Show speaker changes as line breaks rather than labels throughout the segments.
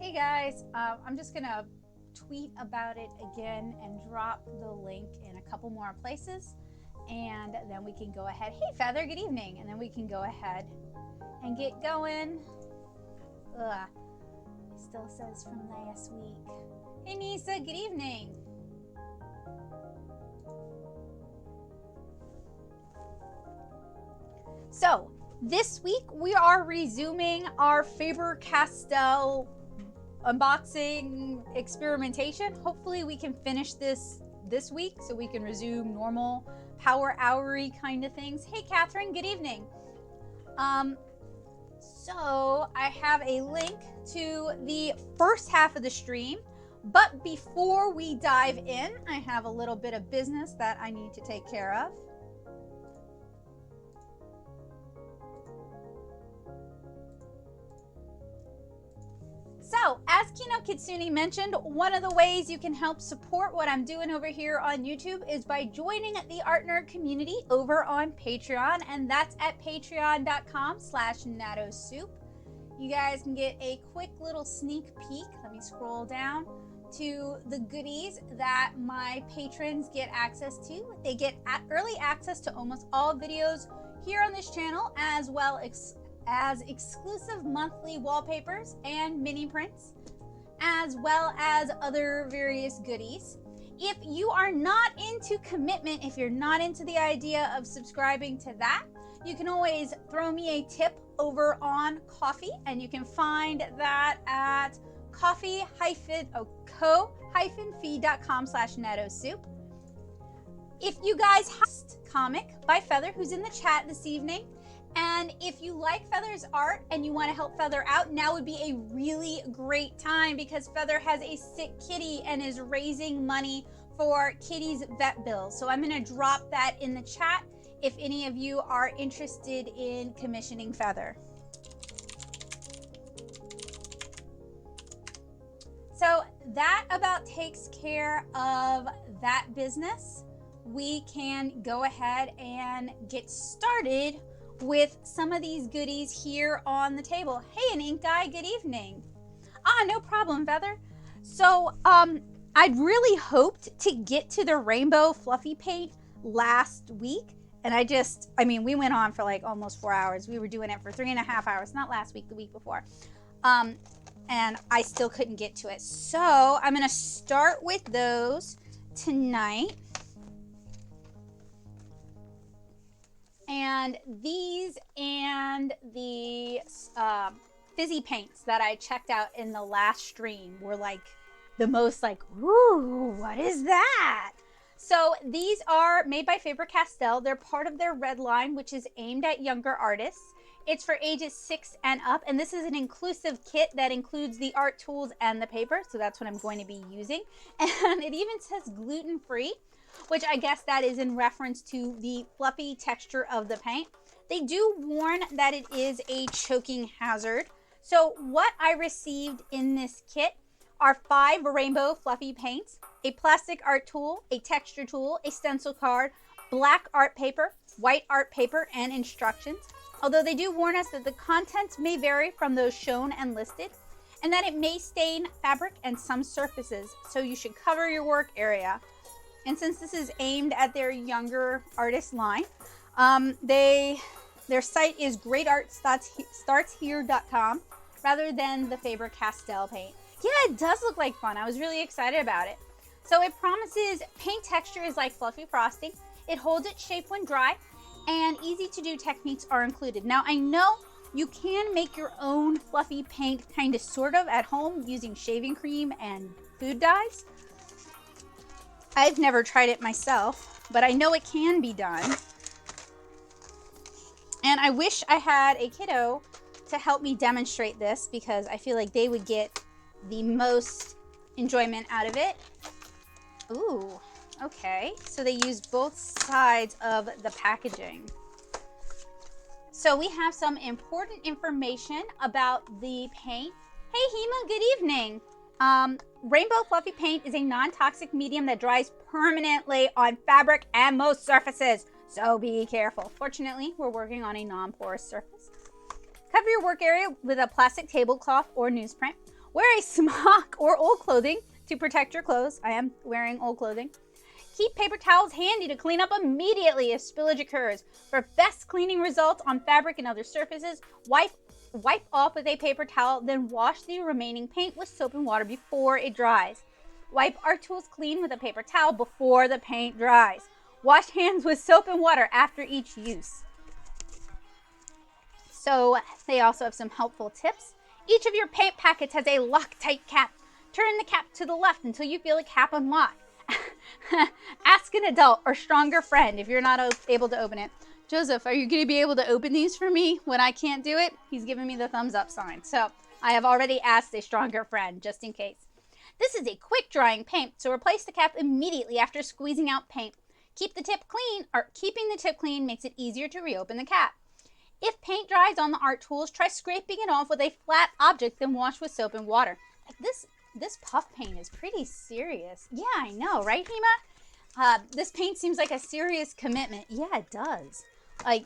Hey guys, I'm just gonna tweet about it again and drop the link in a couple more places, and then we can go ahead. Hey Feather, good evening. And then we can go ahead and get going. Ugh, it still says from last week. Hey Nisa, good evening. So this week we are resuming our Faber-Castell unboxing experimentation. Hopefully we can finish this week so we can resume normal power hour-y kind of things. Hey Catherine, good evening. So I have a link to the first half of the stream, but before we dive in, I have a little bit of business that I need to take care of. So, as Kino Kitsune mentioned, one of the ways you can help support what I'm doing over here on YouTube is by joining the Art Nerd community over on Patreon, and that's at patreon.com/nattosoup. You guys can get a quick little sneak peek. Let me scroll down to the goodies that my patrons get access to. They get early access to almost all videos here on this channel, as well as exclusive monthly wallpapers and mini prints, as well as other various goodies. If you are not into commitment, if you're not into the idea of subscribing to that, you can always throw me a tip over on Ko-fi, and you can find that at ko-fi.com/nattosoup. If you guys have a comic by Feather, who's in the chat this evening, and if you like Feather's art and you want to help Feather out, now would be a really great time because Feather has a sick kitty and is raising money for Kitty's vet bills. So I'm going to drop that in the chat if any of you are interested in commissioning Feather. So that about takes care of that business. We can go ahead and get started with some of these goodies here on the table. Hey, an ink guy, good evening. No problem, Feather. So, I'd really hoped to get to the rainbow fluffy paint last week. And I mean, we went on for like almost 4 hours. We were doing it for 3.5 hours, not last week, the week before. And I still couldn't get to it. So I'm gonna start with those tonight. And these and the Fizzy Paints that I checked out in the last stream were like the most like, ooh, what is that? So these are made by Faber-Castell. They're part of their red line, which is aimed at younger artists. It's for ages 6 and up, and this is an inclusive kit that includes the art tools and the paper, so that's what I'm going to be using. And it even says gluten-free, which I guess that is in reference to the fluffy texture of the paint. They do warn that it is a choking hazard. So what I received in this kit are 5 rainbow fluffy paints, a plastic art tool, a texture tool, a stencil card, black art paper, white art paper, and instructions. Although they do warn us that the contents may vary from those shown and listed, and that it may stain fabric and some surfaces, so you should cover your work area. And since this is aimed at their younger artist line, their site is greatartstartshere.com rather than the Faber-Castell paint. Yeah, it does look like fun. I was really excited about it. So it promises paint texture is like fluffy frosting. It holds its shape when dry, and easy to do techniques are included. Now I know you can make your own fluffy paint kind of sort of at home using shaving cream and food dyes. I've never tried it myself, but I know it can be done. And I wish I had a kiddo to help me demonstrate this because I feel like they would get the most enjoyment out of it. Ooh, okay. So they use both sides of the packaging. So we have some important information about the paint. Hey Hema, good evening. Rainbow Fluffy Paint is a non-toxic medium that dries permanently on fabric and most surfaces. So be careful. Fortunately, we're working on a non-porous surface. Cover your work area with a plastic tablecloth or newsprint. Wear a smock or old clothing to protect your clothes. I am wearing old clothing. Keep paper towels handy to clean up immediately if spillage occurs. For best cleaning results on fabric and other surfaces, wipe off with a paper towel, then wash the remaining paint with soap and water before it dries. Wipe art tools clean with a paper towel before the paint dries. Wash hands with soap and water after each use. So they also have some helpful tips. Each of your paint packets has a Loctite cap. Turn the cap to the left until you feel a cap unlock. Ask an adult or stronger friend if you're not able to open it. Joseph, are you going to be able to open these for me when I can't do it? He's giving me the thumbs up sign. So I have already asked a stronger friend just in case. This is a quick drying paint, so replace the cap immediately after squeezing out paint. Keeping the tip clean makes it easier to reopen the cap. If paint dries on the art tools, try scraping it off with a flat object, then wash with soap and water. This puff paint is pretty serious. Yeah, I know, right, Hema? This paint seems like a serious commitment. Yeah, it does. Like,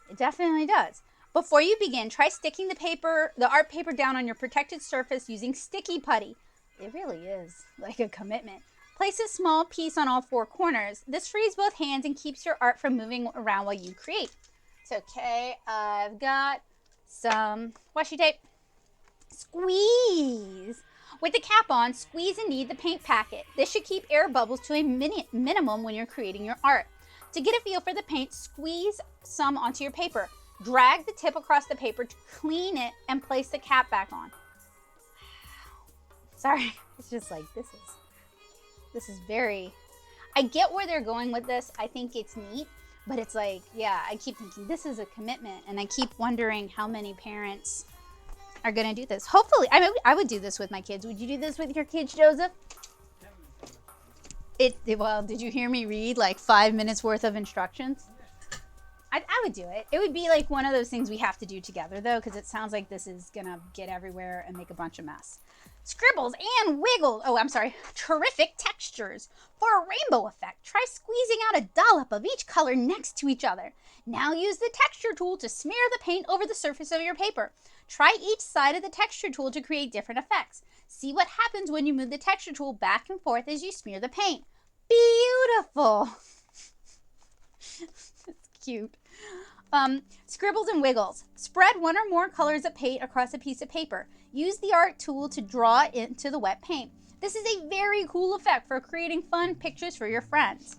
it definitely does. Before you begin, try sticking the art paper down on your protected surface using sticky putty. It really is like a commitment. Place a small piece on all four corners. This frees both hands and keeps your art from moving around while you create. It's okay. I've got some washi tape. Squeeze. With the cap on, squeeze and knead the paint packet. This should keep air bubbles to a minimum when you're creating your art. To get a feel for the paint, squeeze some onto your paper. Drag the tip across the paper to clean it and place the cap back on. Sorry, it's just like, this is very, I get where they're going with this. I think it's neat, but it's like, yeah, I keep thinking this is a commitment, and I keep wondering how many parents are gonna do this. Hopefully, I would do this with my kids. Would you do this with your kids, Joseph? Well, did you hear me read like 5 minutes worth of instructions? I would do it. It would be like one of those things we have to do together though, because it sounds like this is gonna get everywhere and make a bunch of mess. Scribbles and wiggles. Oh, I'm sorry. Terrific textures. For a rainbow effect, try squeezing out a dollop of each color next to each other. Now use the texture tool to smear the paint over the surface of your paper. Try each side of the texture tool to create different effects. See what happens when you move the texture tool back and forth as you smear the paint. Beautiful. It's cute. Scribbles and wiggles. Spread one or more colors of paint across a piece of paper. Use the art tool to draw into the wet paint. This is a very cool effect for creating fun pictures for your friends.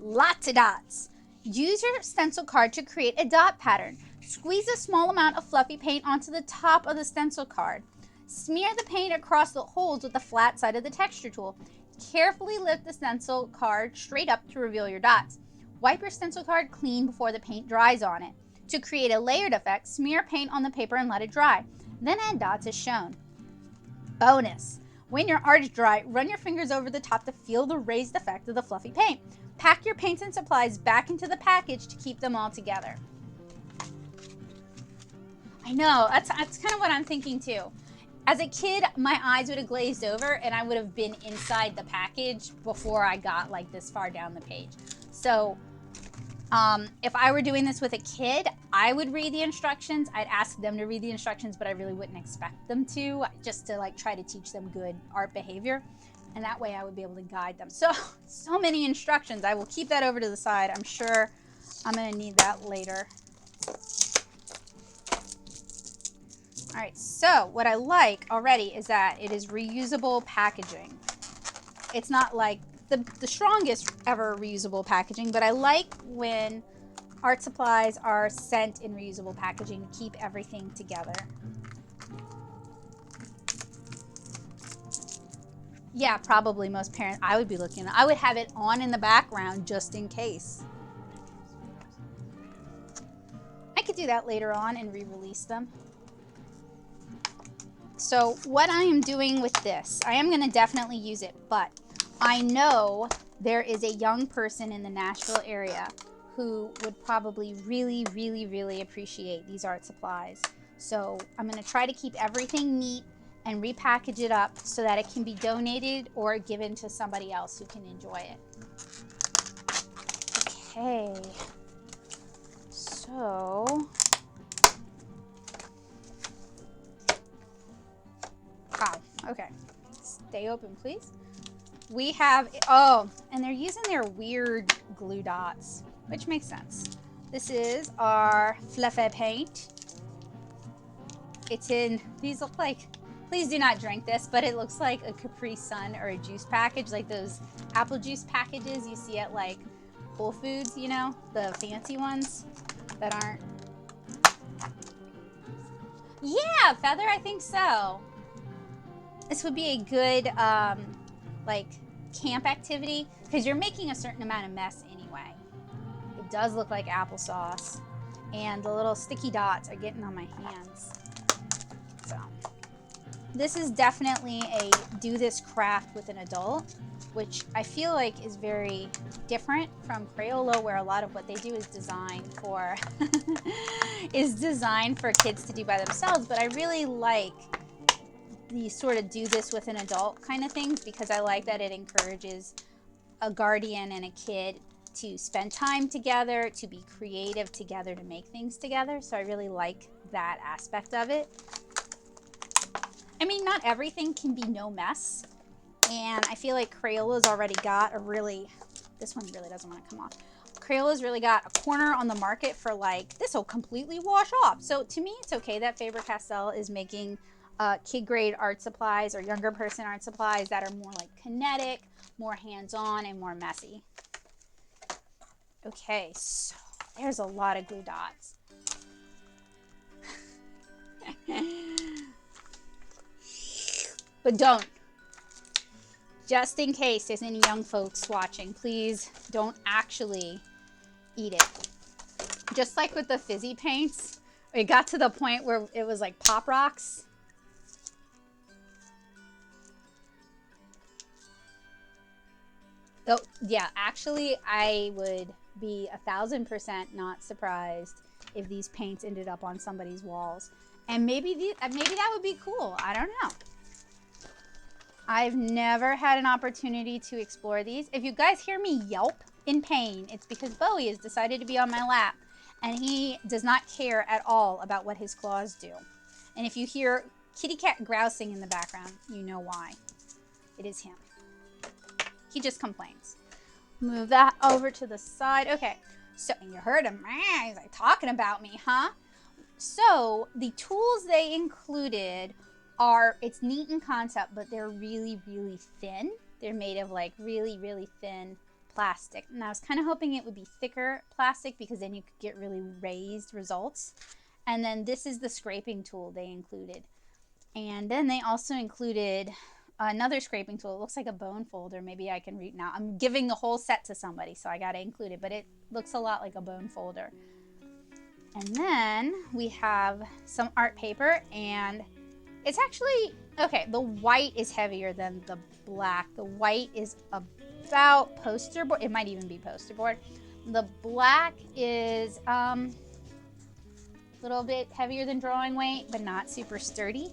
Lots of dots. Use your stencil card to create a dot pattern. Squeeze a small amount of fluffy paint onto the top of the stencil card. Smear the paint across the holes with the flat side of the texture tool. Carefully lift the stencil card straight up to reveal your dots. Wipe your stencil card clean before the paint dries on it. To create a layered effect, smear paint on the paper and let it dry. Then add dots as shown. Bonus. When your art is dry, run your fingers over the top to feel the raised effect of the fluffy paint. Pack your paints and supplies back into the package to keep them all together. I know, that's kind of what I'm thinking too. As a kid, my eyes would have glazed over and I would have been inside the package before I got like this far down the page. So if I were doing this with a kid, I would read the instructions. I'd ask them to read the instructions, but I really wouldn't expect them to, just to like try to teach them good art behavior. And that way I would be able to guide them. So many instructions. I will keep that over to the side. I'm sure I'm gonna need that later. All right, so what I like already is that it is reusable packaging. It's not like the strongest ever reusable packaging, but I like when art supplies are sent in reusable packaging to keep everything together. Yeah, probably most parents, I would be looking, I would have it on in the background just in case. could do that later on and re-release them. So what I am doing with this, I am going to definitely use it, but I know there is a young person in the Nashville area who would probably really, really, really appreciate these art supplies. So I'm going to try to keep everything neat and repackage it up so that it can be donated or given to somebody else who can enjoy it. Okay, so wow, okay, stay open please. We have, oh, and they're using their weird glue dots, which makes sense. This is our fluffy paint. It's in, these look like, please do not drink this, but it looks like a Capri Sun or a juice package, like those apple juice packages you see at like Whole Foods, you know, the fancy ones that aren't. Yeah, Feather, I think so. This would be a good like camp activity because you're making a certain amount of mess anyway. It does look like applesauce, and the little sticky dots are getting on my hands. So this is definitely a do this craft with an adult, which I feel like is very different from Crayola, where a lot of what they do is designed for is designed for kids to do by themselves. But I really like the sort of do this with an adult kind of things because I like that it encourages a guardian and a kid to spend time together, to be creative together, to make things together. So I really like that aspect of it. I mean, not everything can be no mess. And I feel like Crayola's already got a really, this one really doesn't want to come off. Crayola's really got a corner on the market for like, this will completely wash off. So to me, it's okay that Faber-Castell is making kid grade art supplies or younger person art supplies that are more like kinetic, more hands-on, and more messy. Okay, so there's a lot of glue dots. But don't. Just in case there's any young folks watching, please don't actually eat it. Just like with the fizzy paints, it got to the point where it was like Pop Rocks. Oh, yeah, actually, I would be 1000% not surprised if these paints ended up on somebody's walls. And maybe that would be cool. I don't know. I've never had an opportunity to explore these. If you guys hear me yelp in pain, it's because Bowie has decided to be on my lap, and he does not care at all about what his claws do. And if you hear kitty cat grousing in the background, you know why. It is him. He just complains. Move that over to the side. Okay, so you heard him. He's like talking about me, huh? So the tools they included are, it's neat in concept, but they're really, really thin. They're made of like really, really thin plastic. And I was kind of hoping it would be thicker plastic because then you could get really raised results. And then this is the scraping tool they included. And then they also included another scraping tool. It looks like a bone folder. Maybe I can read now. I'm giving the whole set to somebody, so I got to include it, but it looks a lot like a bone folder. And then we have some art paper, and it's actually, okay, the white is heavier than the black. The white is about poster board. It might even be poster board. The black is a little bit heavier than drawing weight, but not super sturdy.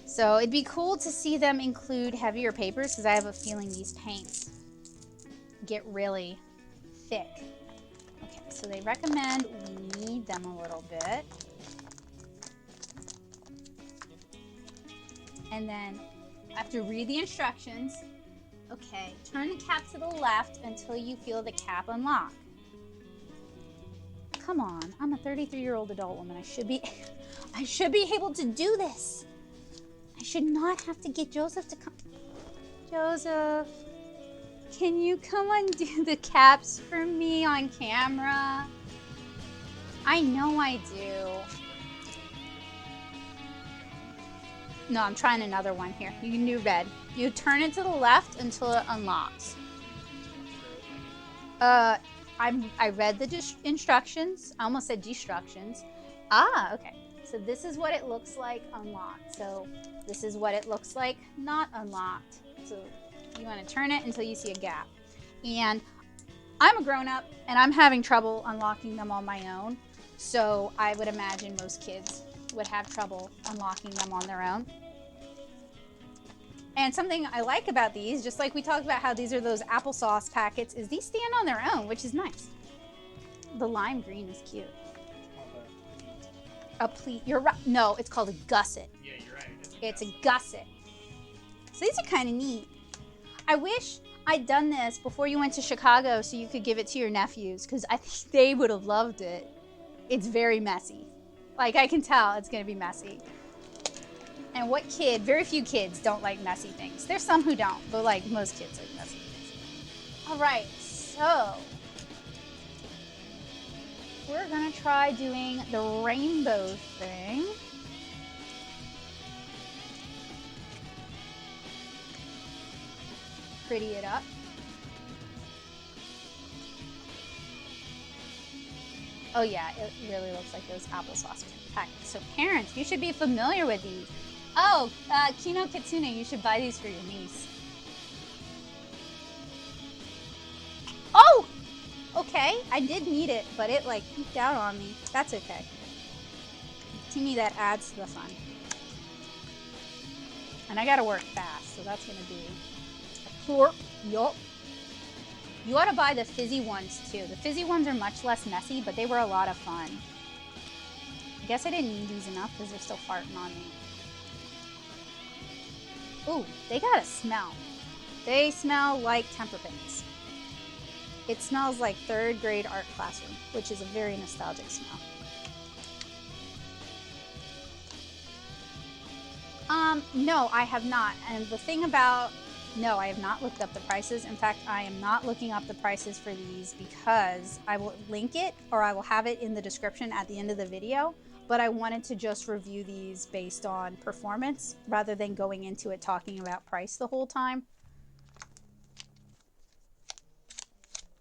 So it'd be cool to see them include heavier papers because I have a feeling these paints get really thick. Okay, so they recommend we knead them a little bit. And then I have to read the instructions. Okay, turn the cap to the left until you feel the cap unlock. Come on, I'm a 33-year-old adult woman. I should be able to do this. I should not have to get Joseph to come. Joseph, can you come undo the caps for me on camera? I know I do. No, I'm trying another one here. You can do red. You turn it to the left until it unlocks. I read the instructions. I almost said destructions. Ah, okay. So this is what it looks like unlocked. So this is what it looks like not unlocked. So you want to turn it until you see a gap. And I'm a grown-up and I'm having trouble unlocking them on my own. So I would imagine most kids would have trouble unlocking them on their own. And something I like about these, just like we talked about how these are those applesauce packets, is these stand on their own, which is nice. The lime green is cute. A pleat, you're right. No, it's called a gusset.
Yeah, you're right.
It's a gusset. So these are kind of neat. I wish I'd done this before you went to Chicago so you could give it to your nephews, because I think they would have loved it. It's very messy. Like, I can tell it's going to be messy. And what kid, very few kids don't like messy things. There's some who don't, but like most kids like messy things. All right, so we're gonna try doing the rainbow thing. Pretty it up. Oh yeah, it really looks like those applesauce packets. So parents, you should be familiar with these. Oh, Kino Kitsune, you should buy these for your niece. Oh! Okay, I did need it, but it like peeked out on me. That's okay. To me, that adds to the fun. And I gotta work fast, so that's gonna be a plorp. Yup. You ought to buy the fizzy ones too. The fizzy ones are much less messy, but they were a lot of fun. I guess I didn't need these enough because they're still farting on me. Ooh, they got a smell. They smell like temper paints. It smells like 3rd grade art classroom, which is a very nostalgic smell. No, I have not. And the thing about, no, I have not looked up the prices. In fact, I am not looking up the prices for these because I will link it or I will have it in the description at the end of the video. But I wanted to just review these based on performance rather than going into it talking about price the whole time.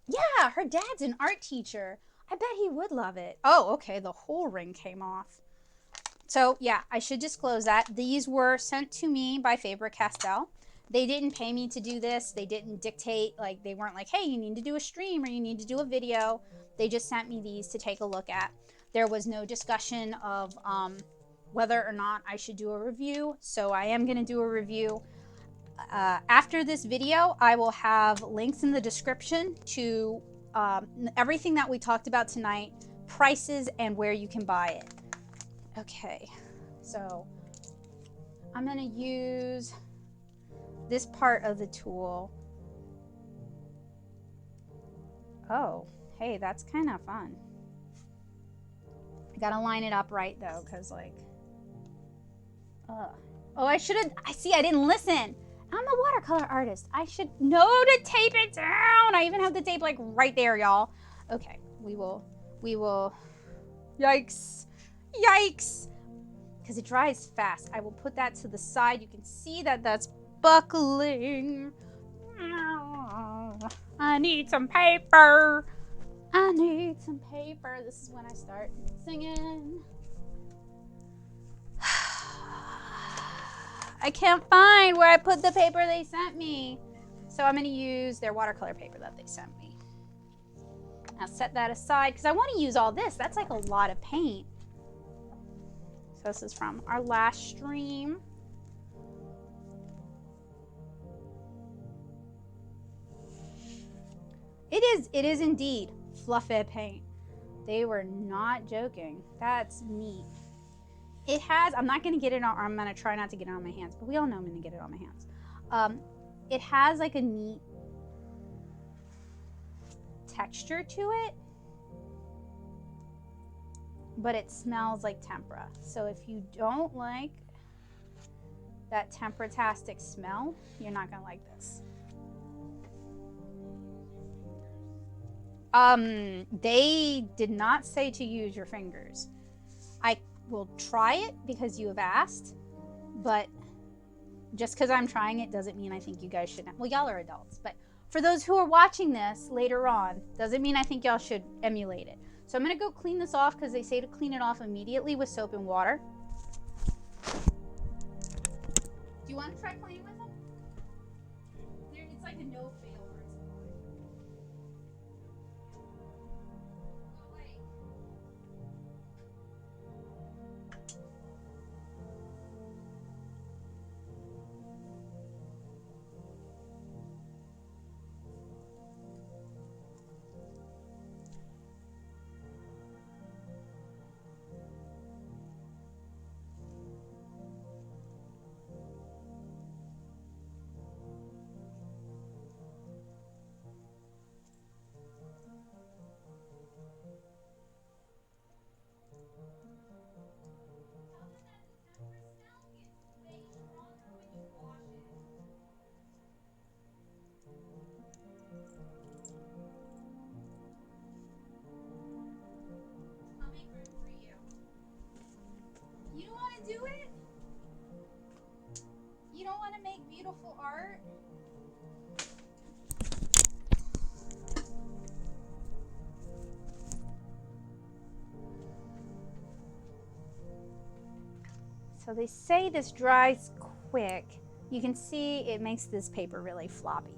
Yeah, her dad's an art teacher. I bet he would love it. Oh, okay, the whole ring came off. So yeah, I should disclose that. These were sent to me by Faber-Castell. They didn't pay me to do this. They didn't dictate, like they weren't like, hey, you need to do a stream or you need to do a video. They just sent me these to take a look at. There was no discussion of whether or not I should do a review. So I am gonna do a review. After this video, I will have links in the description to everything that we talked about tonight, prices, and where you can buy it. Okay, so I'm gonna use this part of the tool. Oh, hey, that's kind of fun. I gotta line it up right though, cause like, oh, I should have, I didn't listen. I'm a watercolor artist. I should know to tape it down. I even have the tape like right there, y'all. Okay, we will, yikes, yikes. Because it dries fast. I will put that to the side. You can see that that's buckling. I need some paper. I need some paper. This is when I start singing. I can't find where I put the paper they sent me. So I'm gonna use their watercolor paper that they sent me. I'll set that aside because I want to use all this. That's like a lot of paint. So this is from our last stream. It is indeed fluffy paint. They were not joking. That's neat. It has, I'm not gonna get it on, I'm gonna try not to get it on my hands, but we all know I'm gonna get it on my hands. It has like a neat texture to it, but it smells like tempera. So if you don't like that tempera-tastic smell, you're not gonna like this. They did not say to use your fingers. I will try it because you have asked, but just because I'm trying it doesn't mean I think you guys shouldn't. Well, y'all are adults, but for those who are watching this later on, doesn't mean I think y'all should emulate it. So I'm gonna go clean this off because they say to clean it off immediately with soap and water. Do you want to try playing with them? It's like a no fail principle. Go away. You don't want to do it? You don't want to make beautiful art? So they say this dries quick. You can see it makes this paper really floppy.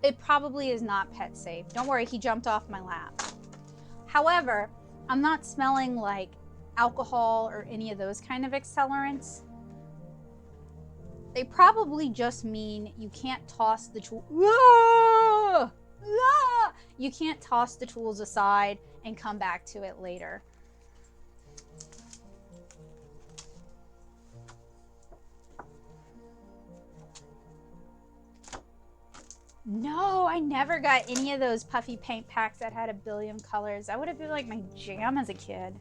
It probably is not pet safe. Don't worry, he jumped off my lap. However, I'm not smelling like alcohol or any of those kind of accelerants. They probably just mean you can't toss the tool. Ah! Ah! You can't toss the tools aside and come back to it later. No, I never got any of those puffy paint packs that had a billion colors. That would have been like my jam as a kid.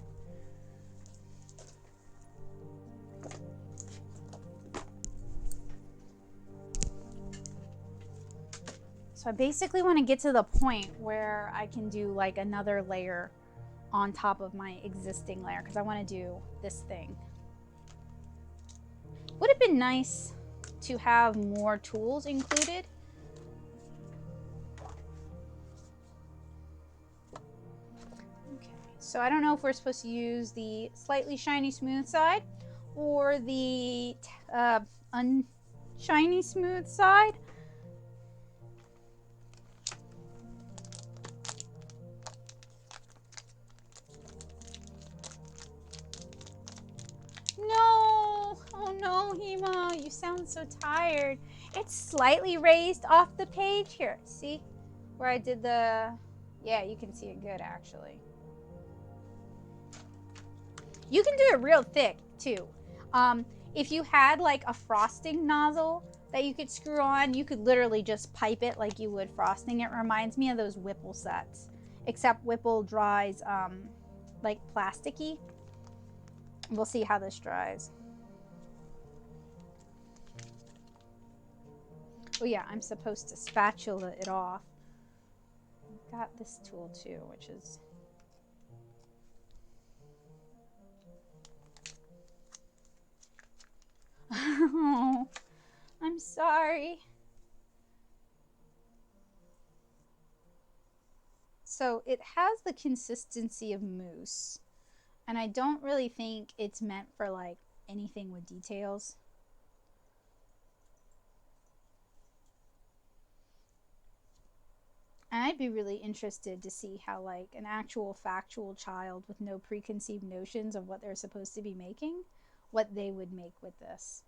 So I basically want to get to the point where I can do like another layer on top of my existing layer because I want to do this thing. Would have been nice to have more tools included. So I don't know if we're supposed to use the slightly shiny smooth side or the unshiny smooth side. No, oh no, Hemo, you sound so tired. It's slightly raised off the page here. See where I did the, yeah, you can see it good actually. You can do it real thick too. If you had like a frosting nozzle that you could screw on, you could literally just pipe it like you would frosting. It reminds me of those Whipple sets, except Whipple dries like plasticky. We'll see how this dries. Oh yeah, I'm supposed to spatula it off. I've got this tool too, which is oh, I'm sorry. So it has the consistency of mousse, and I don't really think it's meant for like anything with details. And I'd be really interested to see how like an actual factual child with no preconceived notions of what they're supposed to be making, what they would make with this.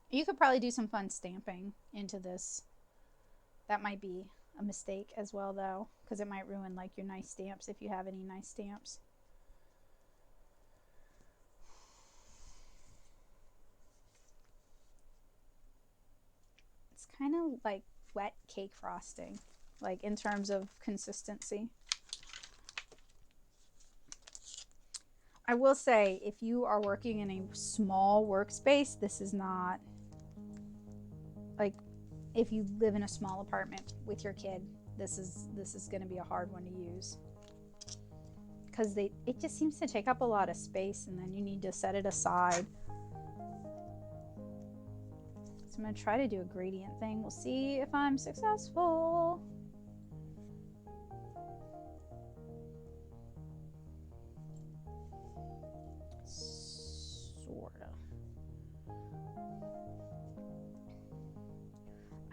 You could probably do some fun stamping into this. That might be a mistake as well though, because it might ruin like your nice stamps if you have any nice stamps. It's kind of like wet cake frosting, like in terms of consistency. I will say, if you are working in a small workspace, this is not, like, if you live in a small apartment with your kid, this is going to be a hard one to use. because it just seems to take up a lot of space, and then you need to set it aside. So I'm going to try to do a gradient thing. We'll see if I'm successful. Sort of.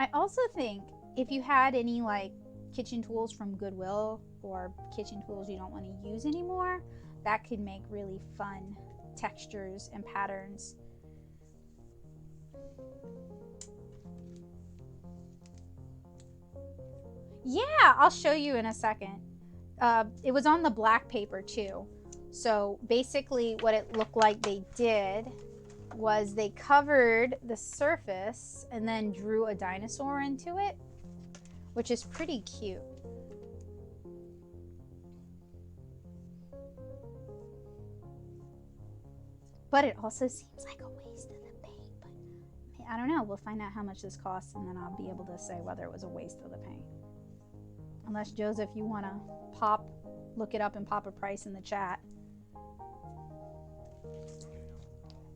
I also think if you had any like kitchen tools from Goodwill or kitchen tools you don't want to use anymore, that could make really fun textures and patterns. Yeah, I'll show you in a second. It was on the black paper too. So basically what it looked like they did was they covered the surface and then drew a dinosaur into it, which is pretty cute. But it also seems like a waste of the paint. But I don't know. We'll find out how much this costs, and then I'll be able to say whether it was a waste of the paint. Unless, Joseph, you want to look it up and pop a price in the chat.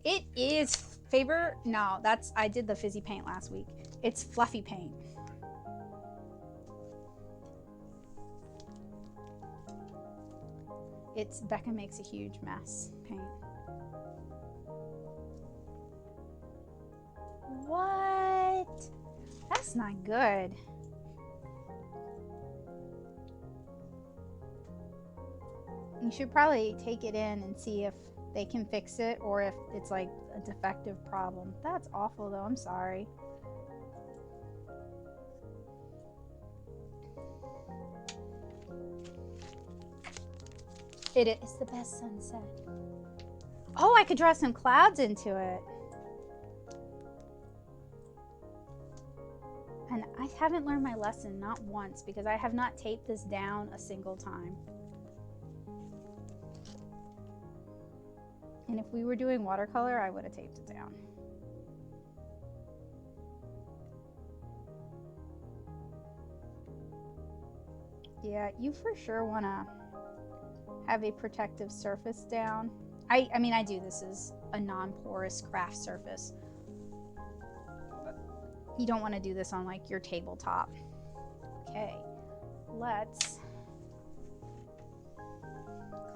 It is Faber. No, I did the Fizzy paint last week. It's fluffy paint. Becca makes a huge mess paint. What? That's not good. You should probably take it in and see if they can fix it or if it's like a defective problem. That's awful though, I'm sorry. It is the best sunset. Oh, I could draw some clouds into it. And I haven't learned my lesson, not once, because I have not taped this down a single time. And if we were doing watercolor, I would have taped it down. Yeah, you for sure want to have a protective surface down. I mean, I do. This is a non-porous craft surface. But you don't want to do this on like your tabletop. Okay, let's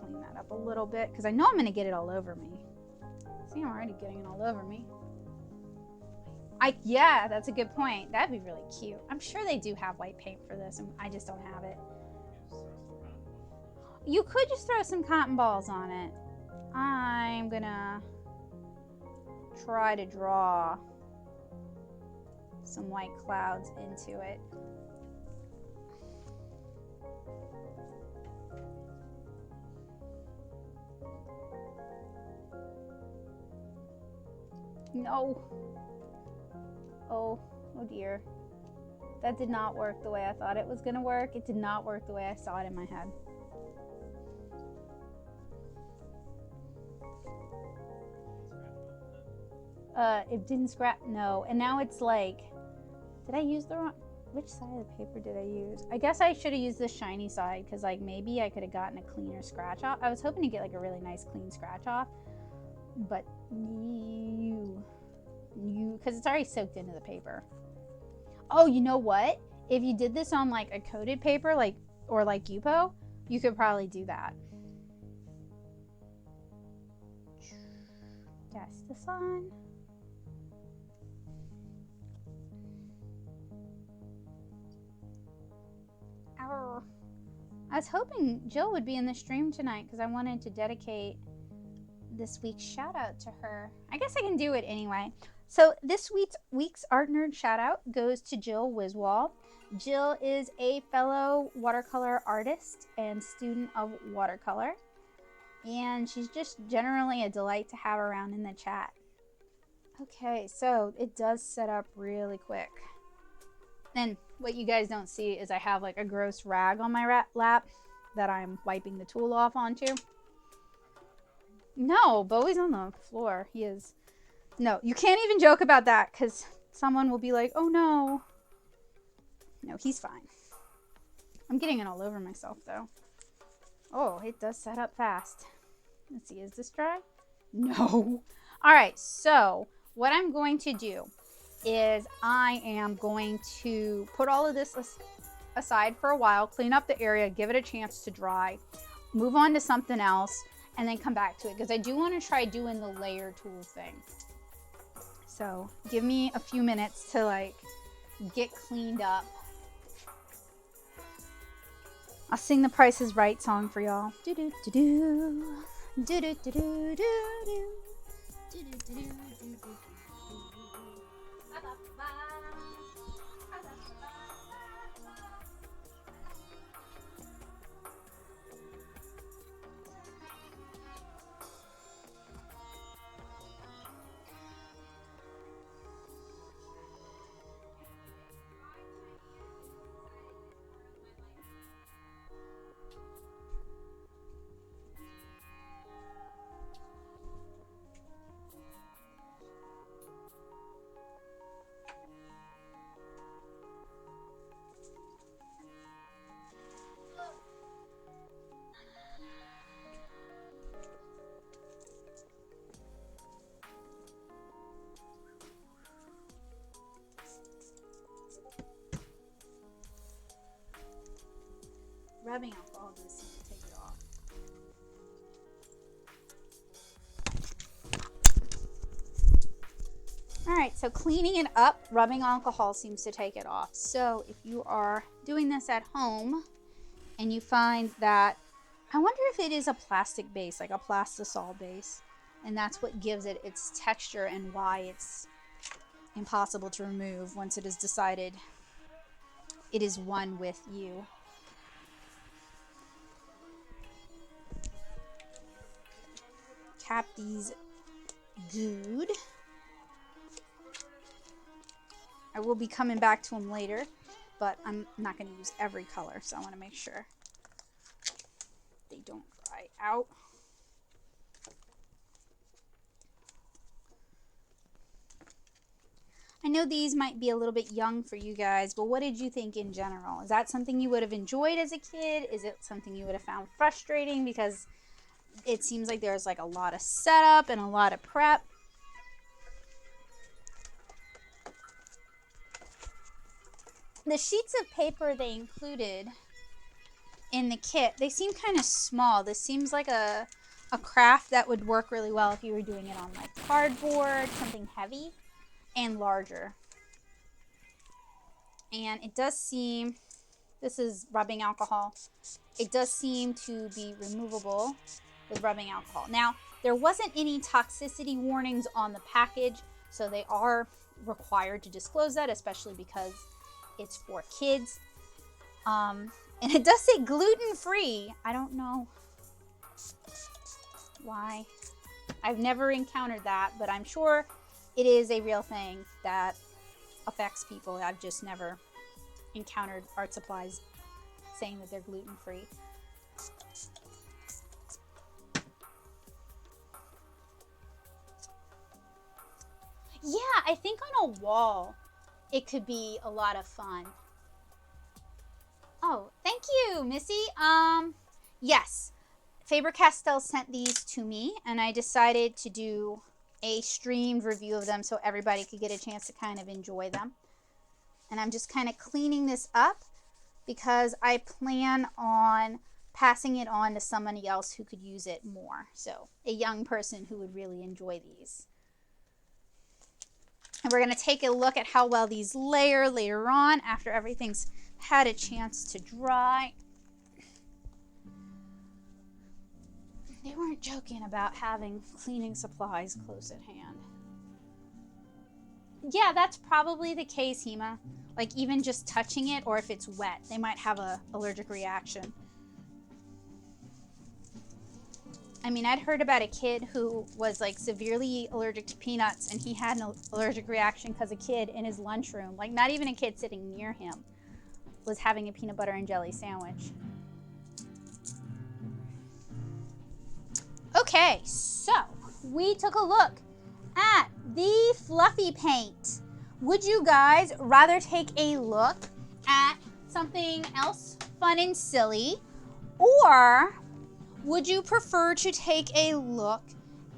clean that up a little bit because I know I'm going to get it all over me. See, I'm already getting it all over me. Yeah, that's a good point. That'd be really cute. I'm sure they do have white paint for this, and I just don't have it. You could just throw some cotton balls on it. I'm gonna try to draw some white clouds into it. No. Oh dear. That did not work the way I thought it was gonna work. It did not work the way I saw it in my head. It didn't scratch, no. And now it's like, did I use the wrong, which side of the paper did I use? I guess I should have used the shiny side because like maybe I could have gotten a cleaner scratch off. I was hoping to get like a really nice clean scratch off, but because it's already soaked into the paper. Oh, you know what? If you did this on like a coated paper, or like Yupo, you could probably do that. Yes, the sun. Ow. I was hoping Jill would be in the stream tonight because I wanted to dedicate this week's shout out to her. I guess I can do it anyway. So this week's Art Nerd shout out goes to Jill Wiswall. Jill is a fellow watercolor artist and student of watercolor. And she's just generally a delight to have around in the chat. Okay, so it does set up really quick. And what you guys don't see is I have like a gross rag on my lap that I'm wiping the tool off onto. No, Bowie's on the floor. He is. No, you can't even joke about that because someone will be like, oh no. No, he's fine. I'm getting it all over myself though. Oh, it does set up fast. Let's see, is this dry? No. All right, so what I'm going to do is I am going to put all of this aside for a while, clean up the area, give it a chance to dry, move on to something else, and then come back to it because I do want to try doing the layer tool thing. So give me a few minutes to like get cleaned up. I'll sing the Price is Right song for y'all. Do do do do. Do do do do do do. Do do do do do do. Rubbing alcohol does seem to take it off. All right, so cleaning it up, rubbing alcohol seems to take it off. So if you are doing this at home and you find that, I wonder if it is a plastic base, like a plastisol base, and that's what gives it its texture and why it's impossible to remove once it is decided it is one with you. Cap these good. I will be coming back to them later, but I'm not going to use every color, so I want to make sure they don't dry out. I know these might be a little bit young for you guys, but what did you think in general? Is that something you would have enjoyed as a kid? Is it something you would have found frustrating because it seems like there's like a lot of setup and a lot of prep? The sheets of paper they included in the kit, they seem kind of small. This seems like a craft that would work really well if you were doing it on like cardboard, something heavy and larger. And it does seem, this is rubbing alcohol, it does seem to be removable with rubbing alcohol. Now, there wasn't any toxicity warnings on the package, so they are required to disclose that, especially because it's for kids. And it does say gluten-free. I don't know why. I've never encountered that, but I'm sure it is a real thing that affects people. I've just never encountered art supplies saying that they're gluten-free. Yeah, I think on a wall it could be a lot of fun. Oh, thank you, Missy. Yes, Faber-Castell sent these to me, and I decided to do a streamed review of them so everybody could get a chance to kind of enjoy them. And I'm just kind of cleaning this up because I plan on passing it on to somebody else who could use it more. So a young person who would really enjoy these. And we're going to take a look at how well these layer later on after everything's had a chance to dry. They weren't joking about having cleaning supplies close at hand. Yeah, that's probably the case, Hema. Like even just touching it, or if it's wet, they might have an allergic reaction. I mean, I'd heard about a kid who was like severely allergic to peanuts, and he had an allergic reaction because a kid in his lunchroom, like not even a kid sitting near him, was having a peanut butter and jelly sandwich. Okay, so we took a look at the fluffy paint. Would you guys rather take a look at something else fun and silly, or would you prefer to take a look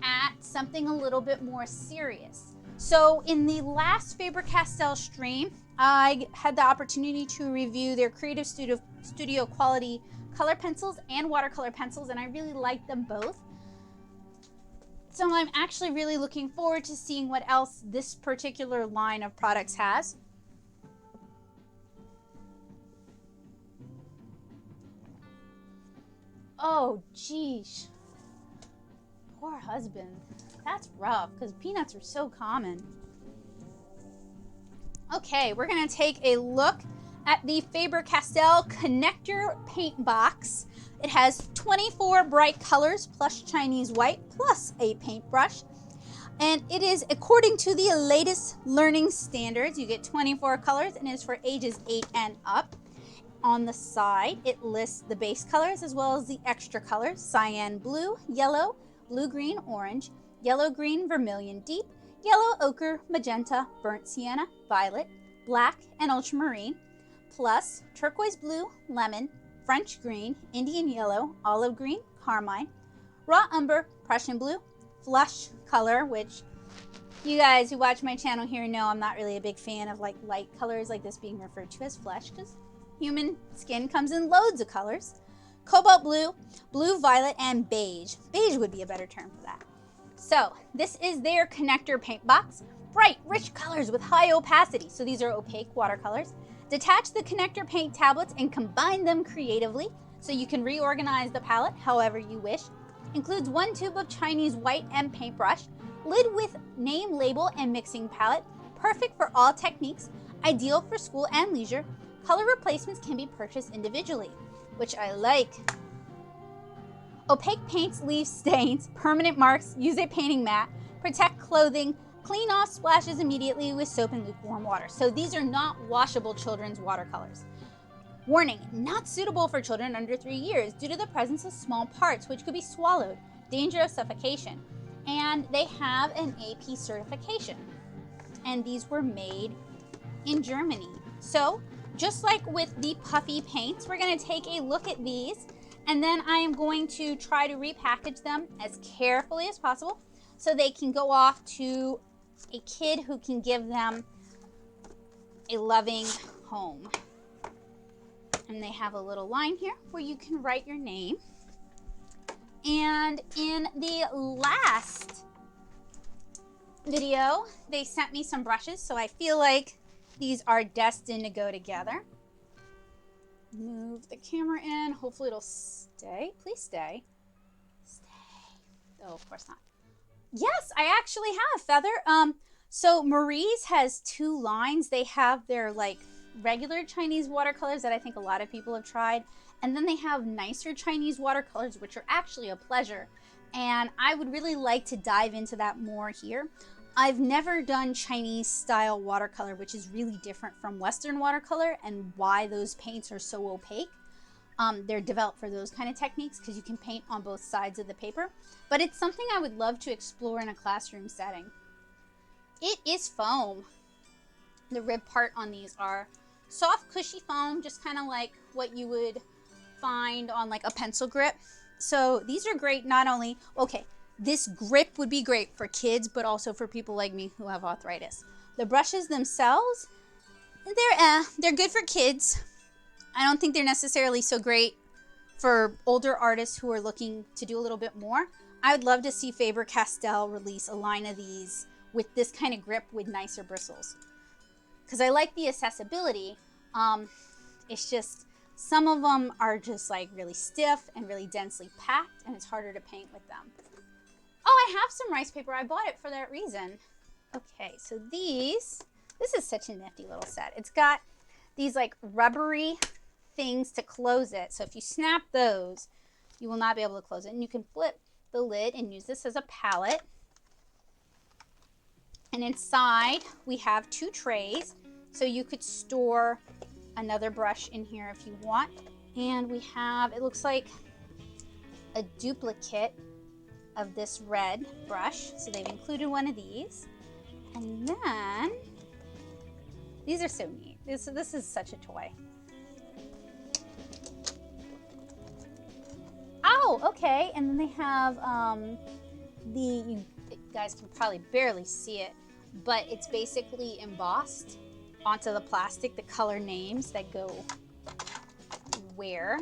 at something a little bit more serious? So in the last Faber-Castell stream, I had the opportunity to review their Creative Studio quality color pencils and watercolor pencils, and I really liked them both. So I'm actually really looking forward to seeing what else this particular line of products has. Oh, geez. Poor husband. That's rough, because peanuts are so common. Okay, we're going to take a look at the Faber-Castell Connector Paint Box. It has 24 bright colors plus Chinese white plus a paintbrush. And it is according to the latest learning standards. You get 24 colors and it's for ages 8 and up. On the side, it lists the base colors as well as the extra colors: cyan blue, yellow, blue-green, orange, yellow-green, vermilion deep, yellow, ochre, magenta, burnt sienna, violet, black, and ultramarine, plus turquoise blue, lemon, French green, Indian yellow, olive green, carmine, raw umber, Prussian blue, flush color, which you guys who watch my channel here know I'm not really a big fan of like light colors like this being referred to as flesh, because human skin comes in loads of colors. Cobalt blue, blue violet, and beige. Beige would be a better term for that. So this is their connector paint box. Bright, rich colors with high opacity. So these are opaque watercolors. Detach the connector paint tablets and combine them creatively so you can reorganize the palette however you wish. Includes 1 tube of Chinese white and paintbrush. Lid with name, label, and mixing palette. Perfect for all techniques. Ideal for school and leisure. Color replacements can be purchased individually, which I like. Opaque paints leave stains, permanent marks, use a painting mat, protect clothing, clean off splashes immediately with soap and lukewarm water. So these are not washable children's watercolors. Warning, not suitable for children under 3 years due to the presence of small parts which could be swallowed, danger of suffocation. And they have an AP certification. And these were made in Germany. So just like with the puffy paints, we're going to take a look at these, and then I am going to try to repackage them as carefully as possible so they can go off to a kid who can give them a loving home. And they have a little line here where you can write your name. And in the last video, they sent me some brushes, so I feel like these are destined to go together. Move the camera in. Hopefully it'll stay. Please stay. Stay. Oh, of course not. Yes, I actually have Feather. So Marie's has 2 lines. They have their like regular Chinese watercolors that I think a lot of people have tried. And then they have nicer Chinese watercolors, which are actually a pleasure. And I would really like to dive into that more here. I've never done Chinese style watercolor, which is really different from Western watercolor, and why those paints are so opaque. They're developed for those kind of techniques because you can paint on both sides of the paper. But it's something I would love to explore in a classroom setting. It is foam. The rib part on these are soft, cushy foam, just kind of like what you would find on like a pencil grip. So these are great not only, okay, this grip would be great for kids, but also for people like me who have arthritis. The brushes themselves, they're good for kids. I don't think they're necessarily so great for older artists who are looking to do a little bit more. I would love to see Faber-Castell release a line of these with this kind of grip with nicer bristles. Because I like the accessibility. It's just, some of them are just like really stiff and really densely packed, and it's harder to paint with them. Oh, I have some rice paper. I bought it for that reason. Okay, so this is such a nifty little set. It's got these like rubbery things to close it. So if you snap those, you will not be able to close it. And you can flip the lid and use this as a palette. And inside we have 2 trays. So you could store another brush in here if you want. And we have, it looks like a duplicate of this red brush. So they've included one of these. And then, these are so neat. This is such a toy. Oh, okay. And then they have you guys can probably barely see it, but it's basically embossed onto the plastic, the color names that go where.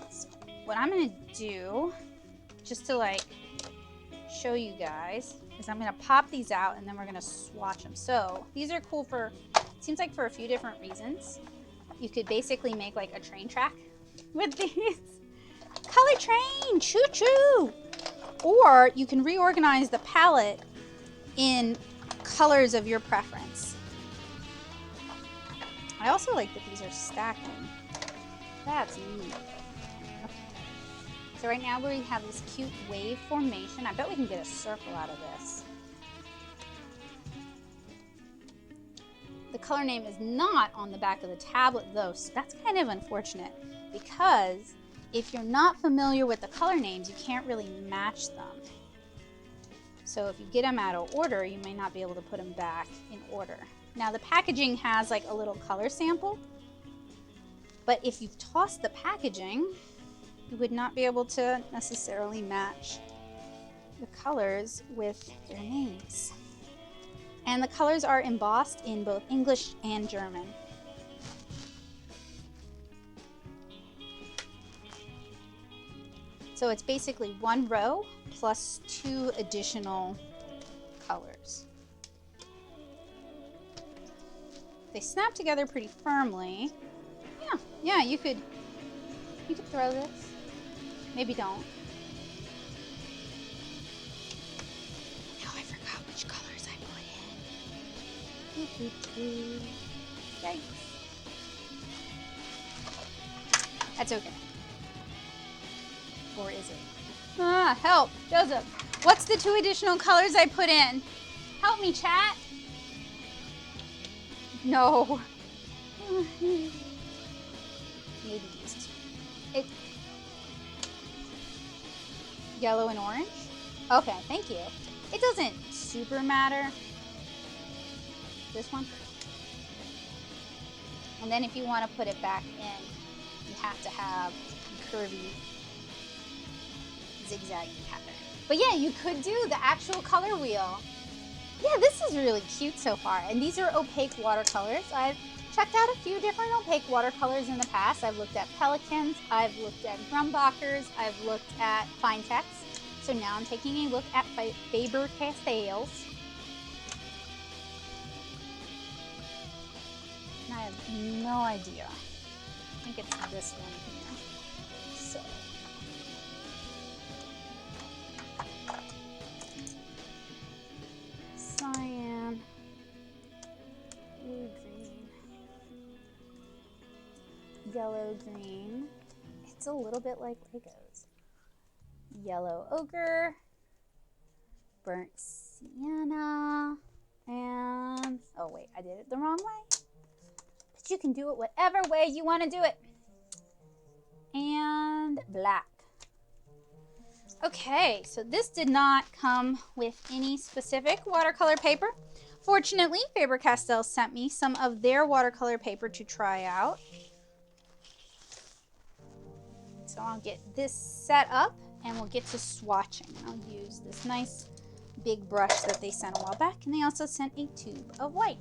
So what I'm gonna do, just to like show you guys, is I'm gonna pop these out and then we're gonna swatch them. So these are cool for, it seems like for a few different reasons. You could basically make like a train track with these. Color train, choo-choo! Or you can reorganize the palette in colors of your preference. I also like that these are stacking. That's neat. Okay. So right now we have this cute wave formation. I bet we can get a circle out of this. The color name is not on the back of the tablet though, so that's kind of unfortunate, because if you're not familiar with the color names, you can't really match them. So if you get them out of order, you may not be able to put them back in order. Now the packaging has like a little color sample, but if you've tossed the packaging, you would not be able to necessarily match the colors with their names. And the colors are embossed in both English and German. So it's basically one row plus 2 additional colors. They snap together pretty firmly. Yeah, you could throw this. Maybe don't. Now I forgot which colors I put in. Yikes. That's okay. Or is it? Ah, help, Joseph. What's the 2 additional colors I put in? Help me, chat. No. Maybe these 2. Yellow and orange? Okay, thank you. It doesn't super matter. This one. And then if you want to put it back in, you have to have curvy zigzag pattern. But yeah, you could do the actual color wheel. Yeah, this is really cute so far. And these are opaque watercolors. I've checked out a few different opaque watercolors in the past. I've looked at Pelicans, I've looked at Grumbacher's, I've looked at Finetex. So now I'm taking a look at Faber-Castells. And I have no idea. I think it's this one here. So. Cyan, blue, green, yellow, green. It's a little bit like Legos. Yellow ochre, burnt sienna, and oh wait, I did it the wrong way. But you can do it whatever way you want to do it. And black. Okay, so this did not come with any specific watercolor paper. Fortunately, Faber-Castell sent me some of their watercolor paper to try out. So I'll get this set up and we'll get to swatching. I'll use this nice big brush that they sent a while back, and they also sent a tube of white.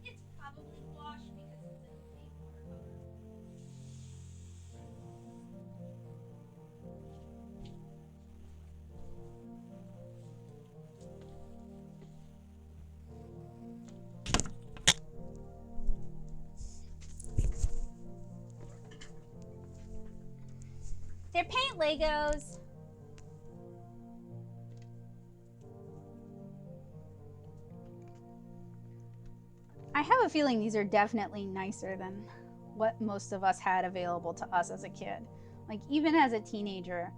It's probably washed because it's an opaque watercolor. They're paint Legos. I have a feeling these are definitely nicer than what most of us had available to us as a kid. Like even as a teenager,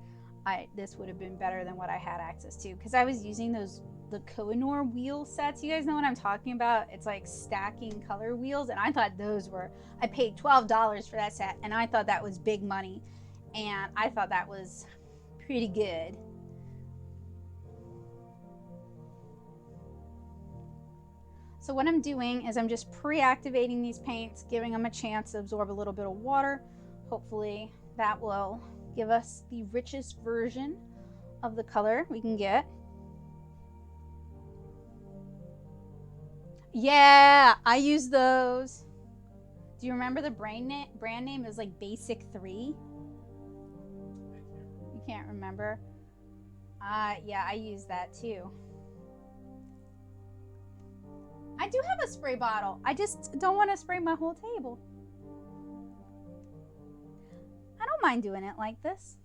this would have been better than what I had access to, because I was using those the Kohinoor wheel sets. You guys know what I'm talking about? It's like stacking color wheels, and I thought those were, I paid $12 for that set, and I thought that was big money, and I thought that was pretty good. So what I'm doing is I'm just pre-activating these paints, giving them a chance to absorb a little bit of water. Hopefully that will give us the richest version of the color we can get. Yeah, I use those. Do you remember the brand name? It was like Basic 3. You can't remember? Yeah, I use that too. I do have a spray bottle. I just don't want to spray my whole table. I don't mind doing it like this.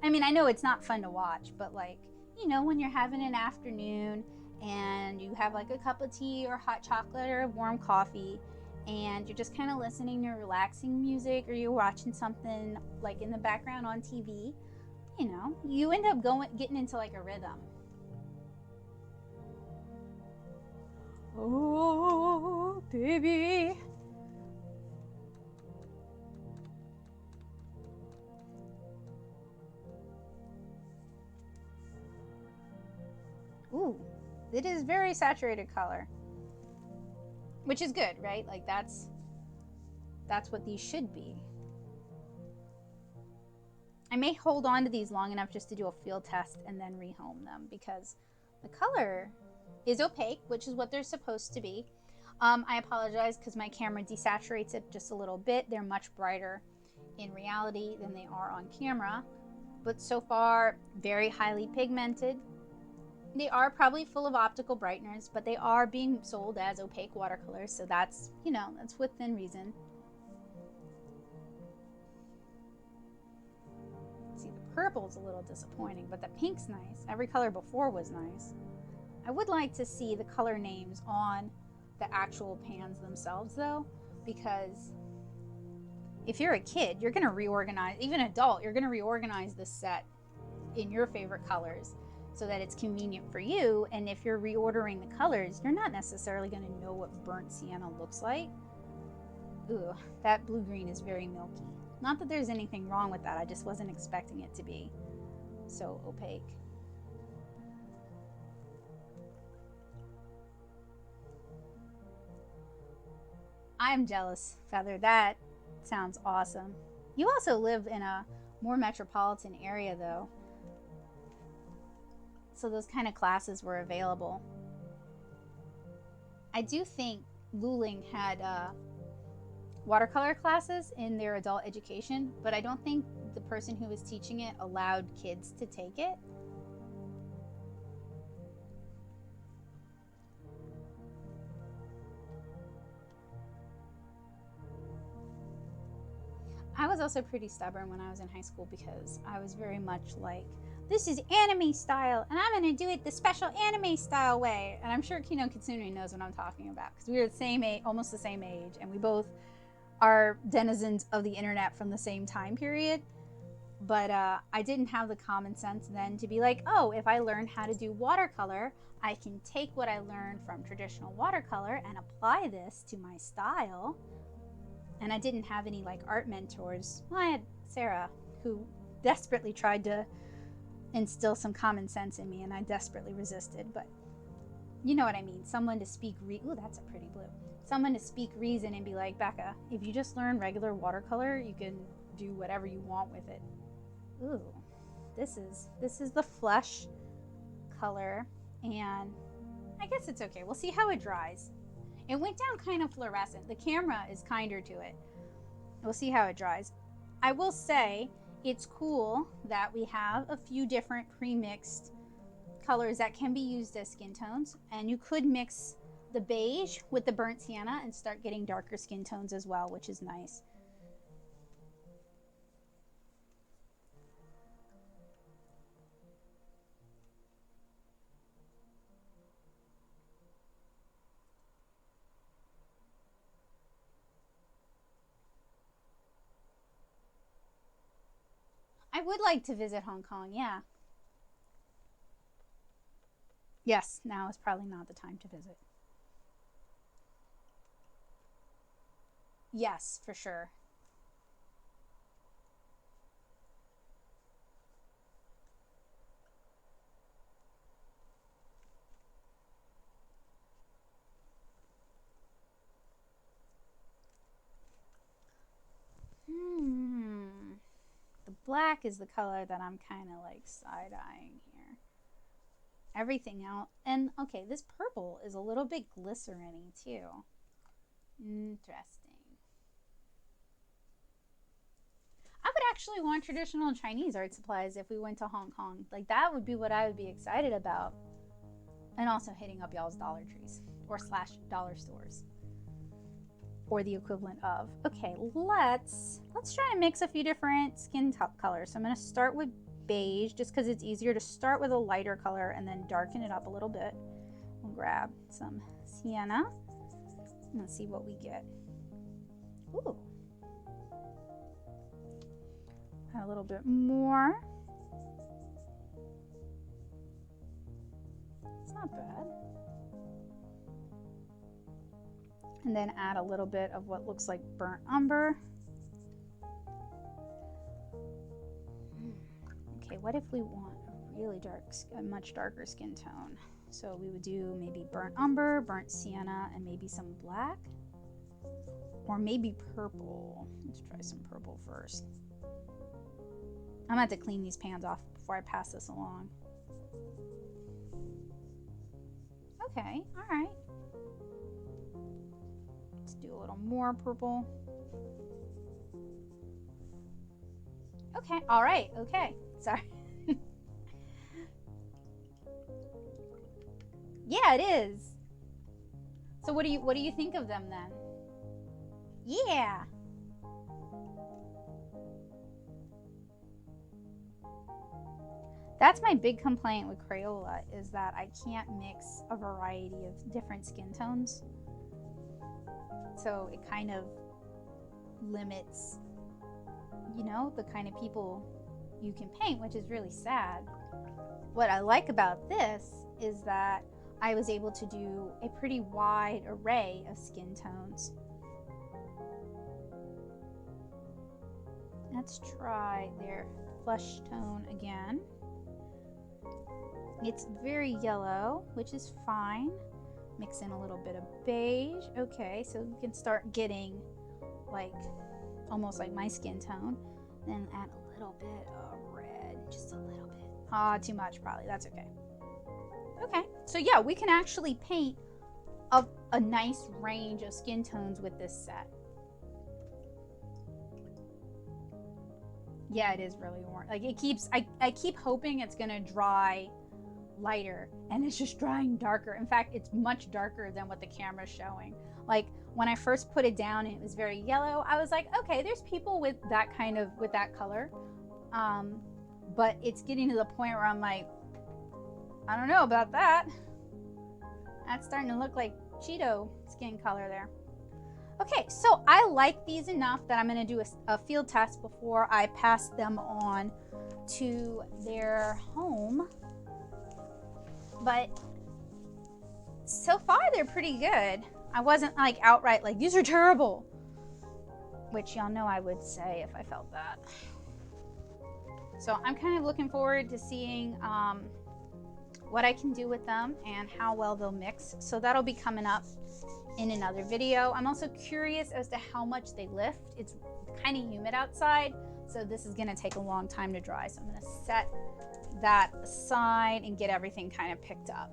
I mean, I know it's not fun to watch, but like, you know, when you're having an afternoon and you have like a cup of tea or hot chocolate or warm coffee and you're just kind of listening to relaxing music, or you're watching something like in the background on TV, you know, you end up getting into like a rhythm. Oh, baby. Ooh, it is very saturated color, which is good, right? Like that's what these should be. I may hold on to these long enough just to do a field test and then rehome them, because the color is opaque, which is what they're supposed to be. I apologize because my camera desaturates it just a little bit. They're much brighter in reality than they are on camera, but so far very highly pigmented. They are probably full of optical brighteners, but they are being sold as opaque watercolors, so that's, you know, that's within reason. See, the purple's a little disappointing, but the pink's nice. Every color before was nice. I would like to see the color names on the actual pans themselves though, because if you're a kid, you're gonna reorganize, even an adult, you're gonna reorganize this set in your favorite colors so that it's convenient for you. And if you're reordering the colors, you're not necessarily gonna know what burnt sienna looks like. Ooh, that blue-green is very milky. Not that there's anything wrong with that, I just wasn't expecting it to be so opaque. I'm jealous, Feather. That sounds awesome. You also live in a more metropolitan area though, so those kind of classes were available. I do think Luling had watercolor classes in their adult education, but I don't think the person who was teaching it allowed kids to take it. I was also pretty stubborn when I was in high school because I was very much like, this is anime style and I'm going to do it the special anime style way. And I'm sure Kino Kitsune knows what I'm talking about because we were the same age, almost the same age, and we both are denizens of the internet from the same time period. But I didn't have the common sense then to be like, oh, if I learn how to do watercolor, I can take what I learned from traditional watercolor and apply this to my style. And I didn't have any like art mentors. Well, I had Sarah, who desperately tried to instill some common sense in me, and I desperately resisted. But you know what I mean. Someone to speak ooh, that's a pretty blue. Someone to speak reason and be like, Becca, if you just learn regular watercolor, you can do whatever you want with it. Ooh, this is the flesh color, and I guess it's okay. We'll see how it dries. It went down kind of fluorescent. The camera is kinder to it. We'll see how it dries. I will say it's cool that we have a few different pre-mixed colors that can be used as skin tones, and you could mix the beige with the burnt sienna and start getting darker skin tones as well, which is nice. I would like to visit Hong Kong, yeah. Yes, now is probably not the time to visit. Yes, for sure. The black is the color that I'm kind of like side-eyeing here. Everything else, and okay, this purple is a little bit glycerin-y too. Interesting. I would actually want traditional Chinese art supplies if we went to Hong Kong. Like, that would be what I would be excited about. And also hitting up y'all's Dollar Trees or / dollar stores. Or the equivalent of. Okay, let's try to mix a few different skin colors. So I'm going to start with beige just because it's easier to start with a lighter color and then darken it up a little bit. We'll grab some sienna. Let's see what we get. Ooh. A little bit more. It's not bad. And then add a little bit of what looks like burnt umber. Okay, what if we want a really dark, a much darker skin tone? So we would do maybe burnt umber, burnt sienna, and maybe some black. Or maybe purple. Let's try some purple first. I'm gonna have to clean these pans off before I pass this along. Okay, all right. Let's do a little more purple. Okay, all right, okay. Sorry. Yeah, it is. So what do you think of them then? Yeah. That's my big complaint with Crayola, is that I can't mix a variety of different skin tones. So it kind of limits, you know, the kind of people you can paint, which is really sad. What I like about this is that I was able to do a pretty wide array of skin tones. Let's try their flesh tone again. It's very yellow, which is fine. Mix in a little bit of beige. Okay, so you can start getting like almost like my skin tone. Then add a little bit of red, just a little bit. Ah, too much probably, that's okay. Okay, so yeah, we can actually paint a nice range of skin tones with this set. Yeah, it is really warm. Like, it keeps, I keep hoping it's gonna dry lighter, and it's just drying darker. In fact, it's much darker than what the camera's showing. Like, when I first put it down and it was very yellow, I was like, okay, there's people with that kind of, with that color. But it's getting to the point where I'm like, I don't know about that. That's starting to look like Cheeto skin color there. Okay, so I like these enough that I'm gonna do a field test before I pass them on to their home. But so far they're pretty good. I wasn't like outright like, these are terrible, which y'all know I would say if I felt that. So I'm kind of looking forward to seeing what I can do with them and how well they'll mix. So that'll be coming up in another video. I'm also curious as to how much they lift. It's kind of humid outside, so this is gonna take a long time to dry. So I'm gonna set that aside and get everything kind of picked up.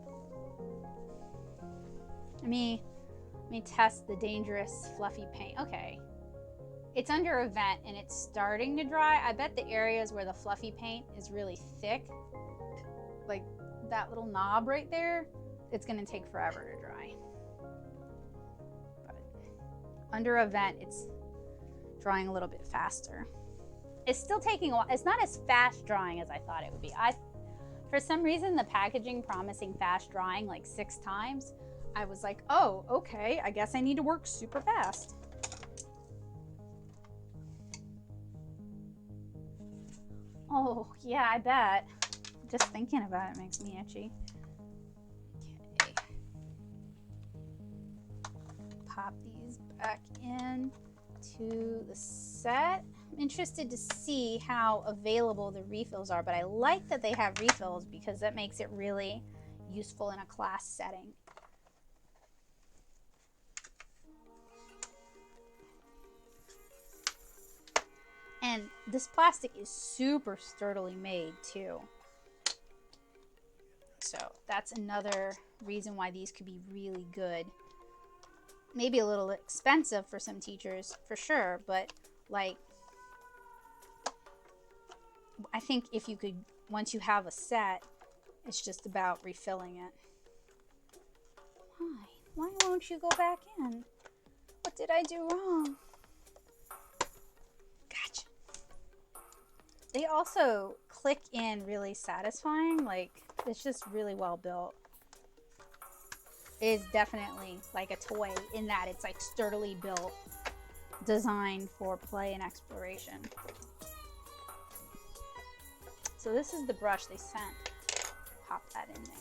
Let me test the dangerous fluffy paint. Okay, it's under a vent and it's starting to dry. I bet the areas where the fluffy paint is really thick, like that little knob right there, it's gonna take forever to dry. But under a vent, it's drying a little bit faster. It's still taking a while. It's not as fast drying as I thought it would be. For some reason, the packaging promising fast drying like 6 times, I was like, oh, okay, I guess I need to work super fast. Oh, yeah, I bet. Just thinking about it makes me itchy. pop these back in to the set. I'm interested to see how available the refills are, but I like that they have refills because that makes it really useful in a class setting. And this plastic is super sturdily made too. So that's another reason why these could be really good. Maybe a little expensive for some teachers, for sure, but like, I think if you could, once you have a set, it's just about refilling it. Why? Why won't you go back in? What did I do wrong? Gotcha. They also click in really satisfying. Like, it's just really well built. It is definitely like a toy in that it's like sturdily built, designed for play and exploration. So this is the brush they sent. Pop that in there.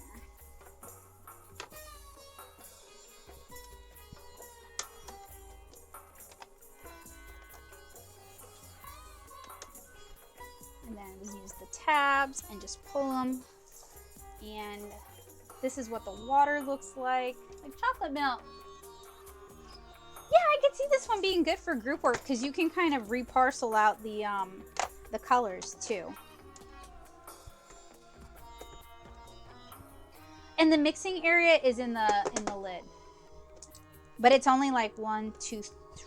And then we use the tabs and just pull them. And this is what the water looks like chocolate milk. Yeah, I could see this one being good for group work because you can kind of reparcel out the colors too. And the mixing area is in the lid, but it's only like 1, 2,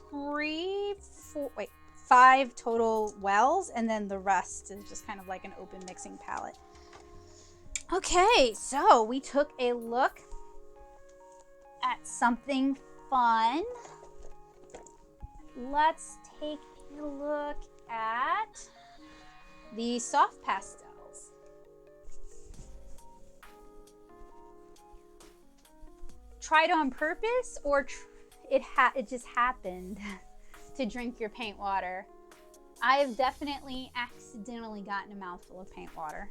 3, 4, wait, 5 total wells, and then the rest is just kind of like an open mixing palette. Okay, so we took a look at something fun. Let's take a look at the soft pastels. Tried on purpose, or it just happened to drink your paint water? I have definitely accidentally gotten a mouthful of paint water.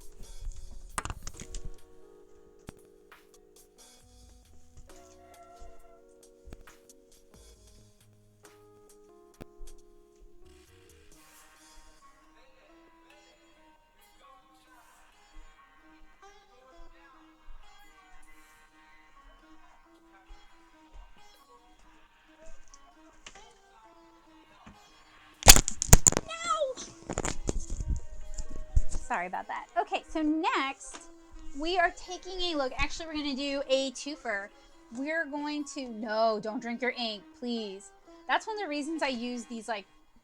Sorry about that. Okay, so next we are taking a look. Actually, we're going to do a twofer. We're going to, no, don't drink your ink, please. That's one of the reasons I use these,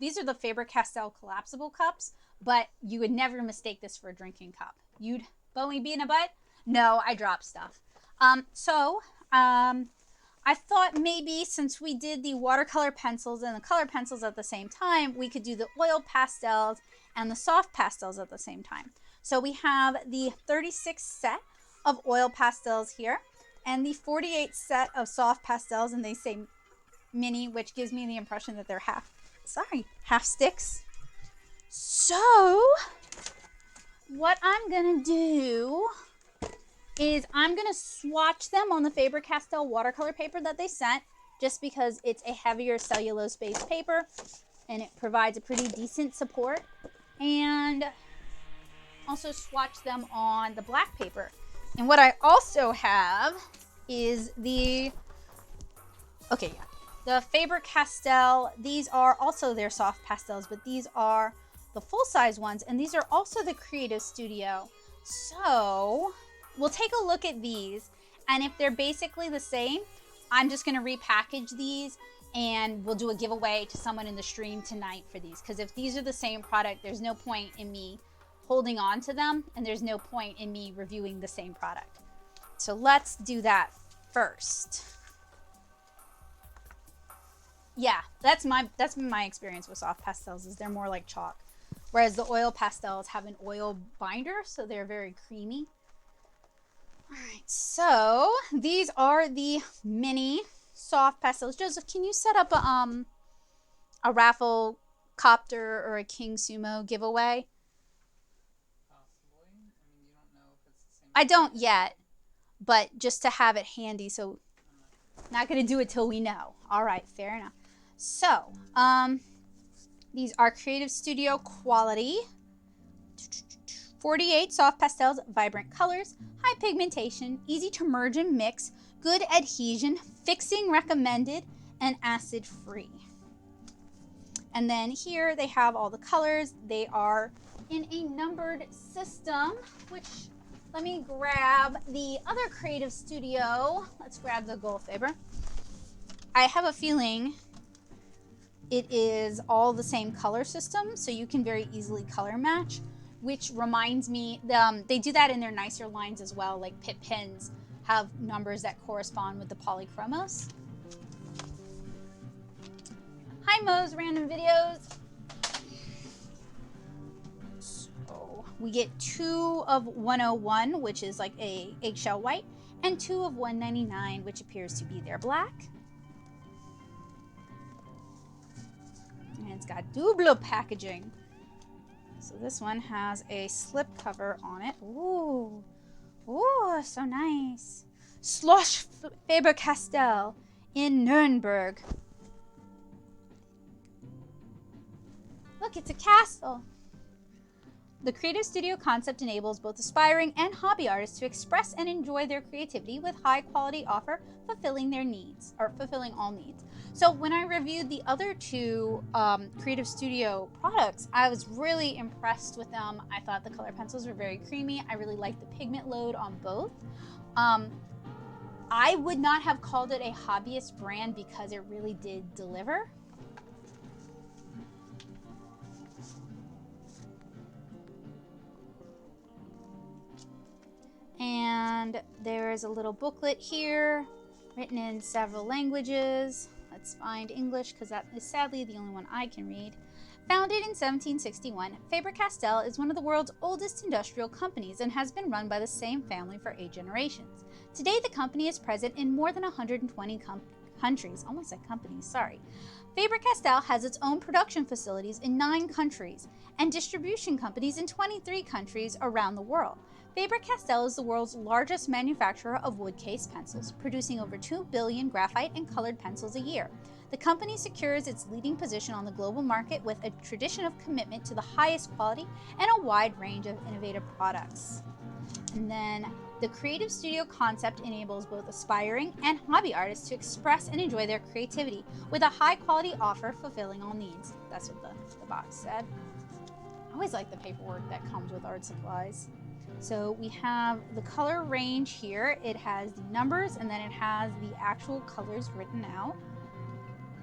these are the Faber-Castell collapsible cups, but you would never mistake this for a drinking cup. You'd, Bowie be in a butt? No, I drop stuff. I thought maybe since we did the watercolor pencils and the color pencils at the same time, we could do the oil pastels and the soft pastels at the same time. So we have the 36 set of oil pastels here and the 48 set of soft pastels, and they say mini, which gives me the impression that they're half sticks. So what I'm gonna do is I'm gonna swatch them on the Faber-Castell watercolor paper that they sent, just because it's a heavier cellulose-based paper and it provides a pretty decent support, and also swatch them on the black paper. And what I also have is the Faber-Castell. These are also their soft pastels, but these are the full-size ones, and these are also the Creative Studio. So we'll take a look at these, and if they're basically the same, I'm just going to repackage these and we'll do a giveaway to someone in the stream tonight for these, because if these are the same product, there's no point in me holding on to them, and there's no point in me reviewing the same product. So let's do that first. Yeah, that's been my experience with soft pastels, is they're more like chalk, whereas the oil pastels have an oil binder, so they're very creamy. All right, so these are the mini soft pastels. Joseph, can you set up a raffle copter or a King Sumo giveaway? Possibly. I mean, you don't know if it's the same. I don't yet, but just to have it handy. So Not gonna do it till we know. All right, fair enough. So, these are Creative Studio quality. 48 soft pastels, vibrant colors, high pigmentation, easy to merge and mix, good adhesion, fixing recommended, and acid free. And then here they have all the colors. They are in a numbered system, which, let me grab the other Creative Studio. Let's grab the Gold Faber. I have a feeling it is all the same color system, so you can very easily color match, which reminds me, they do that in their nicer lines as well, like Pit Pins have numbers that correspond with the polychromos. Hi Mo's Random Videos. So we get 2 of 101, which is like a eggshell white, and 2 of 199, which appears to be their black. And it's got double packaging. So this one has a slip cover on it. Ooh, ooh, so nice. Schloss Faber-Castell in Nuremberg. Look, it's a castle. The Creative Studio concept enables both aspiring and hobby artists to express and enjoy their creativity with high quality offer, fulfilling their needs, or fulfilling all needs. So when I reviewed the other 2 Creative Studio products, I was really impressed with them. I thought the color pencils were very creamy. I really liked the pigment load on both. I would not have called it a hobbyist brand because it really did deliver. And there is a little booklet here written in several languages. Let's find English because that is sadly the only one I can read. Founded in 1761, Faber-Castell is one of the world's oldest industrial companies and has been run by the same family for 8 generations. Today, the company is present in more than 120 countries. Almost said companies, sorry. Faber-Castell has its own production facilities in 9 countries and distribution companies in 23 countries around the world. Faber-Castell is the world's largest manufacturer of wood case pencils, producing over 2 billion graphite and colored pencils a year. The company secures its leading position on the global market with a tradition of commitment to the highest quality and a wide range of innovative products. And then the Creative Studio concept enables both aspiring and hobby artists to express and enjoy their creativity with a high-quality offer fulfilling all needs. That's what the box said. I always like the paperwork that comes with art supplies. So we have the color range here. It has the numbers and then it has the actual colors written out,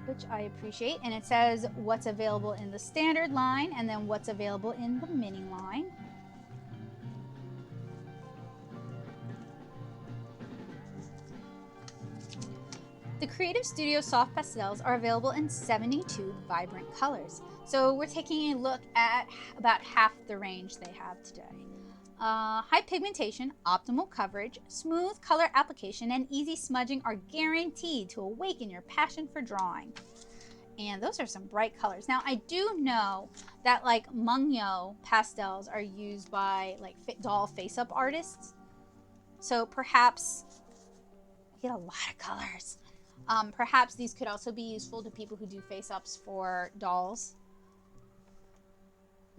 which I appreciate. And it says what's available in the standard line and then what's available in the mini line. The Creative Studio soft pastels are available in 72 vibrant colors. So we're taking a look at about half the range they have today. High pigmentation, optimal coverage, smooth color application, and easy smudging are guaranteed to awaken your passion for drawing. And those are some bright colors. Now, I do know that like Mungyo pastels are used by like doll face-up artists. So perhaps we get a lot of colors. Perhaps these could also be useful to people who do face-ups for dolls.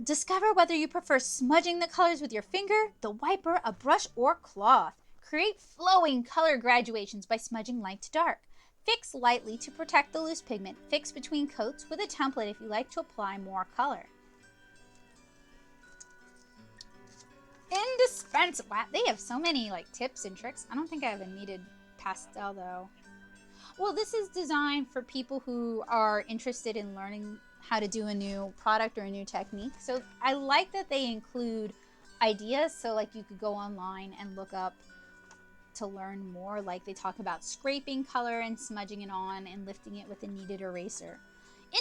Discover whether you prefer smudging the colors with your finger, the wiper, a brush, or cloth. Create flowing color graduations by smudging light to dark. Fix lightly to protect the loose pigment. Fix between coats with a template if you like to apply more color. Indispensable. Wow, they have so many like tips and tricks. I don't think I have a kneaded pastel though. Well, this is designed for people who are interested in learning how to do a new product or a new technique. So I like that they include ideas. So like you could go online and look up to learn more. Like they talk about scraping color and smudging it on and lifting it with a kneaded eraser.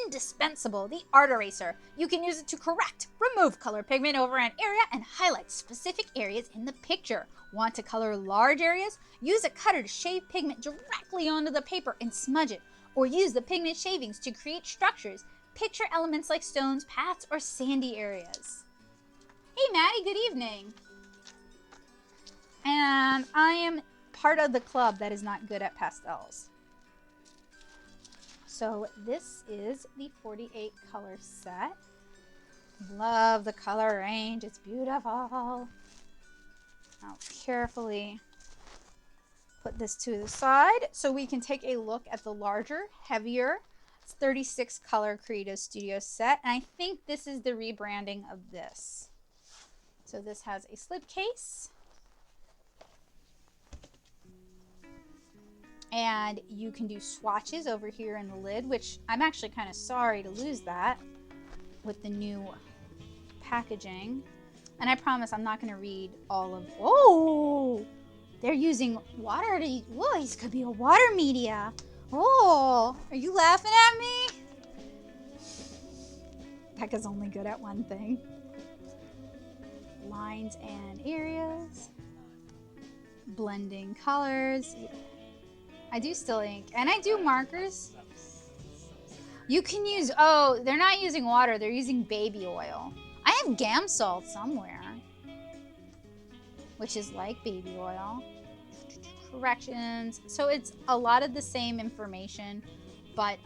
Indispensable, the art eraser. You can use it to correct, remove color pigment over an area and highlight specific areas in the picture. Want to color large areas? Use a cutter to shave pigment directly onto the paper and smudge it. Or use the pigment shavings to create structures. Picture elements like stones, paths, or sandy areas. Hey Maddie, good evening. And I am part of the club that is not good at pastels. So this is the 48 color set. Love the color range. It's beautiful. I'll carefully put this to the side so we can take a look at the larger, heavier, 36 color Creative Studio set. And I think this is the rebranding of this. So this has a slip case. And you can do swatches over here in the lid, which I'm actually kind of sorry to lose that with the new packaging. And I promise I'm not going to read all of, oh, they're using water to, whoa, this could be a water media. Oh, are you laughing at me? Becca's only good at one thing. Lines and areas. Blending colors. I do still ink, and I do markers. You can use, oh, they're not using water, they're using baby oil. I have Gam salt somewhere, which is like baby oil. Corrections. So it's a lot of the same information, but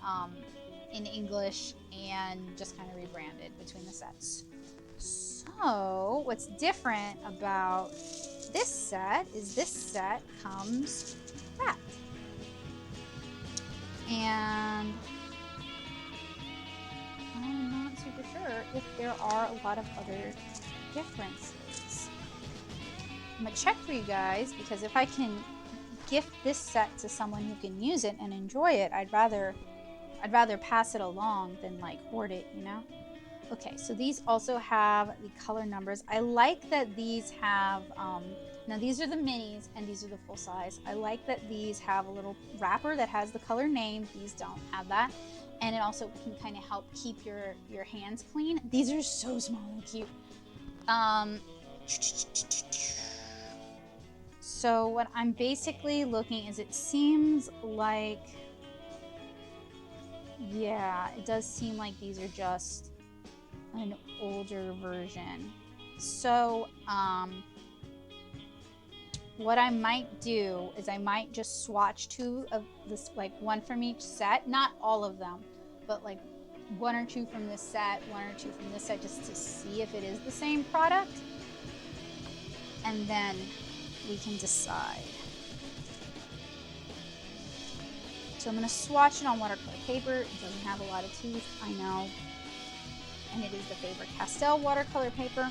in English and just kind of rebranded between the sets. So what's different about this set is this set comes wrapped. And I'm not super sure if there are a lot of other differences. I'm gonna check for you guys, because if I can gift this set to someone who can use it and enjoy it, I'd rather pass it along than like hoard it, you know? Okay, so these also have the color numbers. I like that these have, now these are the minis and these are the full size. I like that these have a little wrapper that has the color name. These don't have that. And it also can kind of help keep your hands clean. These are so small and cute. So what I'm basically looking is, it seems like, yeah, it does seem like these are just an older version. So what I might do is I might just swatch two of this, like one from each set, not all of them, but like one or two from this set, one or two from this set, just to see if it is the same product, and then we can decide. So I'm going to swatch it on watercolor paper. It doesn't have a lot of teeth, I know, and it is the Faber-Castell watercolor paper.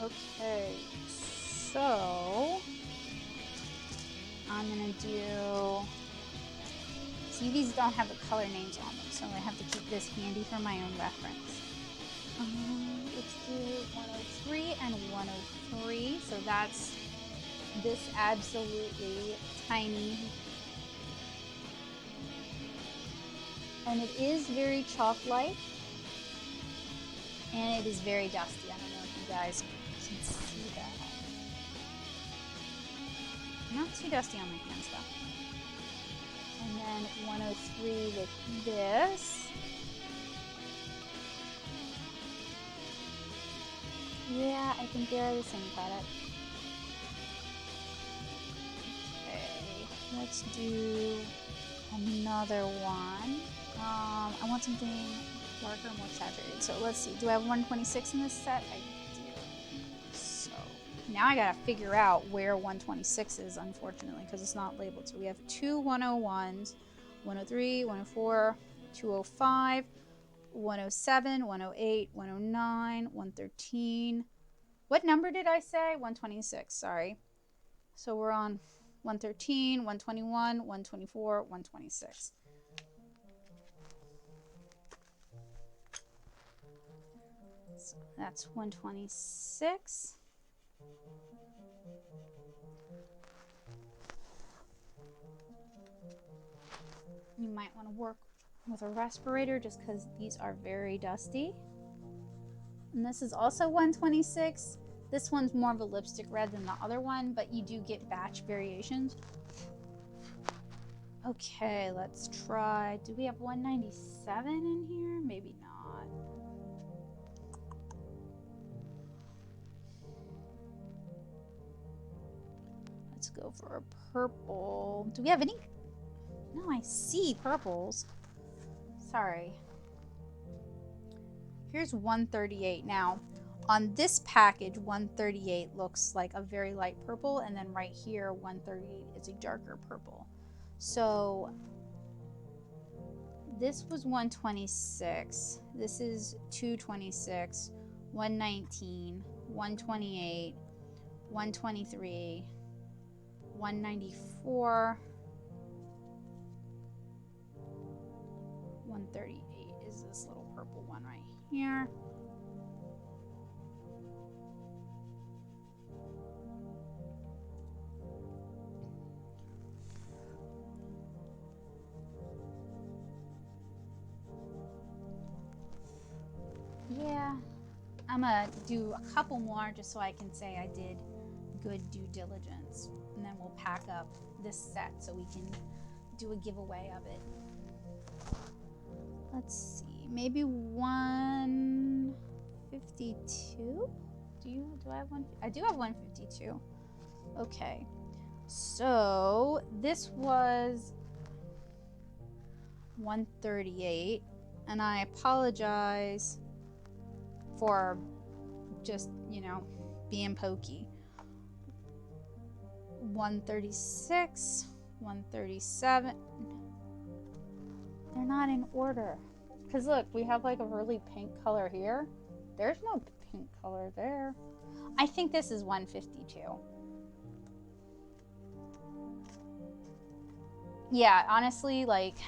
Okay, so I'm gonna do, see, these don't have the color names on them, so I have to keep this handy for my own reference. Let's do 103 and 103, so that's this absolutely tiny, and it is very chalk-like, and it is very dusty. I don't know if you guys can see that. Not too dusty on my hands though. And then 103 with this. Yeah, I think they are the same product. Okay, let's do another one. I want something darker, more saturated. So let's see, do I have 126 in this set? I do. So now I gotta figure out where 126 is, unfortunately, because it's not labeled. So we have two 101s, 103, 104, 205, 107, 108, 109, 113. What number did I say? 126, sorry. So we're on 113, 121, 124, 126. So that's 126. You might want to work with a respirator just because these are very dusty. And this is also 126. This one's more of a lipstick red than the other one, but you do get batch variations. Okay, let's try. Do we have 197 in here? Maybe not. Let's go for a purple. Do we have any? No, I see purples. Sorry. Here's 138. Now, on this package, 138 looks like a very light purple, and then right here, 138 is a darker purple. So this was 126. This is 226, 119, 128, 123, 194, 138 is this little purple one right here. Yeah, I'm gonna do a couple more just so I can say I did good due diligence, and then we'll pack up this set so we can do a giveaway of it. Let's see, maybe 152. Do I have one? I do have 152. Okay, so this was 138, and I apologize for just, you know, being pokey. 136, 137. They're not in order. Because look, we have like a really pink color here. There's no pink color there. I think this is 152. Yeah, honestly, like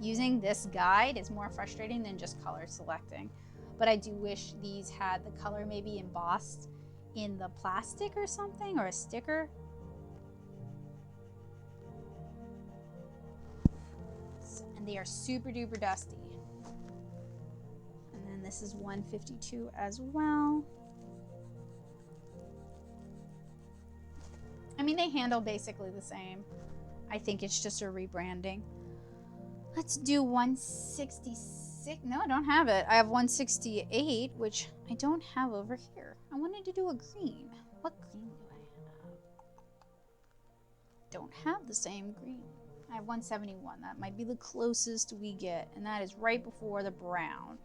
using this guide is more frustrating than just color selecting. But I do wish these had the color maybe embossed in the plastic or something, or a sticker. And they are super duper dusty. And then this is 152 as well. I mean, they handle basically the same. I think it's just a rebranding. Let's do 166. No, I don't have it. I have 168, which I don't have over here. I wanted to do a green. What green do I have? Don't have the same green. I have 171. That might be the closest we get, and that is right before the brown.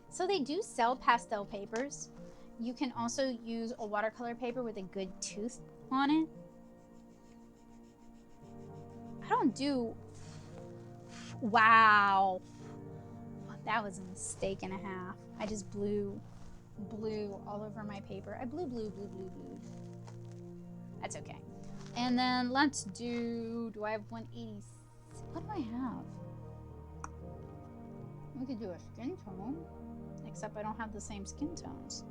So they do sell pastel papers. You can also use a watercolor paper with a good tooth on it. I don't do... Wow. That was a mistake and a half. I just blew all over my paper. I blew. That's okay. And then let's do I have 180? What do I have? We could do a skin tone, except I don't have the same skin tones.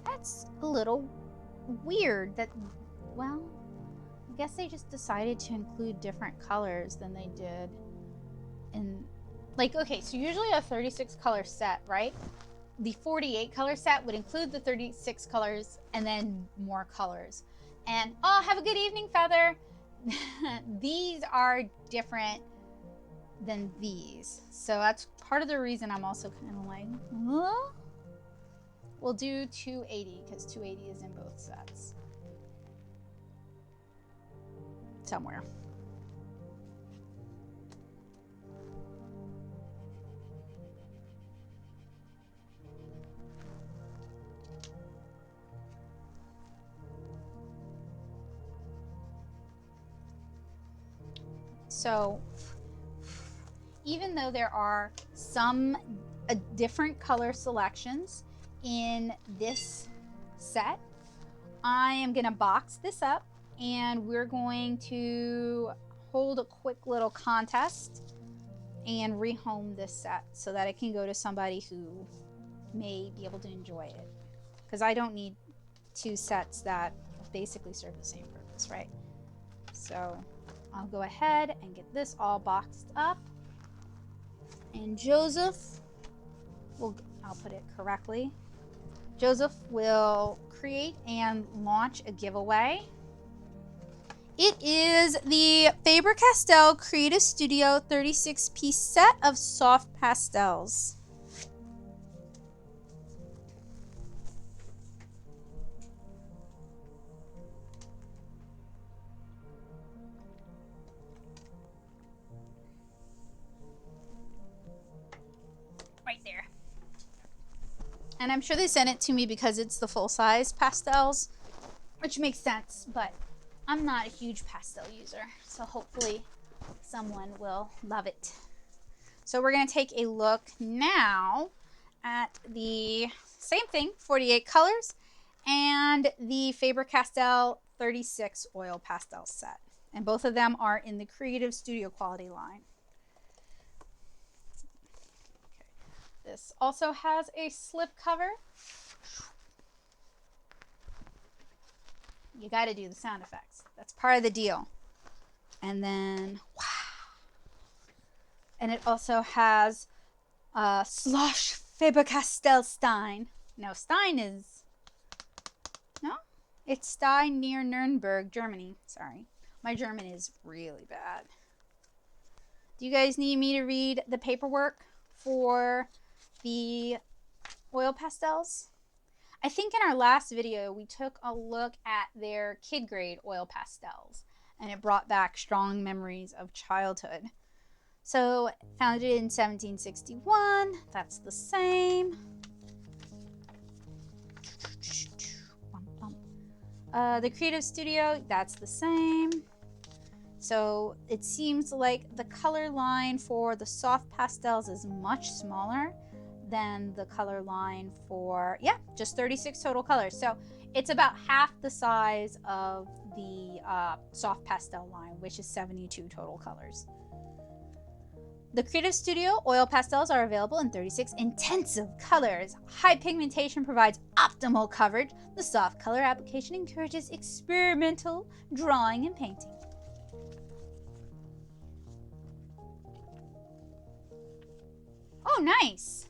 That's a little weird that, well, I guess they just decided to include different colors than they did in, like, okay, so usually a 36 color set, right? The 48 color set would include the 36 colors and then more colors. And, oh, have a good evening, Feather. These are different than these. So that's part of the reason I'm also kind of like, huh? We'll do 280 because 280 is in both sets. Somewhere. So even though there are some different color selections in this set, I am gonna box this up and we're going to hold a quick little contest and rehome this set so that it can go to somebody who may be able to enjoy it. Because I don't need two sets that basically serve the same purpose, right? So I'll go ahead and get this all boxed up. And Joseph will, I'll put it correctly. Joseph will create and launch a giveaway. It is the Faber-Castell Creative Studio 36-piece set of soft pastels. Right there. And I'm sure they sent it to me because it's the full-size pastels, which makes sense, but I'm not a huge pastel user, so hopefully someone will love it. So we're going to take a look now at the same thing, 48 colors, and the Faber-Castell 36 oil pastel set. And both of them are in the Creative Studio quality line. Okay. This also has a slip cover. You got to do the sound effects. That's part of the deal. And then, wow. And it also has Slosh Faber-Castell Stein. No, Stein is, no? It's Stein near Nuremberg, Germany. Sorry. My German is really bad. Do you guys need me to read the paperwork for the oil pastels? I think in our last video, we took a look at their kid grade oil pastels, and it brought back strong memories of childhood. So, founded in 1761, that's the same. The Creative Studio, that's the same. So, it seems like the color line for the soft pastels is much smaller than the color line for, yeah, just 36 total colors. So it's about half the size of the soft pastel line, which is 72 total colors. The Creative Studio oil pastels are available in 36 intensive colors. High pigmentation provides optimal coverage. The soft color application encourages experimental drawing and painting. Oh, nice.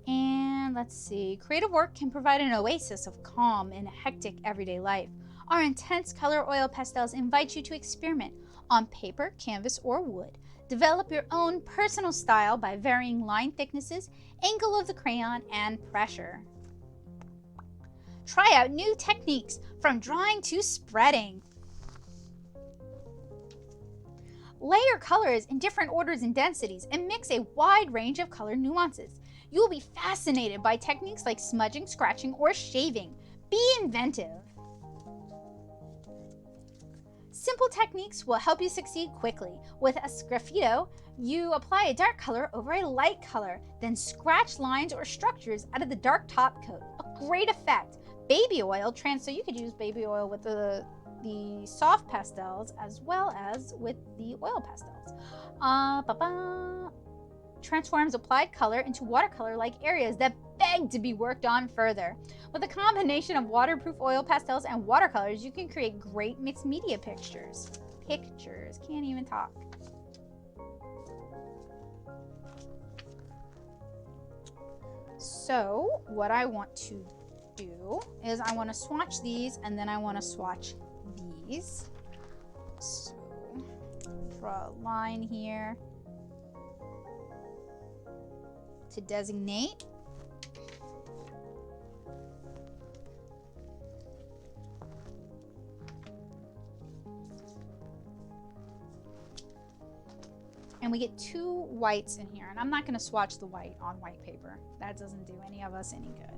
And let's see, creative work can provide an oasis of calm in a hectic everyday life. Our intense color oil pastels invite you to experiment on paper, canvas, or wood. Develop your own personal style by varying line thicknesses, angle of the crayon, and pressure. Try out new techniques from drawing to spreading. Layer colors in different orders and densities and mix a wide range of color nuances. You will be fascinated by techniques like smudging, scratching, or shaving. Be inventive. Simple techniques will help you succeed quickly. With a sgraffito, you apply a dark color over a light color, then scratch lines or structures out of the dark top coat. A great effect. Baby oil so you could use baby oil with the soft pastels as well as with the oil pastels. Transforms applied color into watercolor-like areas that beg to be worked on further. With a combination of waterproof oil pastels and watercolors, you can create great mixed media pictures. Can't even talk. So what I want to do is I want to swatch these and then I want to swatch these. So draw a line here to designate. And we get two whites in here, and I'm not going to swatch the white on white paper. That doesn't do any of us any good.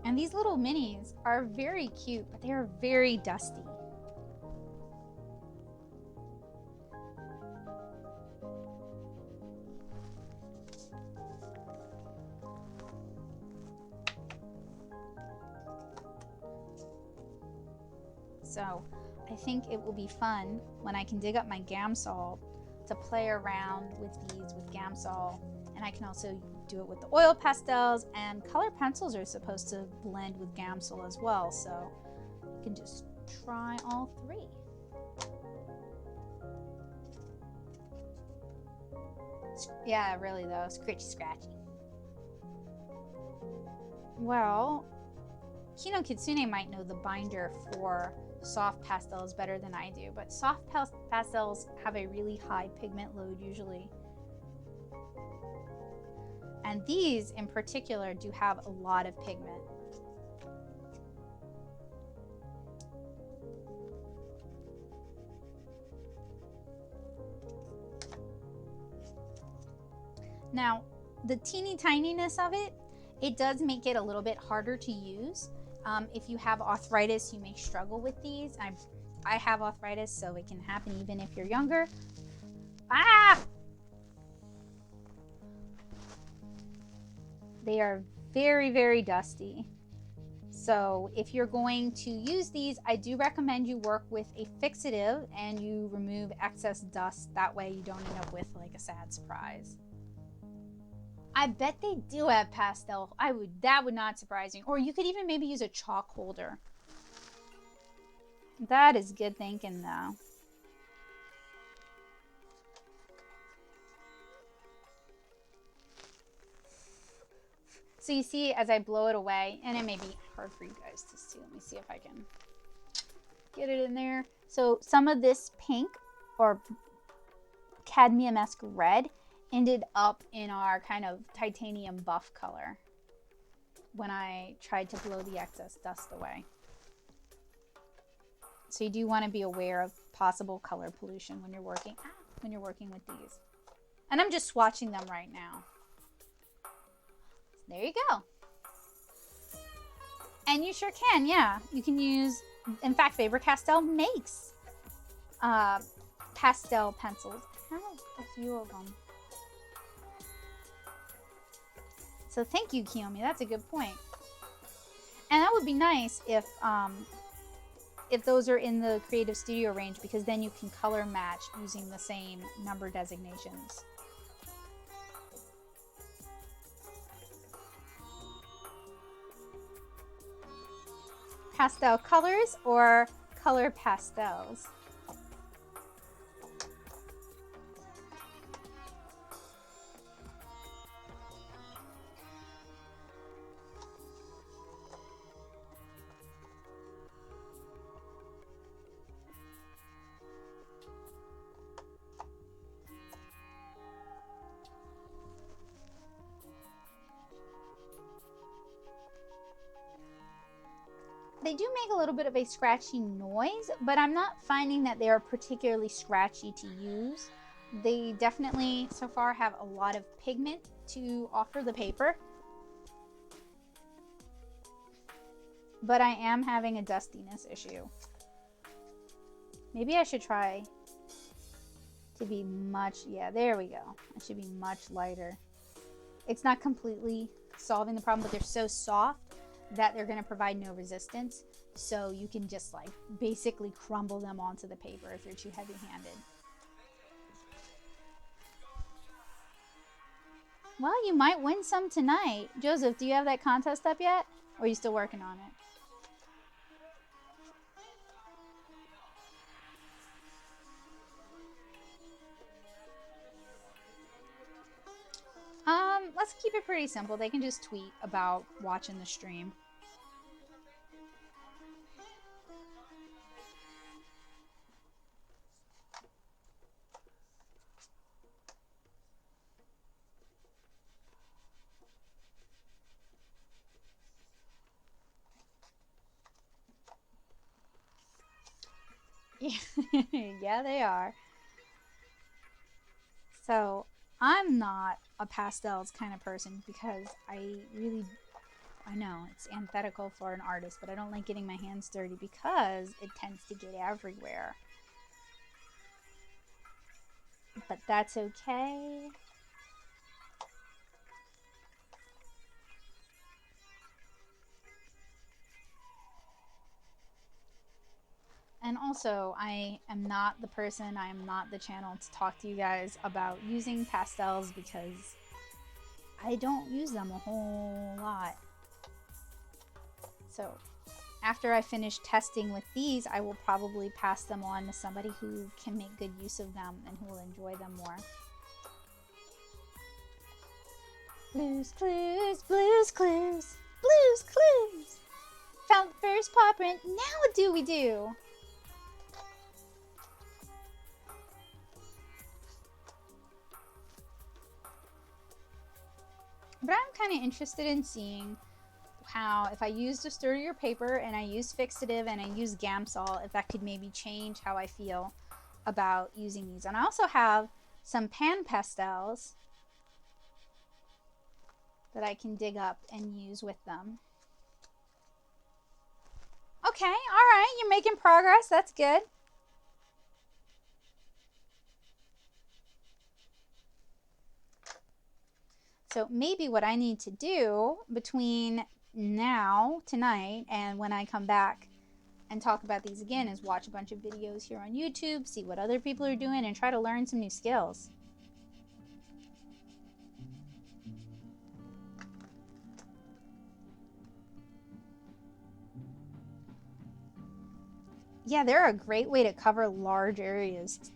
And these little minis are very cute, but they are very dusty. So I think it will be fun when I can dig up my Gamsol to play around with these with Gamsol. And I can also do it with the oil pastels, and color pencils are supposed to blend with Gamsol as well. So you can just try all three. Yeah, really though, scratchy. Well, Kino Kitsune might know the binder for soft pastels better than I do, but soft pastels have a really high pigment load usually. And these in particular do have a lot of pigment. Now, the teeny tininess of it, it does make it a little bit harder to use. If you have arthritis, you may struggle with these. I have arthritis, so it can happen even if you're younger. Ah! They are very, very dusty. So if you're going to use these, I do recommend you work with a fixative and you remove excess dust. That way you don't end up with like a sad surprise. I bet they do have pastel. That would not surprise me. Or you could even maybe use a chalk holder. That is good thinking though. So you see as I blow it away, and it may be hard for you guys to see. Let me see if I can get it in there. So some of this pink or cadmium-esque red ended up in our kind of titanium buff color when I tried to blow the excess dust away. So you do want to be aware of possible color pollution when you're working with these. And I'm just swatching them right now. There you go. And you sure can, yeah. You can use, in fact, Faber-Castell makes pastel pencils. I have a few of them. So thank you, Kiyomi. That's a good point. And that would be nice if those are in the Creative Studio range, because then you can color match using the same number designations. Pastel colors or color pastels? They do make a little bit of a scratchy noise, but I'm not finding that they are particularly scratchy to use. They definitely, so far, have a lot of pigment to offer the paper. But I am having a dustiness issue. Maybe I should try to be much, yeah, there we go. It should be much lighter. It's not completely solving the problem, but they're so soft that they're going to provide no resistance, so you can just like basically crumble them onto the paper if you're too heavy-handed. Well, you might win some tonight. Joseph, do you have that contest up yet, or are you still working on it? Let's keep it pretty simple. They can just tweet about watching the stream. Yeah, they are. So I'm not a pastels kind of person because I know it's antithetical for an artist, but I don't like getting my hands dirty because it tends to get everywhere. But that's okay. And also, I am not the person, I am not the channel to talk to you guys about using pastels because I don't use them a whole lot. So after I finish testing with these, I will probably pass them on to somebody who can make good use of them and who will enjoy them more. Blues Clues, Blues Clues, Blues Clues. Found the first paw print. Now what do we do? But I'm kind of interested in seeing how, if I used a sturdier paper and I use fixative and I use Gamsol, if that could maybe change how I feel about using these. And I also have some pan pastels that I can dig up and use with them. Okay, all right, you're making progress. That's good. So maybe what I need to do between now, tonight, and when I come back and talk about these again is watch a bunch of videos here on YouTube, see what other people are doing, and try to learn some new skills. Yeah, they're a great way to cover large areas.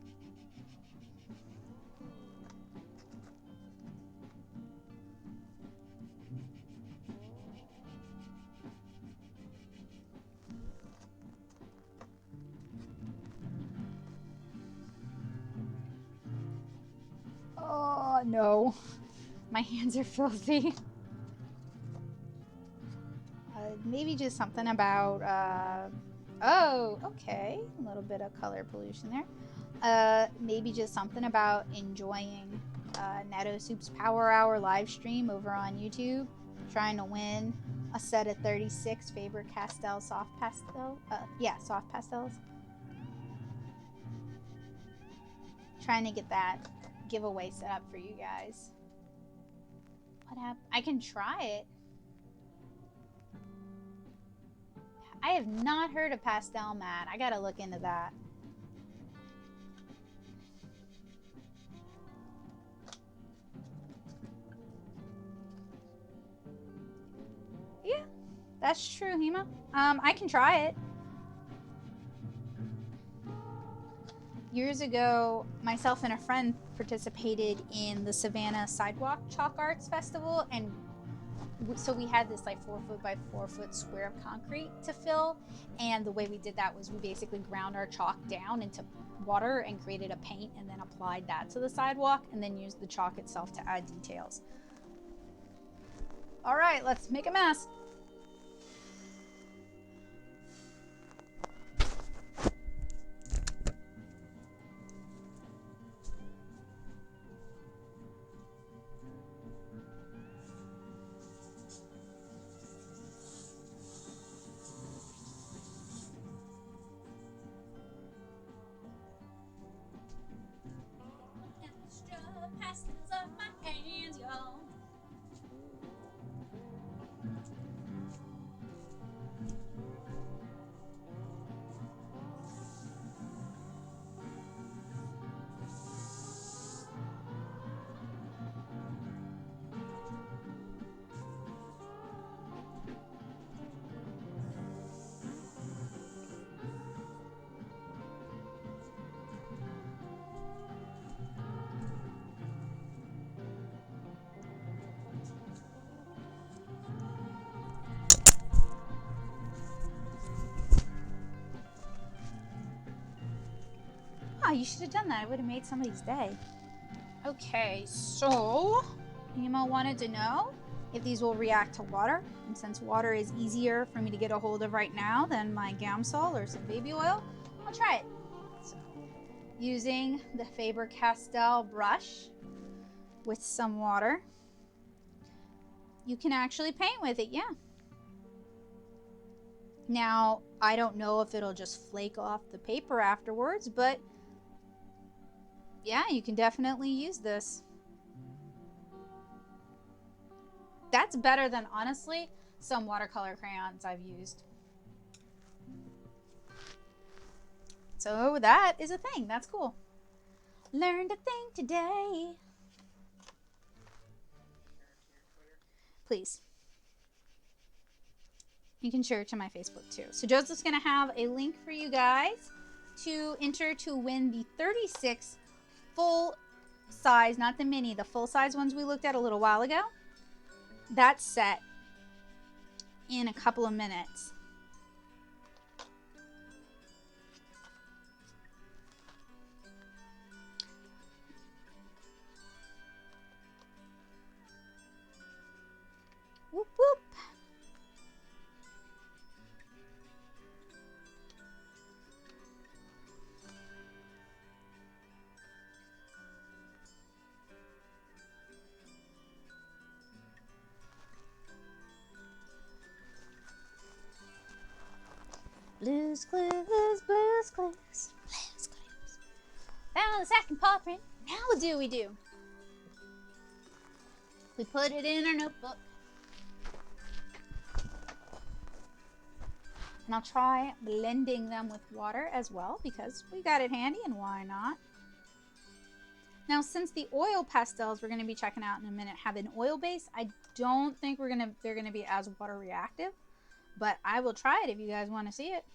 Oh, no. My hands are filthy. Maybe just something about, oh, okay. A little bit of color pollution there. Maybe just something about enjoying Netto Soup's Power Hour live stream over on YouTube. Trying to win a set of 36 Faber-Castell soft pastel. Yeah, soft pastels. Trying to get that giveaway set up for you guys. What happened? I can try it. I have not heard of Pastel Matte. I gotta look into that. Yeah, that's true, Hema. I can try it. Years ago, myself and a friend participated in the Savannah Sidewalk Chalk Arts Festival, and so we had this like 4 foot by 4 foot square of concrete to fill, and the way we did that was we basically ground our chalk down into water and created a paint and then applied that to the sidewalk and then used the chalk itself to add details. All right, let's make a mess. Pastels on my hands, y'all. Oh, you should have done that. It would have made somebody's day. Okay, so Nemo wanted to know if these will react to water. And since water is easier for me to get a hold of right now than my Gamsol or some baby oil, I'll try it. So, using the Faber-Castell brush with some water, you can actually paint with it, yeah. Now, I don't know if it'll just flake off the paper afterwards, but yeah, you can definitely use this. That's better than, honestly, some watercolor crayons I've used. So that is a thing. That's cool. Learned a thing today. Please. You can share it to my Facebook too. So Joseph's going to have a link for you guys to enter to win the 36 full size, not the mini, the full size ones we looked at a little while ago. that's set in a couple of minutes. Whoop, whoop. Blues clues, blues clues, blues clues. Found the second paw print. Now what do? We put it in our notebook. And I'll try blending them with water as well because we got it handy and why not? Now, since the oil pastels we're going to be checking out in a minute have an oil base, I don't think they're going to be as water reactive, but I will try it if you guys want to see it.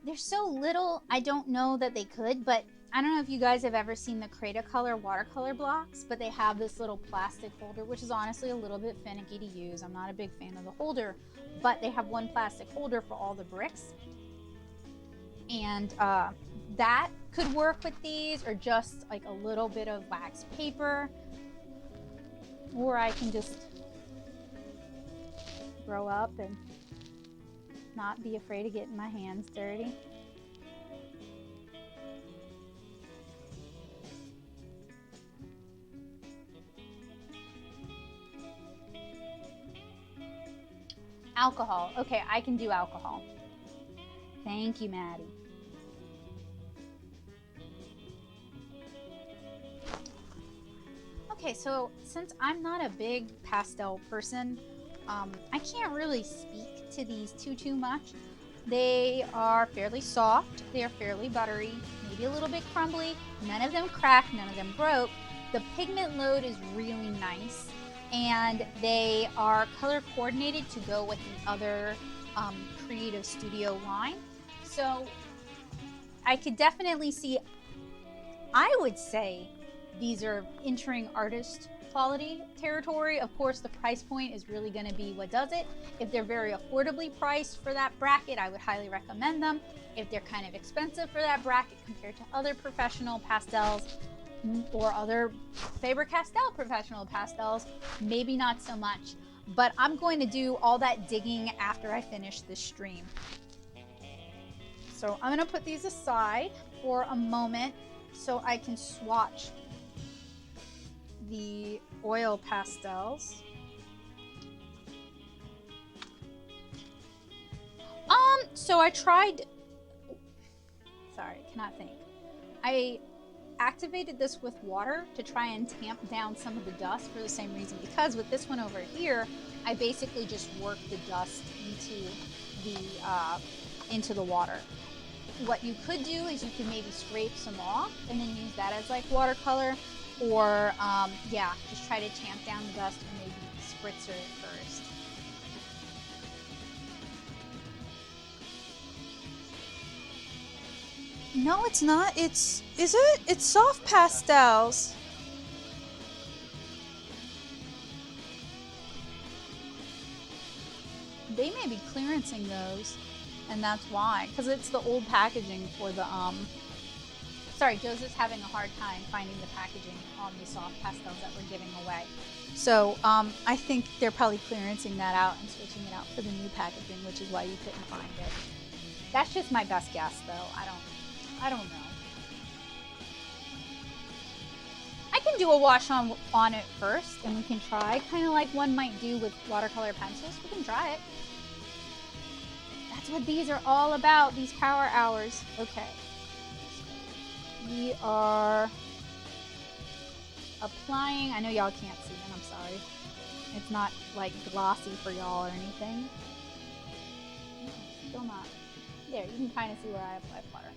There's so little, I don't know that they could, but I don't know if you guys have ever seen the Cretacolor watercolor blocks, but they have this little plastic holder, which is honestly a little bit finicky to use. I'm not a big fan of the holder, but they have one plastic holder for all the bricks. And that could work with these, or just like a little bit of wax paper. Or I can just grow up and not be afraid of getting my hands dirty. Alcohol. Okay, I can do alcohol. Thank you, Maddie. Okay, so since I'm not a big pastel person, I can't really speak to these too much. They are fairly soft, they are fairly buttery, maybe a little bit crumbly. None of them cracked, none of them broke. The pigment load is really nice, and they are color coordinated to go with the other Creative Studio line. So I could definitely see, I would say these are entering artist quality territory. Of course, the price point is really going to be what does it. If they're very affordably priced for that bracket, I would highly recommend them. If they're kind of expensive for that bracket compared to other professional pastels or other Faber-Castell professional pastels, maybe not so much. But I'm going to do all that digging after I finish this stream. So I'm going to put these aside for a moment so I can swatch the oil pastels. So I tried, sorry, cannot think. I activated this with water to try and tamp down some of the dust for the same reason, because with this one over here, I basically just worked the dust into the water. What you could do is you could maybe scrape some off and then use that as like watercolor, or yeah, just try to tamp down the dust and maybe spritzer it first. No, it's not. Is it? It's soft pastels. They may be clearancing those, and that's why, because it's the old packaging for the sorry, Joseph's having a hard time finding the packaging on the soft pastels that we're giving away. So I think they're probably clearancing that out and switching it out for the new packaging, which is why you couldn't find it. That's just my best guess, though. I don't know. I can do a wash on it first, and we can try, kind of like one might do with watercolor pencils. We can try it. That's what these are all about, these power hours. Okay. We are applying, I know y'all can't see it, I'm sorry. It's not like glossy for y'all or anything. No, still not. There, you can kind of see where I apply water.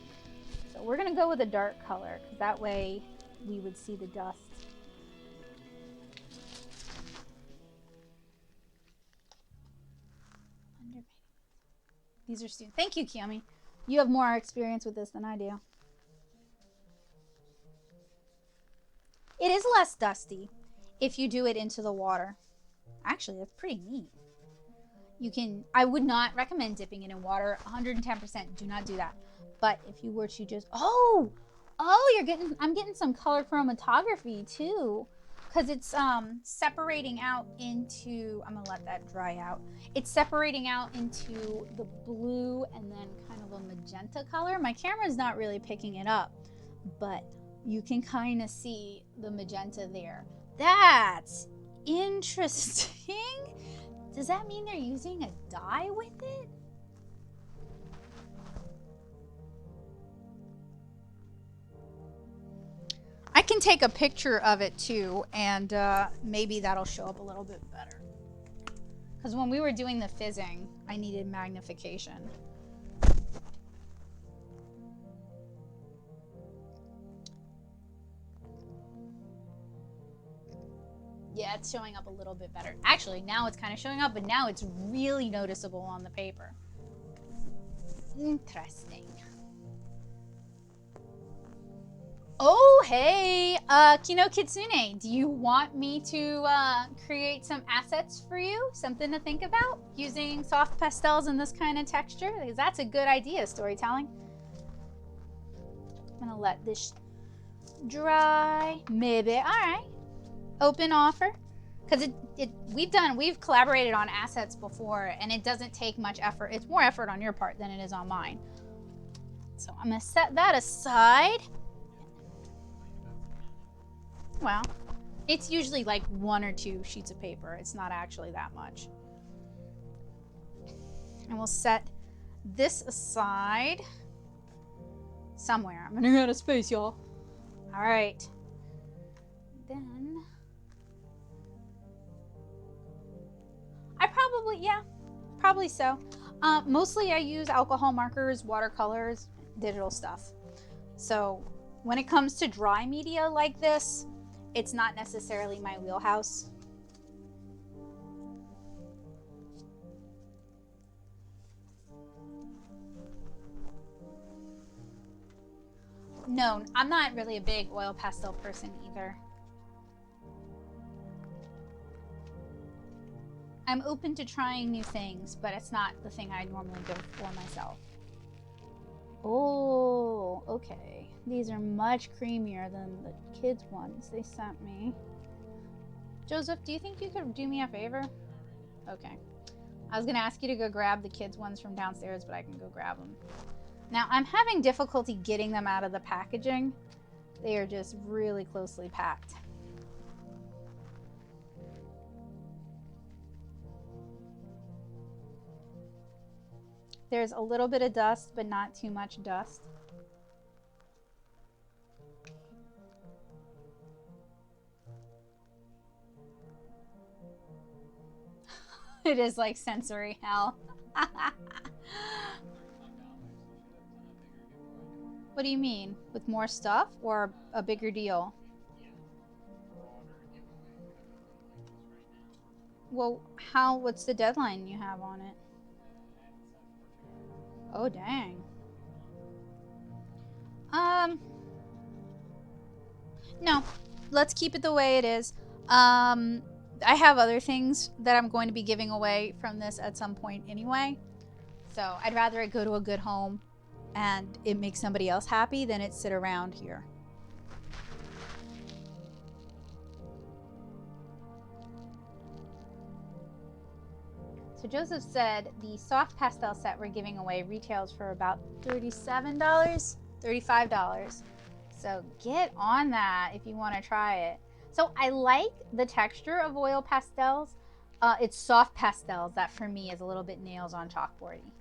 So we're gonna go with a dark color, because that way we would see the dust. These are students. Thank you, Kiyomi. You have more experience with this than I do. It is less dusty if you do it into the water. Actually, that's pretty neat. You can, I would not recommend dipping it in water. 110%, do not do that. But if you were to just, oh, I'm getting some color chromatography too. Because it's separating out into, I'm gonna let that dry out. It's separating out into the blue and then kind of a magenta color. My camera's not really picking it up, but you can kind of see the magenta there. That's interesting. Does that mean they're using a dye with it? I can take a picture of it too, and maybe that'll show up a little bit better. Because when we were doing the fizzing, I needed magnification. Yeah, it's showing up a little bit better. Actually, now it's kind of showing up, but now it's really noticeable on the paper. Interesting. Oh, hey, Kino Kitsune, do you want me to create some assets for you? Something to think about using soft pastels in this kind of texture? Because that's a good idea, storytelling. I'm gonna let this dry. Maybe, all right. Open offer. Because we've collaborated on assets before, and it doesn't take much effort. It's more effort on your part than it is on mine. So I'm gonna set that aside. Well, it's usually like 1 or 2 sheets of paper. It's not actually that much. And we'll set this aside somewhere. I'm running out of space, y'all. All right. Then I probably so. Mostly I use alcohol markers, watercolors, digital stuff. So when it comes to dry media like this, it's not necessarily my wheelhouse. No, I'm not really a big oil pastel person either. I'm open to trying new things, but it's not the thing I normally go for myself. Oh, okay. These are much creamier than the kids' ones they sent me. Joseph, do you think you could do me a favor? Okay. I was gonna ask you to go grab the kids' ones from downstairs, but I can go grab them. Now, I'm having difficulty getting them out of the packaging. They are just really closely packed. There's a little bit of dust, but not too much dust. It is like sensory hell. What do you mean? With more stuff or a bigger deal? Well, what's the deadline you have on it? Oh, dang. No, let's keep it the way it is. I have other things that I'm going to be giving away from this at some point anyway. So I'd rather it go to a good home and it makes somebody else happy than it sit around here. So Joseph said the soft pastel set we're giving away retails for about $37, $35. So get on that if you want to try it. So I like the texture of oil pastels. It's soft pastels that for me is a little bit nails on chalkboardy.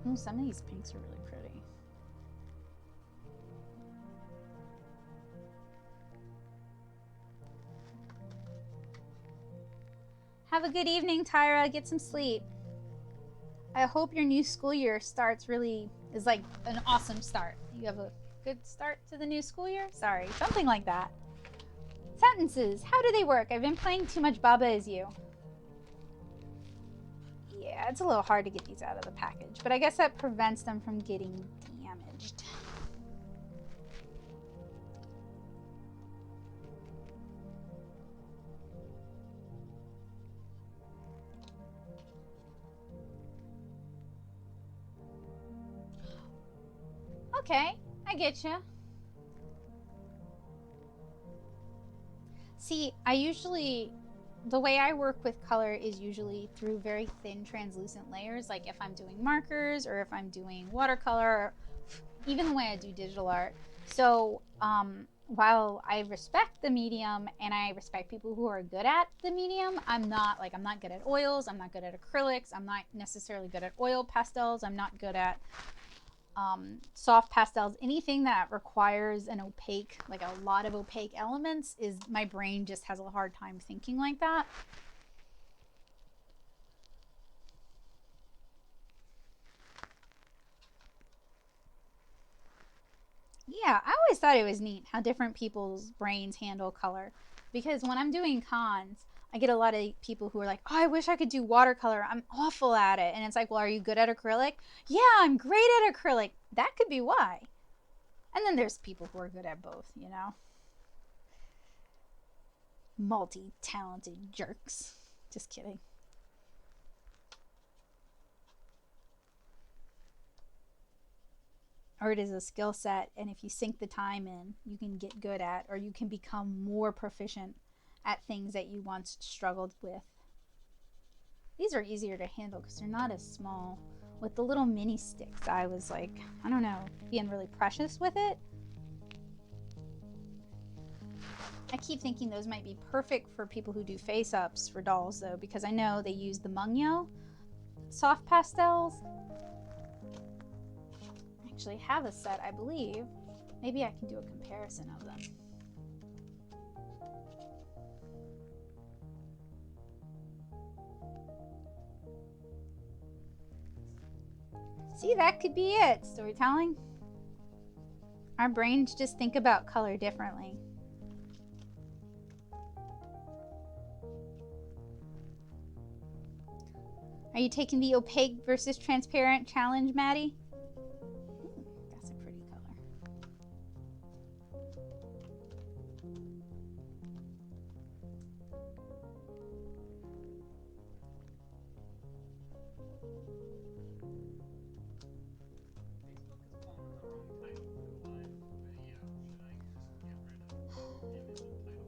Ooh, some of these pinks are really pretty. Have a good evening, Tyra. Get some sleep. I hope your new school year is like an awesome start. You have a good start to the new school year? Sorry, something like that. Sentences, how do they work? I've been playing too much Baba Is You. Yeah, it's a little hard to get these out of the package, but I guess that prevents them from getting damaged. Okay, I get you. See, the way I work with color is usually through very thin translucent layers, like if I'm doing markers or if I'm doing watercolor, or even the way I do digital art. So while I respect the medium and I respect people who are good at the medium, I'm not good at oils, I'm not good at acrylics, I'm not necessarily good at oil pastels, I'm not good at soft pastels. Anything that requires an opaque, like a lot of opaque elements, is my brain just has a hard time thinking like that. Yeah, I always thought it was neat how different people's brains handle color, because when I'm doing cons, I get a lot of people who are like, oh, I wish I could do watercolor. I'm awful at it. And it's like, well, are you good at acrylic? Yeah, I'm great at acrylic. That could be why. And then there's people who are good at both, you know? Multi-talented jerks. Just kidding. Art is a skill set, and if you sink the time in, you can get good at, or you can become more proficient at things that you once struggled with. These are easier to handle because they're not as small. With the little mini sticks, I was like, I don't know, being really precious with it. I keep thinking those might be perfect for people who do face-ups for dolls, though, because I know they use the Mungyo soft pastels. I actually have a set, I believe. Maybe I can do a comparison of them. See, that could be it. Storytelling. Our brains just think about color differently. Are you taking the opaque versus transparent challenge, Maddie? Ooh, that's a pretty color.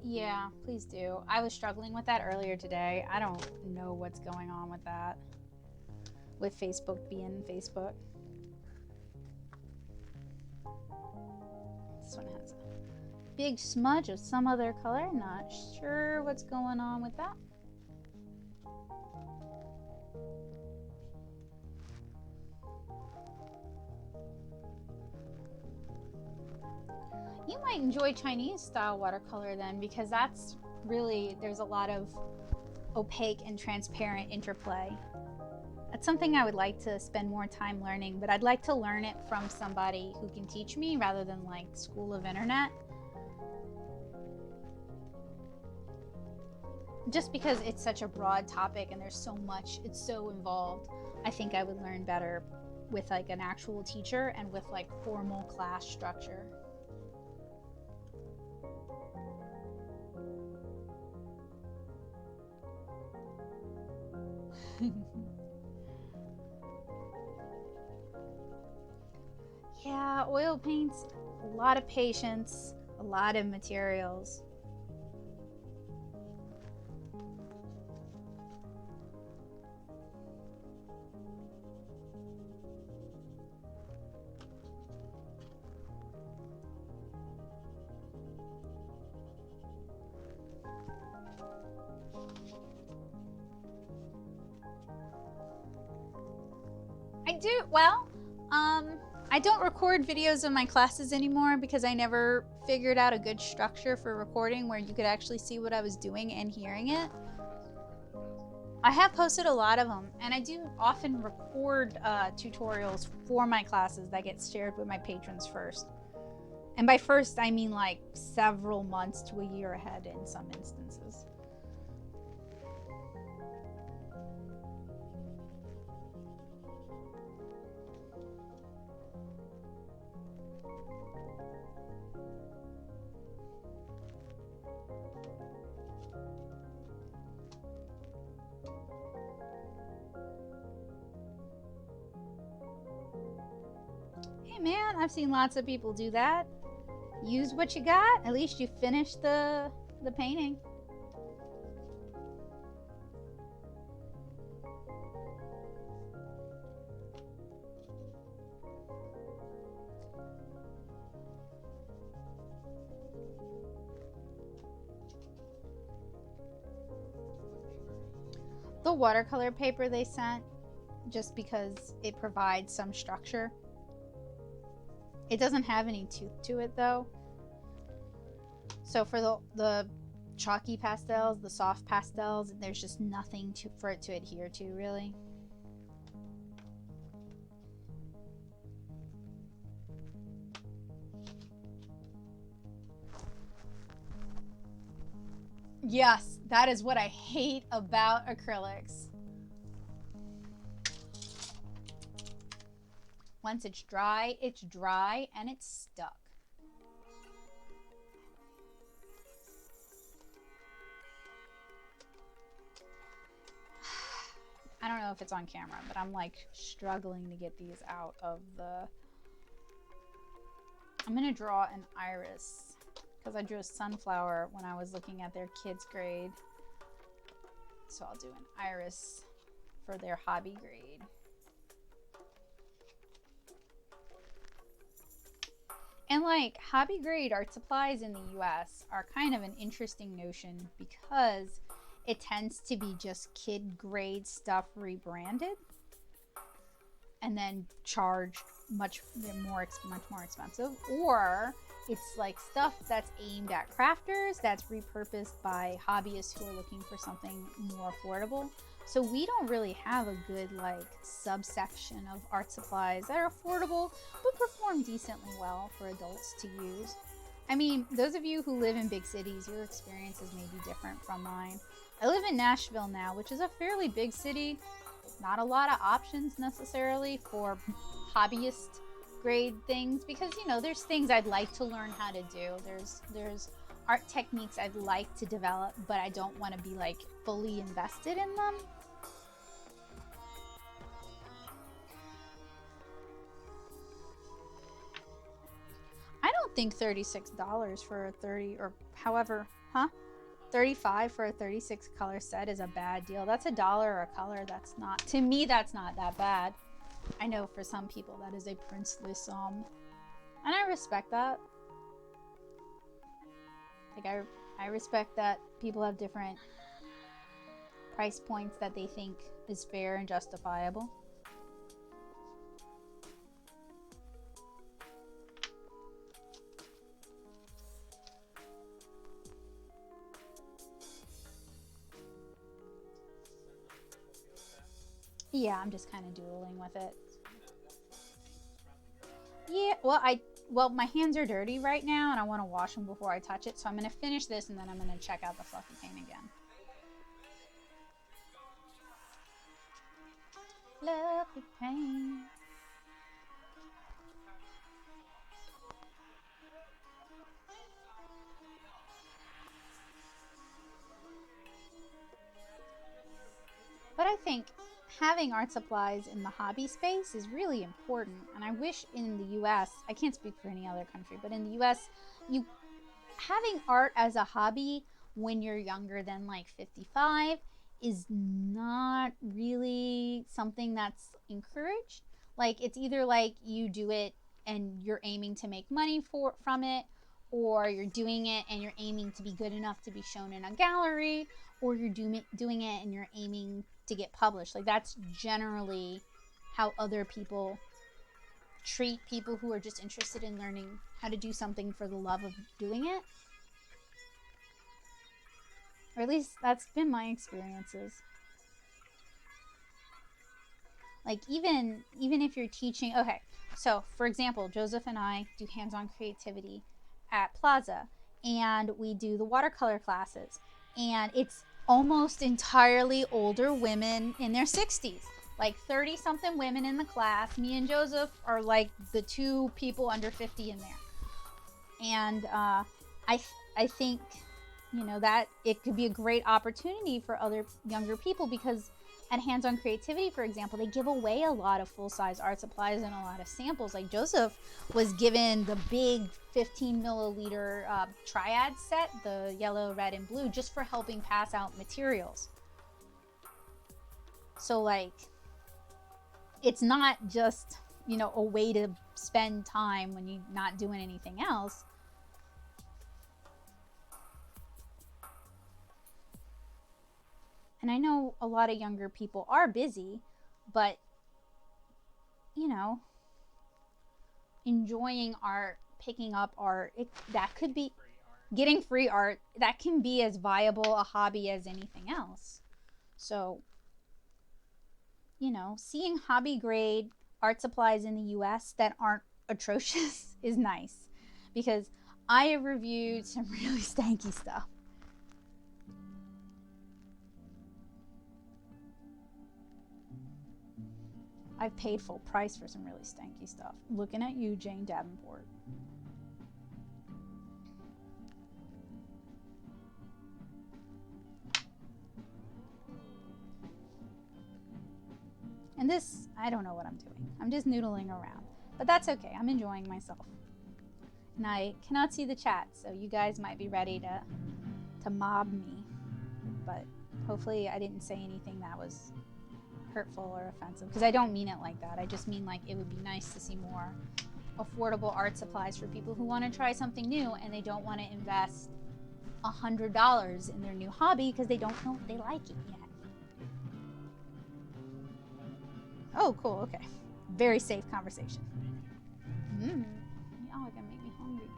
Yeah, please do. I was struggling with that earlier today. I don't know what's going on with that. With Facebook being Facebook. This one has a big smudge of some other color. Not sure what's going on with that. You might enjoy Chinese style watercolor then, because that's really, there's a lot of opaque and transparent interplay. That's something I would like to spend more time learning, but I'd like to learn it from somebody who can teach me rather than like School of Internet. Just because it's such a broad topic and there's so much, it's so involved, I think I would learn better with like an actual teacher and with like formal class structure. Yeah, oil paints, a lot of patience, a lot of materials. do, well, I don't record videos of my classes anymore because I never figured out a good structure for recording where you could actually see what I was doing and hearing it. I have posted a lot of them, and I do often record tutorials for my classes that get shared with my patrons first. And by first, I mean like several months to a year ahead in some instances. Hey man, I've seen lots of people do that. Use what you got. At least you finished the painting. The watercolor paper they sent, just because it provides some structure. It doesn't have any tooth to it though. So for the chalky pastels, the soft pastels, there's just nothing for it to adhere to really. Yes, that is what I hate about acrylics. Once it's dry and it's stuck. I don't know if it's on camera, but I'm like struggling to get these out of the... I'm gonna draw an iris because I drew a sunflower when I was looking at their kids' grade. So I'll do an iris for their hobby grade. And like hobby grade art supplies in the US are kind of an interesting notion because it tends to be just kid grade stuff rebranded and then charged much more expensive, or it's like stuff that's aimed at crafters that's repurposed by hobbyists who are looking for something more affordable. So we don't really have a good like subsection of art supplies that are affordable but perform decently well for adults to use. I mean, those of you who live in big cities, your experiences may be different from mine. I live in Nashville now, which is a fairly big city. Not a lot of options necessarily for hobbyist grade things because, you know, there's things I'd like to learn how to do. There's art techniques I'd like to develop, but I don't want to be like fully invested in them. I don't think $36 for a 30 or however, $35 for a 36 color set is a bad deal. That's $1 a color. That's not, to me, that's not that bad. I know for some people that is a princely sum, and I respect that. Like I respect that people have different price points that they think is fair and justifiable. Yeah, I'm just kind of doodling with it. Yeah, well, my hands are dirty right now and I want to wash them before I touch it. So I'm going to finish this and then I'm going to check out the fluffy paint again. Fluffy paint. But I think having art supplies in the hobby space is really important. And I wish in the US, I can't speak for any other country, but in the US, having art as a hobby when you're younger than like 55 is not really something that's encouraged. Like it's either like you do it and you're aiming to make money from it, or you're doing it and you're aiming to be good enough to be shown in a gallery, or you're doing it and you're aiming to get published. Like that's generally how other people treat people who are just interested in learning how to do something for the love of doing it. Or at least that's been my experiences. Like even if you're teaching, okay, so for example, Joseph and I do hands-on creativity at Plaza, and we do the watercolor classes, and it's almost entirely older women in their 60s, like 30 something women in the class. Me and Joseph are like the two people under 50 in there. And I think, you know, that it could be a great opportunity for other younger people, because at Hands-On Creativity, for example, they give away a lot of full-size art supplies and a lot of samples. Like Joseph was given the big 15 milliliter triad set, the yellow, red, and blue, just for helping pass out materials. So like, it's not just, you know, a way to spend time when you're not doing anything else. And I know a lot of younger people are busy, but, you know, enjoying art, picking up art, that could be getting free art. That can be as viable a hobby as anything else. So, you know, seeing hobby grade art supplies in the US that aren't atrocious is nice, because I have reviewed some really stanky stuff. I've paid full price for some really stanky stuff. Looking at you, Jane Davenport. And this, I don't know what I'm doing. I'm just noodling around. But that's okay. I'm enjoying myself. And I cannot see the chat, so you guys might be ready to mob me. But hopefully I didn't say anything that was hurtful or offensive, because I don't mean it like that. I just mean like it would be nice to see more affordable art supplies for people who want to try something new and they don't want to invest $100 in their new hobby because they don't know if they like it yet. Oh, cool. Okay. Very safe conversation. Y'all are gonna make me hungry.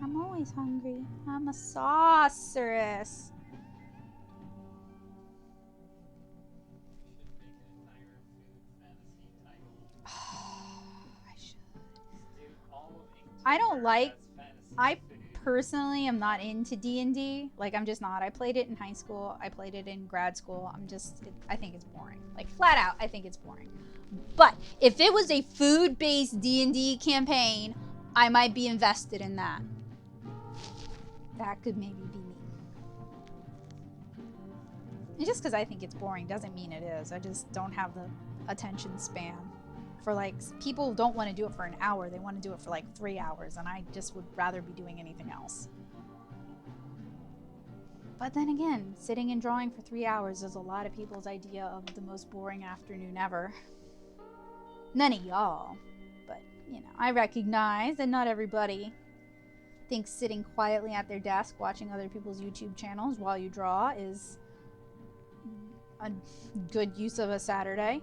I'm always hungry. I'm a sorceress. I don't like, I personally am not into D&D. Like, I'm just not. I played it in high school. I played it in grad school. I think it's boring. Like, flat out, I think it's boring. But if it was a food-based D&D campaign, I might be invested in that. That could maybe be me. And just because I think it's boring doesn't mean it is. I just don't have the attention span. For like, people don't want to do it for an hour. They want to do it for like 3 hours, and I just would rather be doing anything else. But then again, sitting and drawing for 3 hours is a lot of people's idea of the most boring afternoon ever. None of y'all, but you know, I recognize that not everybody thinks sitting quietly at their desk watching other people's YouTube channels while you draw is a good use of a Saturday.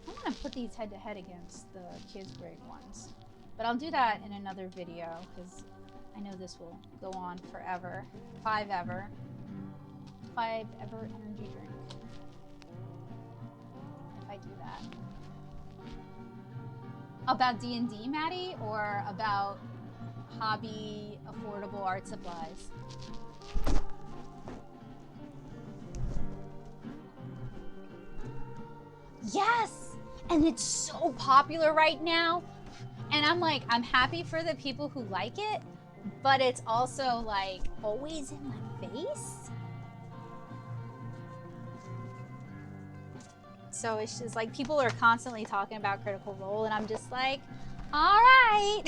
I'm gonna put these head to head against the kids' grade ones, but I'll do that in another video because I know this will go on forever. 5 ever energy drink. If I do that. About D&D, Maddie, or about hobby affordable art supplies? Yes! And it's so popular right now. And I'm like, I'm happy for the people who like it, but it's also like always in my face. So it's just like people are constantly talking about Critical Role, and I'm just like, all right,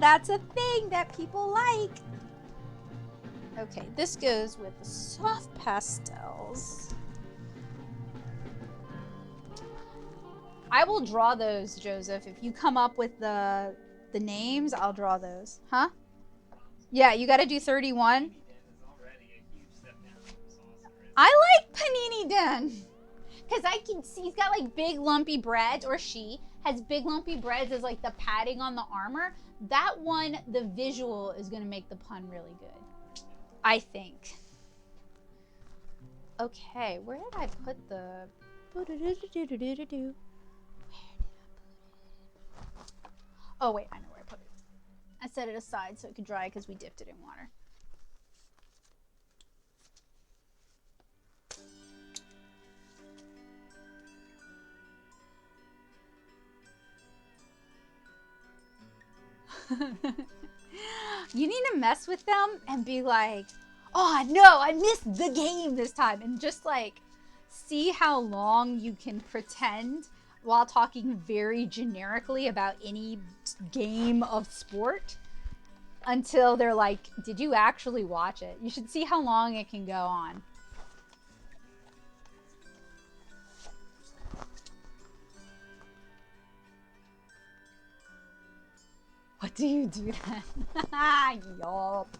that's a thing that people like. Okay, this goes with the soft pastels. I will draw those, Joseph. If you come up with the names, I'll draw those. Huh? Yeah, you got to do 31. I like Panini Den. Because I can see he's got like big lumpy breads, or she has big lumpy breads as like the padding on the armor. That one, the visual is going to make the pun really good, I think. Okay, where did I put the... Oh wait, I know where I put it. I set it aside so it could dry because we dipped it in water. You need to mess with them and be like, oh no, I missed the game this time, and just like see how long you can pretend while talking very generically about any game of sport until they're like, did you actually watch it? You should see how long it can go on. What do you do then? Yup.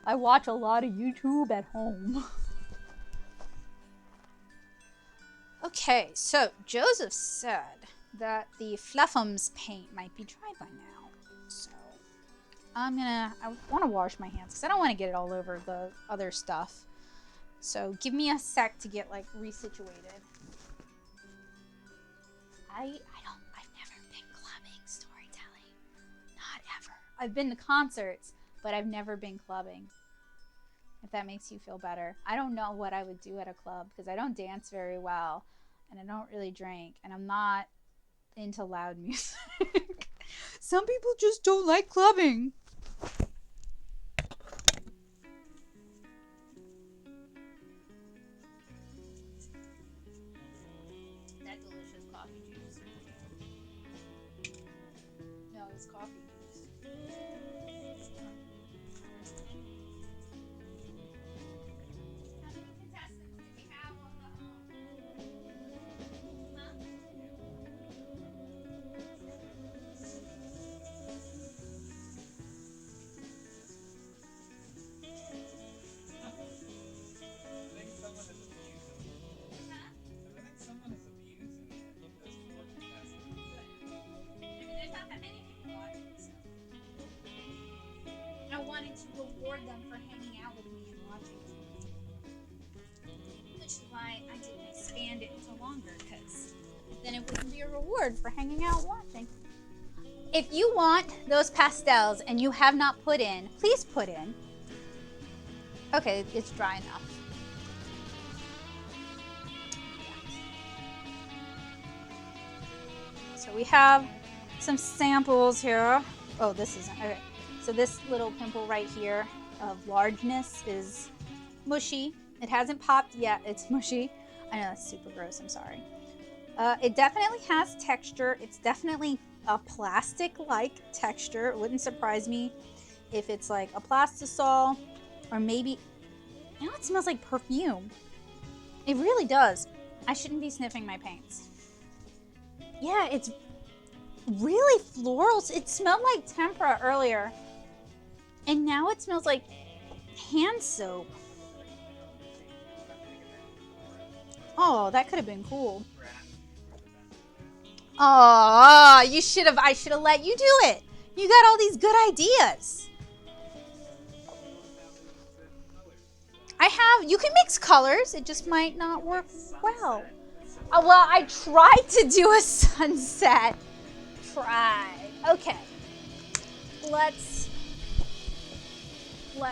I watch a lot of YouTube at home. Okay, so Joseph said that the Fluffums paint might be dry by now. So I want to wash my hands because I don't want to get it all over the other stuff. So give me a sec to get like resituated. I've never been clubbing storytelling. Not ever. I've been to concerts, but I've never been clubbing. If that makes you feel better. I don't know what I would do at a club because I don't dance very well and I don't really drink and I'm not into loud music. Some people just don't like clubbing. That delicious coffee juice. No, it's coffee juice. I wanted to reward them for hanging out with me and watching it. Which is why I didn't expand it to longer, because then it wouldn't be a reward for hanging out and watching. If you want those pastels and you have not put in, please put in. Okay, it's dry enough. So we have some samples here. Oh, this isn't, okay. So this little pimple right here of largeness is mushy. It hasn't popped yet, it's mushy. I know that's super gross, I'm sorry. It definitely has texture. It's definitely a plastic-like texture. It wouldn't surprise me if it's like a plastisol or maybe, you know, it smells like perfume. It really does. I shouldn't be sniffing my paints. Yeah, it's really floral. It smelled like tempera earlier. And now it smells like hand soap. Oh, that could have been cool. Oh, I should have let you do it. You got all these good ideas. You can mix colors. It just might not work well. Well, I tried to do a sunset. Okay. Let's. All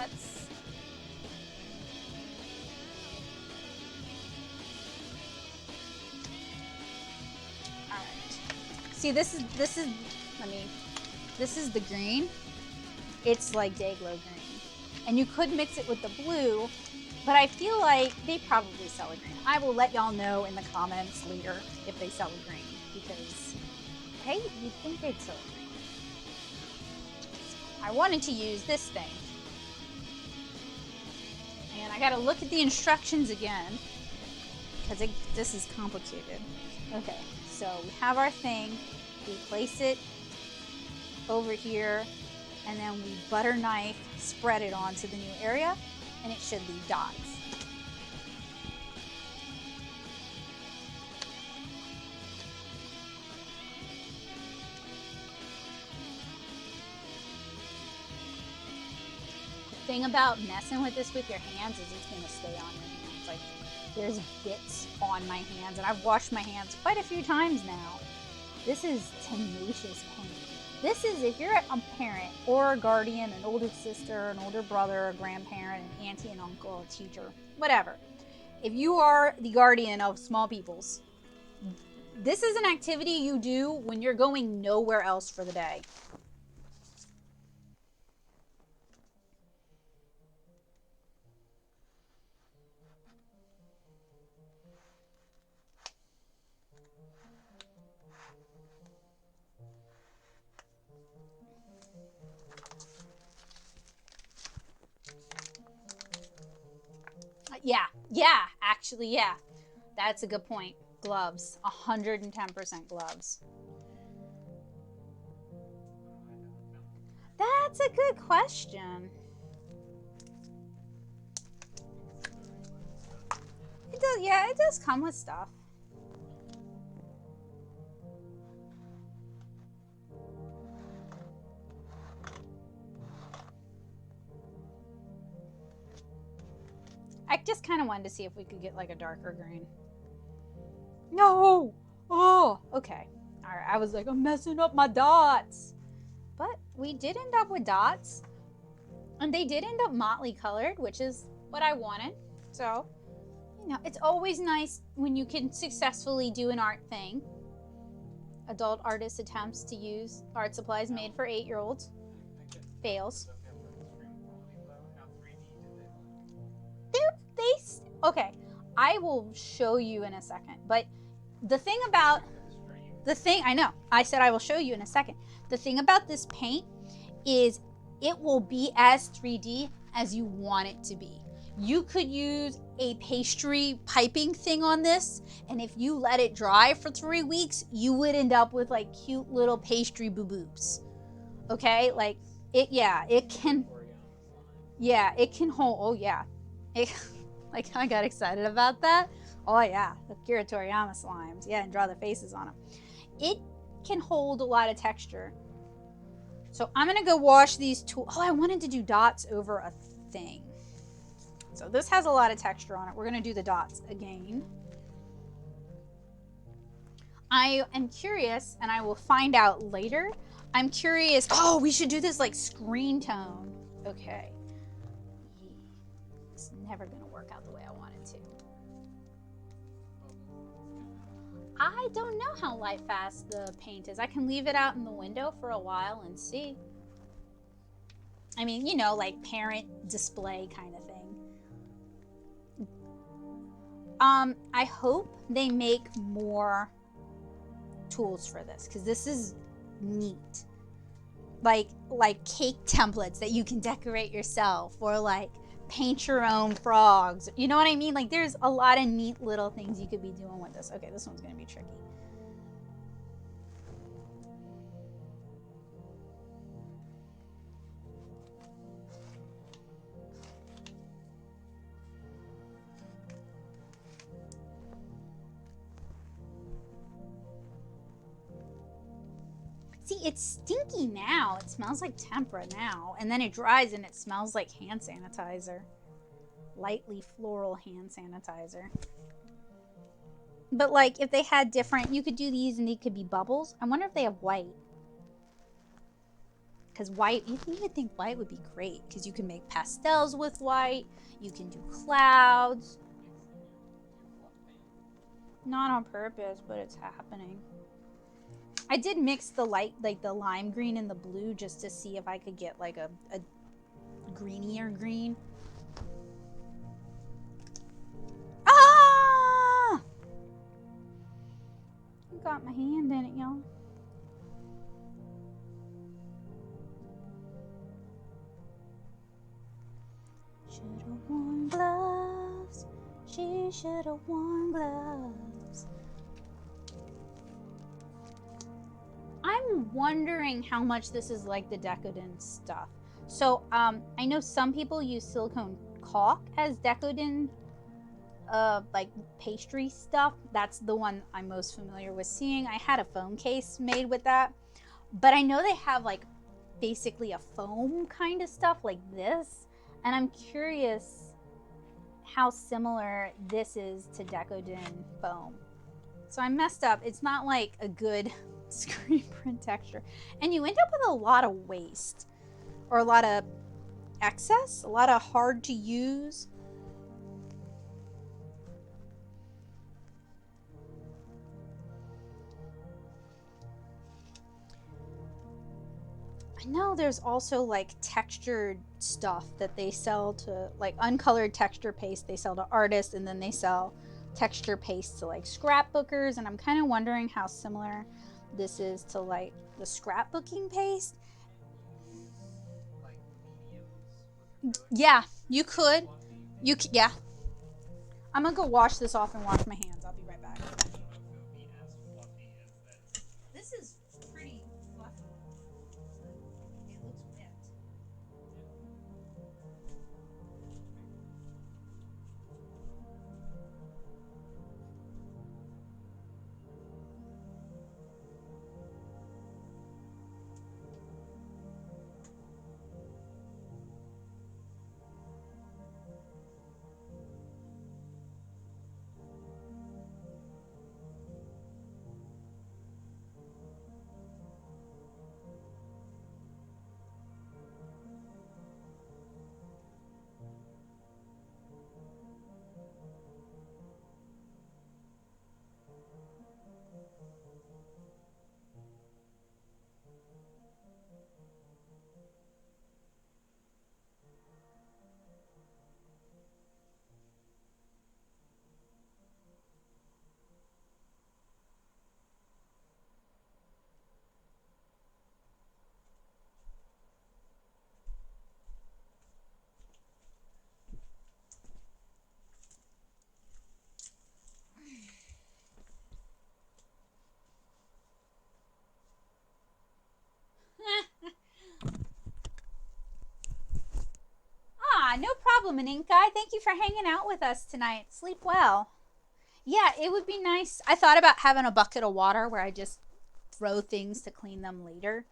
right. See, this is the green. It's like Dayglow green. And you could mix it with the blue, but I feel like they probably sell a green. I will let y'all know in the comments later if they sell a green, because, hey, you'd think they'd sell a green. I wanted to use this thing. And I gotta look at the instructions again, because this is complicated. Okay, so we have our thing. We place it over here. and then we butter knife spread it onto the new area, and it should leave dots. The thing about messing with this with your hands is it's going to stay on your hands. Like, there's bits on my hands, and I've washed my hands quite a few times now. This is tenacious paint. This is if you're a parent or a guardian, an older sister, an older brother, a grandparent, an auntie and uncle, a teacher, whatever. If you are the guardian of small peoples, this is an activity you do when you're going nowhere else for the day. Yeah, actually, yeah. That's a good point. Gloves, 110% gloves. That's a good question. It does, yeah, it does come with stuff. I just kind of wanted to see if we could get like a darker green. No! Oh, okay. All right, I was like, I'm messing up my dots. But we did end up with dots. And they did end up motley colored, which is what I wanted. So, you know, it's always nice when you can successfully do an art thing. Adult artist attempts to use art supplies made for 8-year-olds. Fails. Okay, I will show you in a second. But the thing about I know, I said I will show you in a second. The thing about this paint is it will be as 3D as you want it to be. You could use a pastry piping thing on this, and if you let it dry for 3 weeks, you would end up with like cute little pastry boo-boos. Okay, like it can hold, oh yeah. Like, I got excited about that. Oh yeah, the Akira Toriyama slimes. Yeah, and draw the faces on them. It can hold a lot of texture. So I'm gonna go wash these two. Oh, I wanted to do dots over a thing. So this has a lot of texture on it. We're gonna do the dots again. I am curious, and I will find out later. I'm curious. Oh, we should do this like screen tone. Okay. It's never gonna work out the way I want it to. I don't know how light fast the paint is. I can leave it out in the window for a while and see. I mean, you know, like parent display kind of thing. I hope they make more tools for this, because this is neat. Like cake templates that you can decorate yourself, or like paint your own frogs. You know what I mean? Like, there's a lot of neat little things you could be doing with this. Okay, this one's gonna be tricky. See, it's stinky now. It smells like tempera now. And then it dries and it smells like hand sanitizer. Lightly floral hand sanitizer. But like, if they had different, you could do these and they could be bubbles. I wonder if they have white. Because white, you would think white would be great. Because you can make pastels with white. You can do clouds. Not on purpose, but it's happening. I did mix the light, like the lime green and the blue, just to see if I could get like a greenier green. Ah! I got my hand in it, y'all. Should've worn gloves. She should've worn gloves. I'm I'm wondering how much this is like the Decadent stuff. So I know some people use silicone caulk as Decadent like pastry stuff. That's the one I'm most familiar with seeing. I had a phone case made with that, but I know they have like basically a foam kind of stuff like this, and I'm curious how similar this is to Decadent foam. So I messed up. It's not like a good screen print texture, and you end up with a lot of waste or a lot of excess, a lot of hard to use. I know there's also like textured stuff that they sell to, like uncolored texture paste they sell to artists, and then they sell texture paste to like scrapbookers, and I'm kind of wondering how similar this is to like the scrapbooking paste. Yeah, you could. Yeah. I'm gonna go wash this off and wash my hands. I'll be right back. This is pretty fluffy. It looks wet. No problem, Ink Guy. Thank you for hanging out with us tonight. Sleep well. Yeah, it would be nice. I thought about having a bucket of water where I just throw things to clean them later.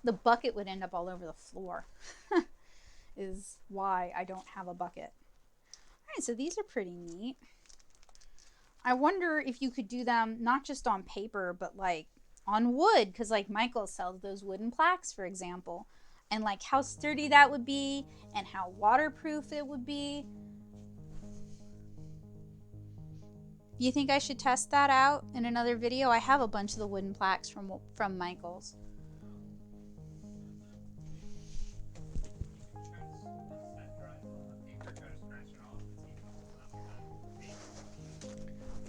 The bucket would end up all over the floor. Is why I don't have a bucket. All right, so these are pretty neat. I wonder if you could do them not just on paper, but like on wood, because like Michael sells those wooden plaques, for example, and like how sturdy that would be and how waterproof it would be. You think I should test that out in another video? I have a bunch of the wooden plaques from Michael's.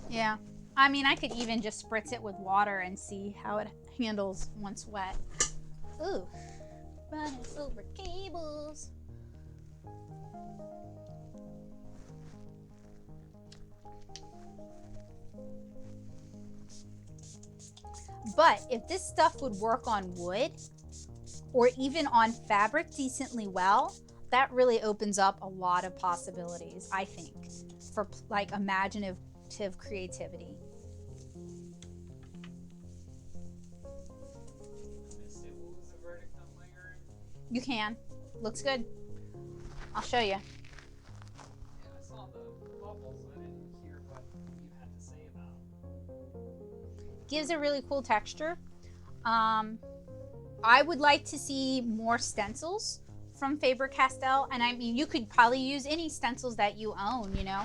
Yeah. I mean, I could even just spritz it with water and see how it handles once wet. Ooh. Running silver cables. But if this stuff would work on wood or even on fabric decently well, that really opens up a lot of possibilities, I think, for like imaginative creativity. You can. Looks good. I'll show you.
Yeah, I saw the bubbles. I didn't hear what you had to say about it.
Gives a really cool texture. I would like to see more stencils from Faber-Castell, and I mean, you could probably use any stencils that you own, you know.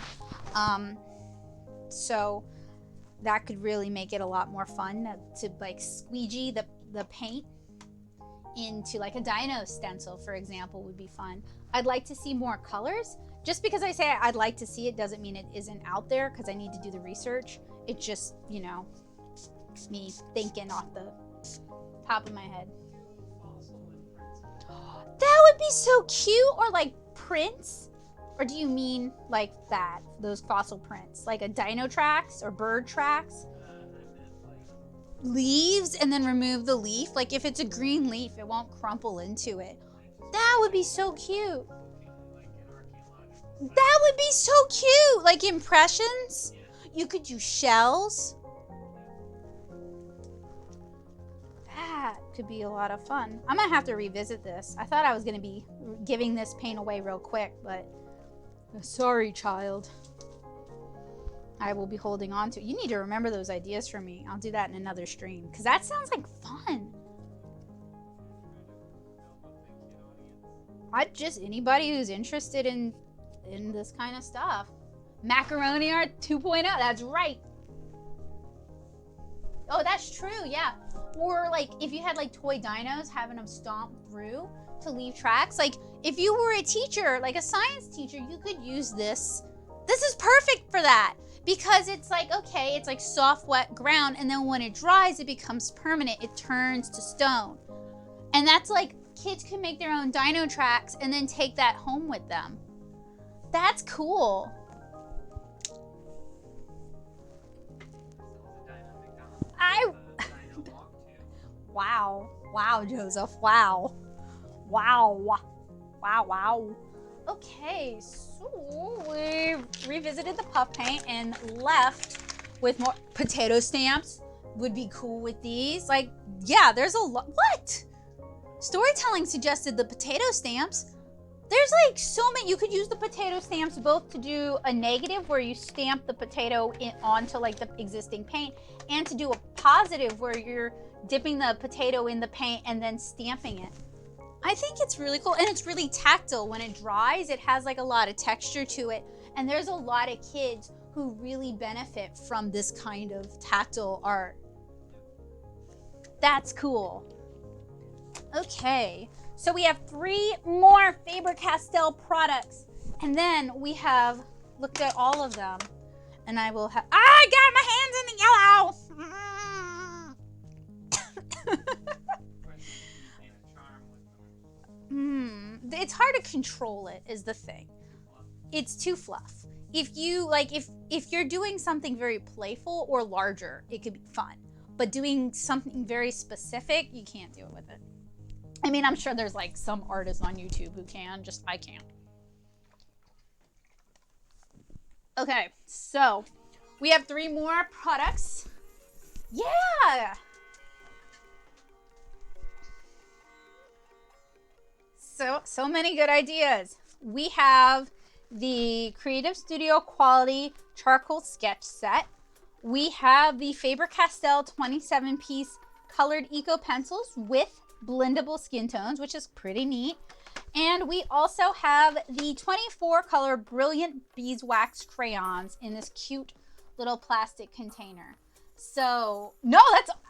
So that could really make it a lot more fun to like squeegee the paint into like a dino stencil, for example, would be fun. I'd like to see more colors. Just because I say I'd like to see it doesn't mean it isn't out there, because I need to do the research. It's just, you know, me thinking off the top of my head. That would be so cute. Or like prints Or do you mean like that, those fossil prints? Like a dino tracks or bird tracks?
I meant like
Leaves and then remove the leaf? Like if it's a green leaf, it won't crumple into it. That would be so cute.
like an archaeological.
That would be so cute. Like impressions. You could do shells. That could be a lot of fun. I'm gonna have to revisit this. I thought I was gonna be giving this paint away real quick, but sorry, child. I will be holding on to it. You need to remember those ideas for me. I'll do that in another stream because that sounds like fun. Anybody who's interested in this kind of stuff. Macaroni art 2.0. That's right. Oh, that's true. Yeah. Or like if you had like toy dinos, having them stomp through to leave tracks. Like if you were a teacher, like a science teacher, you could use this. This is perfect for that because it's like, okay, it's like soft, wet ground. And then when it dries, it becomes permanent. It turns to stone. And that's like kids can make their own dino tracks and then take that home with them. That's cool. Wow. Wow, Joseph. Wow. Wow. Wow, wow. Okay, so we revisited the puff paint and left with more potato stamps. Would be cool with these. Like, yeah, there's a lot. What? Storytelling suggested the potato stamps. There's like so many. You could use the potato stamps both to do a negative where you stamp the potato onto like the existing paint and to do a positive where you're dipping the potato in the paint and then stamping it. I think it's really cool and it's really tactile. When it dries, it has like a lot of texture to it. And there's a lot of kids who really benefit from this kind of tactile art. That's cool. Okay, so we have 3 more Faber-Castell products. And then we have looked at all of them. And I will have, I got my hands in the yellow. It's hard to control it is the thing. It's too fluff. If you like, if you're doing something very playful or larger, it could be fun. But doing something very specific, you can't do it with it. I mean, I'm sure there's like some artists on YouTube who can, just I can't. Okay, so we have 3 more products. Yeah! So many good ideas. We have the Creative Studio Quality Charcoal Sketch Set. We have the Faber-Castell 27-piece colored eco pencils with blendable skin tones, which is pretty neat. And we also have the 24 color Brilliant Beeswax Crayons in this cute little plastic container. So, no,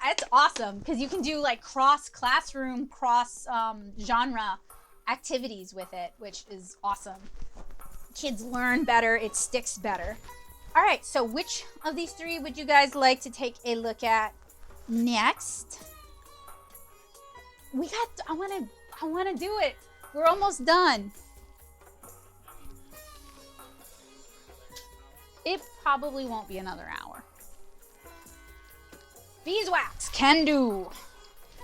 that's awesome because you can do like cross classroom, cross genre activities with it, which is awesome. Kids learn better, it sticks better. All right, so which of these 3 would you guys like to take a look at next? I want to do it. We're almost done. It probably won't be another hour. Beeswax, can do.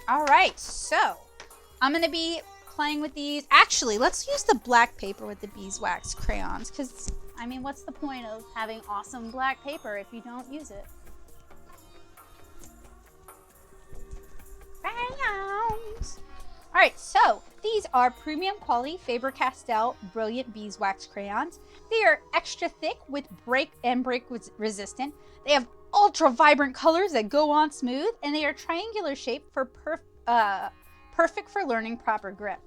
All right, so I'm going to be playing with these. Actually, let's use the black paper with the beeswax crayons because, I mean, what's the point of having awesome black paper if you don't use it? Crayons. All right, so these are premium quality Faber-Castell Brilliant Beeswax Crayons. They are extra thick with break resistant. They have ultra vibrant colors that go on smooth, and they are triangular shaped for perfect for learning proper grip.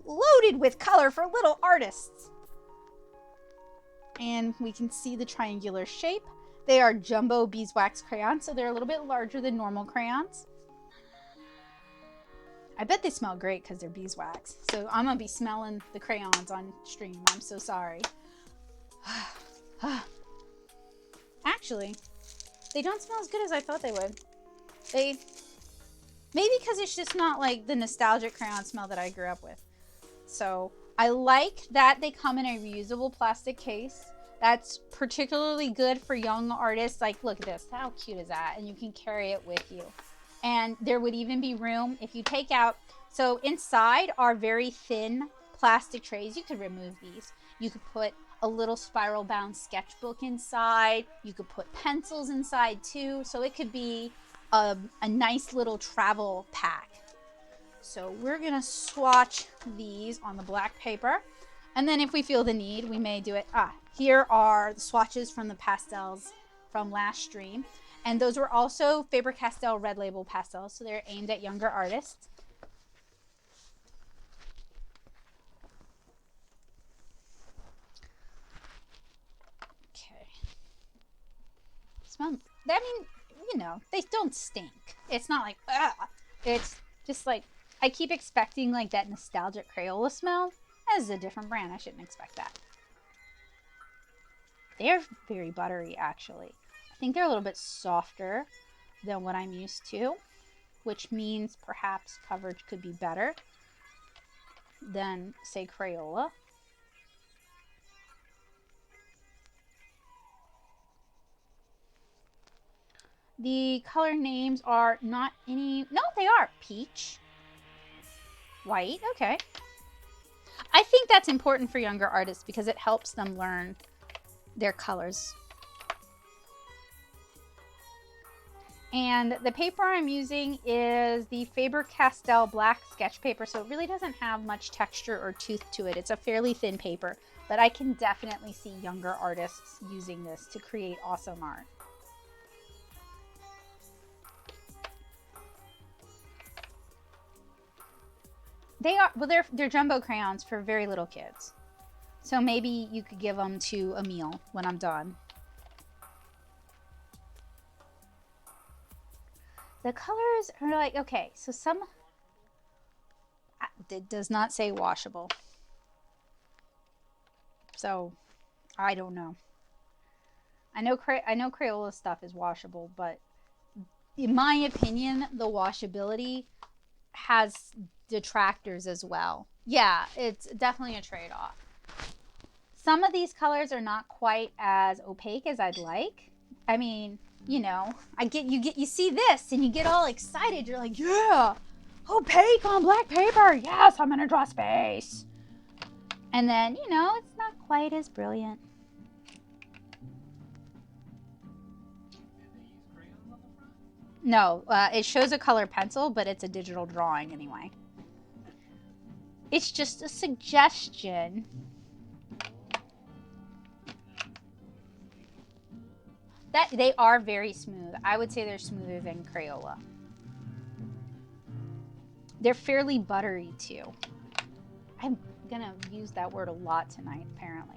Loaded with color for little artists. And we can see the triangular shape. They are jumbo beeswax crayons, so they're a little bit larger than normal crayons. I bet they smell great because they're beeswax. So I'm going to be smelling the crayons on stream. I'm so sorry. Actually, they don't smell as good as I thought they would. Maybe because it's just not like the nostalgic crayon smell that I grew up with. So I like that they come in a reusable plastic case. That's particularly good for young artists. Like, look at this. How cute is that? And you can carry it with you. And there would even be room if you take out. So inside are very thin plastic trays. You could remove these. You could put a little spiral bound sketchbook inside. You could put pencils inside too. So it could be a nice little travel pack. So we're gonna swatch these on the black paper. And then if we feel the need, we may do it. Here are the swatches from the pastels from last stream. And those were also Faber-Castell red label pastels. So they're aimed at younger artists. Okay. Smell. I mean, you know, they don't stink. It's not like, it's just like, I keep expecting like that nostalgic Crayola smell. That is a different brand. I shouldn't expect that. They're very buttery, actually. I think they're a little bit softer than what I'm used to, which means perhaps coverage could be better than, say, Crayola. The color names are not any... No, they are. Peach. White. Okay. I think that's important for younger artists because it helps them learn their colors. And the paper I'm using is the Faber-Castell black sketch paper, so it really doesn't have much texture or tooth to it. It's a fairly thin paper, but I can definitely see younger artists using this to create awesome art. They are, well, they're jumbo crayons for very little kids. So maybe you could give them to a meal when I'm done. The colors are like, okay, so some, it does not say washable. So I don't know. I know Crayola stuff is washable, but in my opinion, the washability has detractors as well. Yeah, it's definitely a trade-off. Some of these colors are not quite as opaque as I'd like. I mean, you know, you see this and you get all excited. You're like, yeah, opaque on black paper. Yes, I'm gonna draw space. And then, you know, it's not quite as brilliant. No, it shows a color pencil, but it's a digital drawing anyway. It's just a suggestion. That they are very smooth. I would say they're smoother than Crayola. They're fairly buttery too. I'm gonna use that word a lot tonight, apparently.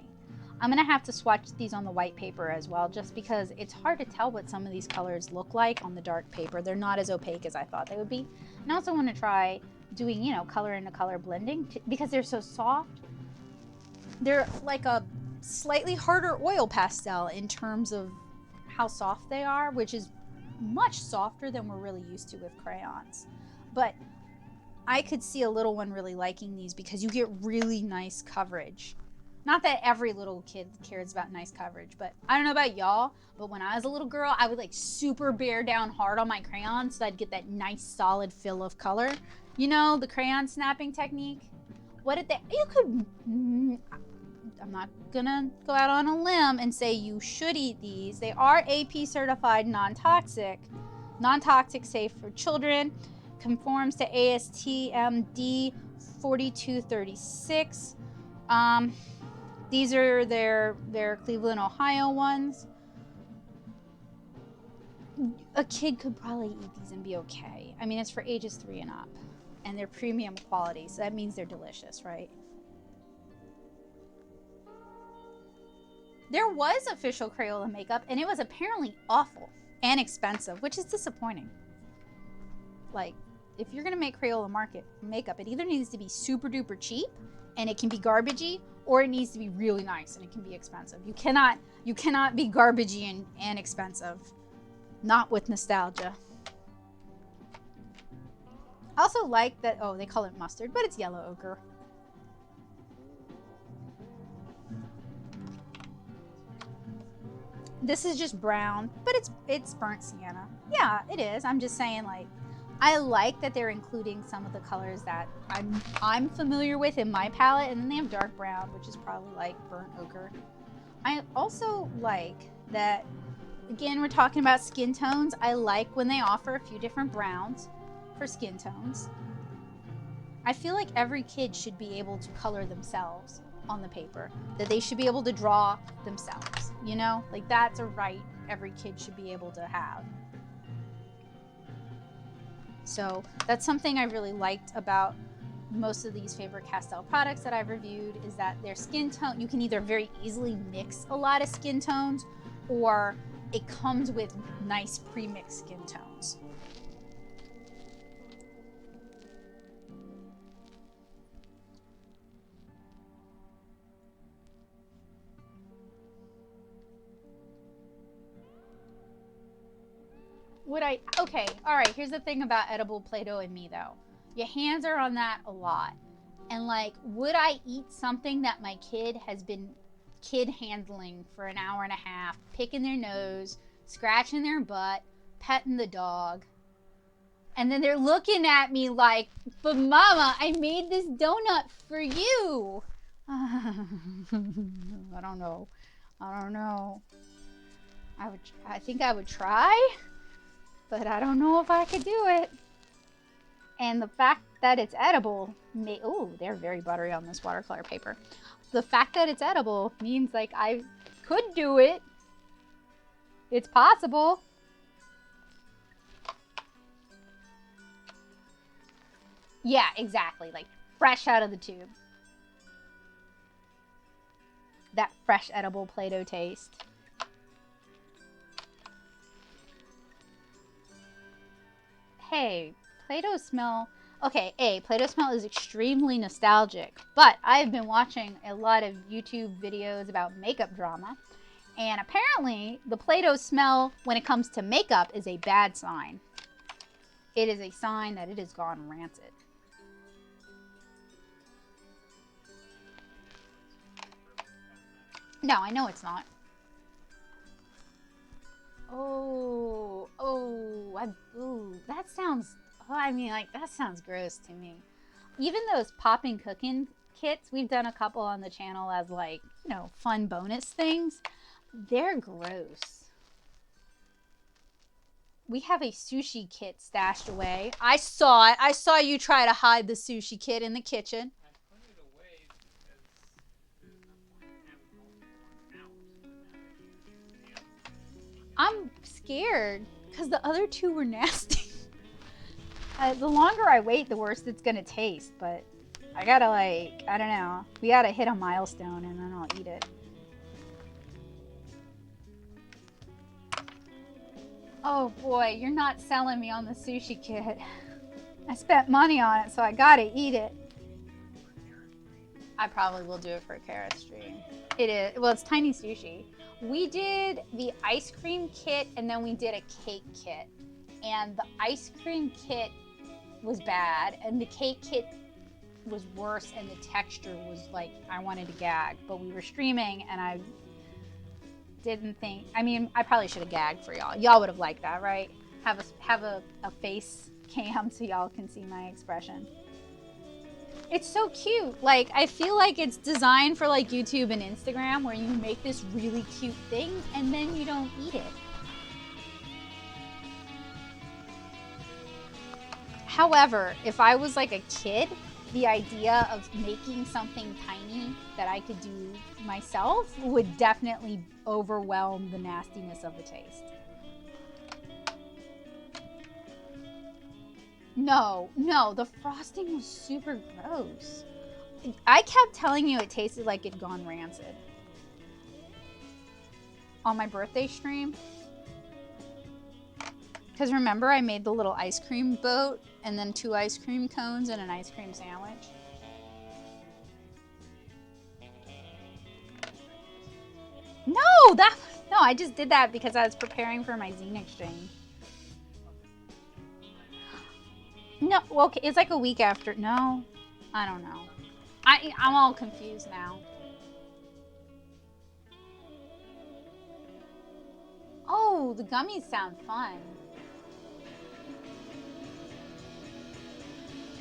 I'm gonna have to swatch these on the white paper as well, just because it's hard to tell what some of these colors look like on the dark paper. They're not as opaque as I thought they would be. And I also want to try doing, you know, color into color blending because they're so soft. They're like a slightly harder oil pastel in terms of how soft they are, which is much softer than we're really used to with crayons. But I could see a little one really liking these because you get really nice coverage. Not that every little kid cares about nice coverage, but I don't know about y'all, but when I was a little girl, I would like super bear down hard on my crayons so I'd get that nice solid fill of color. You know, the crayon snapping technique? What did they, you could, I'm not gonna go out on a limb and say you should eat these. They are AP certified non-toxic. Non-toxic, safe for children. Conforms to ASTM D4236. These are their Cleveland, Ohio ones. A kid could probably eat these and be okay. I mean, it's for ages 3 and up. And they're premium quality, so that means they're delicious, right? There was official Crayola makeup, and it was apparently awful and expensive, which is disappointing. Like, if you're gonna make Crayola makeup, it either needs to be super duper cheap, and it can be garbagey, or it needs to be really nice, and it can be expensive. You cannot be garbagey and expensive. Not with nostalgia. I also like that, oh, they call it mustard, but it's yellow ochre. This is just brown, but it's burnt sienna. Yeah, it is. I'm just saying, like, I like that they're including some of the colors that I'm familiar with in my palette, and then they have dark brown, which is probably like burnt ochre. I also like that, again, we're talking about skin tones. I like when they offer a few different browns for skin tones. I feel like every kid should be able to color themselves on the paper, that they should be able to draw themselves, you know? Like, that's a right every kid should be able to have. So that's something I really liked about most of these Faber-Castell products that I've reviewed, is that their skin tone, you can either very easily mix a lot of skin tones, or it comes with nice pre-mixed skin tones. Okay, all right, here's the thing about edible Play-Doh and me though. Your hands are on that a lot. And like, would I eat something that my kid has been handling for an hour and a half, picking their nose, scratching their butt, petting the dog, and then they're looking at me like, but mama, I made this donut for you. I don't know. I think I would try, but I don't know if I could do it. And the fact that it's edible, oh, they're very buttery on this watercolor paper. The fact that it's edible means like I could do it. It's possible. Yeah, exactly. Like fresh out of the tube. That fresh edible Play-Doh taste. Hey, Play-Doh smell. Okay, Play-Doh smell is extremely nostalgic, but I've been watching a lot of YouTube videos about makeup drama, and apparently the Play-Doh smell when it comes to makeup is a bad sign. It is a sign that it has gone rancid. No, I know it's not. Ooh, that sounds, I mean, like, that sounds gross to me. Even those popping cooking kits, we've done a couple on the channel as, like, you know, fun bonus things. They're gross. We have a sushi kit stashed away. I saw it. I saw you try to hide the sushi kit in the kitchen.
I put it away because there's no point in having both worn out.
I'm scared because the other two were nasty. The longer I wait, the worse it's gonna taste, but I gotta, like, I don't know. We gotta hit a milestone and then I'll eat it. Oh boy, you're not selling me on the sushi kit. I spent money on it, so I gotta eat it. I probably will do it for a carrot stream. It is, well, it's tiny sushi. We did the ice cream kit and then we did a cake kit. And the ice cream kit was bad and the cake kit was worse, and the texture was like, I wanted to gag, but we were streaming and I didn't think, I mean, I probably should have gagged for y'all. Y'all would have liked that, right? Have a face cam so y'all can see my expression. It's so cute. Like, I feel like it's designed for like YouTube and Instagram, where you make this really cute thing and then you don't eat it. However, if I was like a kid, the idea of making something tiny that I could do myself would definitely overwhelm the nastiness of the taste. No, the frosting was super gross. I kept telling you it tasted like it'd gone rancid. On my birthday stream. Because remember, I made the little ice cream boat and then 2 ice cream cones and an ice cream sandwich. No, I just did that because I was preparing for my zine exchange. No, well, okay, it's like a week after. No, I don't know. I'm all confused now. Ooh, the gummies sound fun.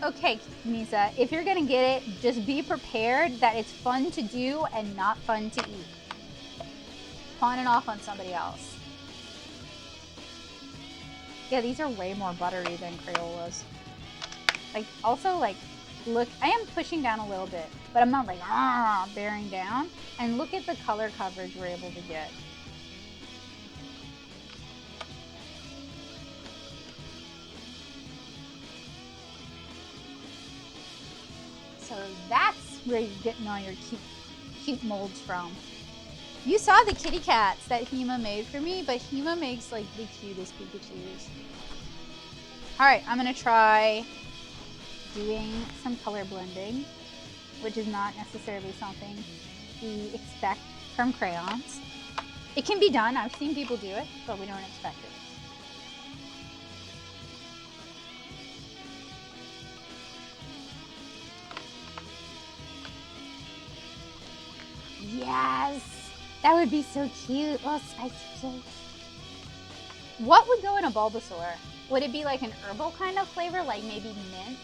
Okay, Nisa, if you're gonna get it, just be prepared that it's fun to do and not fun to eat. Pawn it off on somebody else. Yeah, these are way more buttery than Crayolas. Like, also, like, look, I am pushing down a little bit, but I'm not like, bearing down. And look at the color coverage we're able to get. So that's where you're getting all your cute molds from. You saw the kitty cats that Hema made for me, but Hema makes like the cutest Pikachus. All right, I'm gonna try doing some color blending, which is not necessarily something we expect from crayons. It can be done, I've seen people do it, but we don't expect it. Yes, that would be so cute. Oh, spicy cake. What would go in a Bulbasaur? Would it be like an herbal kind of flavor, like maybe mint?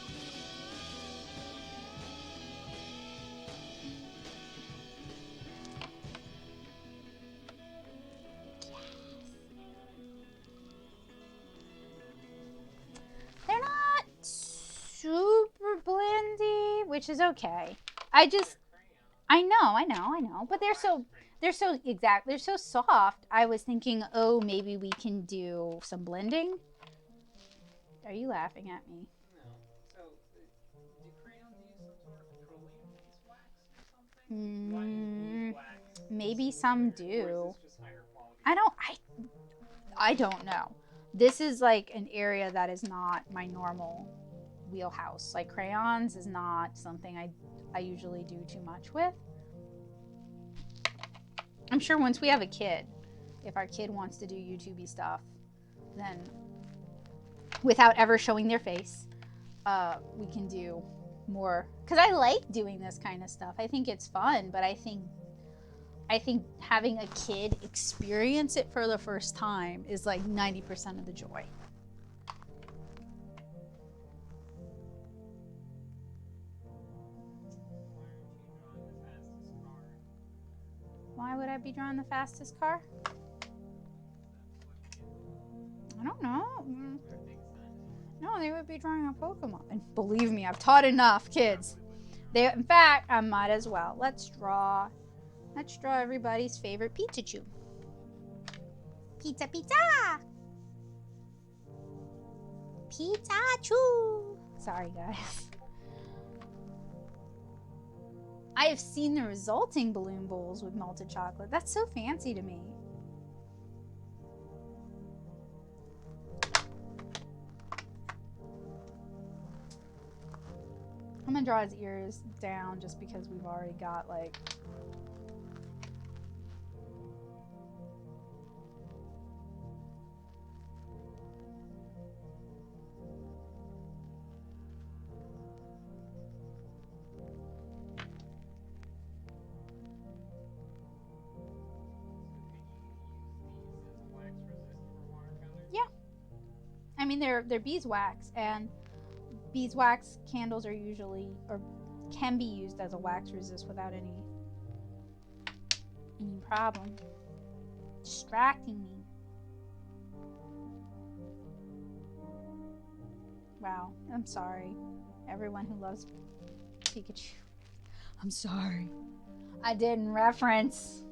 They're not super blendy, which is okay. I know, but they're so soft. I was thinking, oh, maybe we can do some blending. Are you laughing at me?
No. So, do crayons use some sort of petroleum-based wax or something? Do I use wax?
Maybe some do.
Or is this just higher quality?
I don't know. This is like an area that is not my normal wheelhouse. Like crayons is not something I usually do too much with. I'm sure once we have a kid, if our kid wants to do YouTubey stuff, then without ever showing their face, we can do more. Because I like doing this kind of stuff. I think it's fun, but I think having a kid experience it for the first time is like 90% of the joy. Why would I be drawing the fastest car? I don't know. No, they would be drawing a Pokemon. And believe me, I've taught enough kids. In fact, I might as well. Let's draw everybody's favorite Pikachu. Pizza, pizza! Pikachu! Sorry, guys. I have seen the resulting balloon bowls with melted chocolate. That's so fancy to me. I'm gonna draw his ears down just because we've already got like... I mean, they're beeswax, and beeswax candles are usually, or can be used as a wax resist without any problem. Distracting me. Wow, I'm sorry. Everyone who loves Pikachu. I'm sorry. I didn't reference.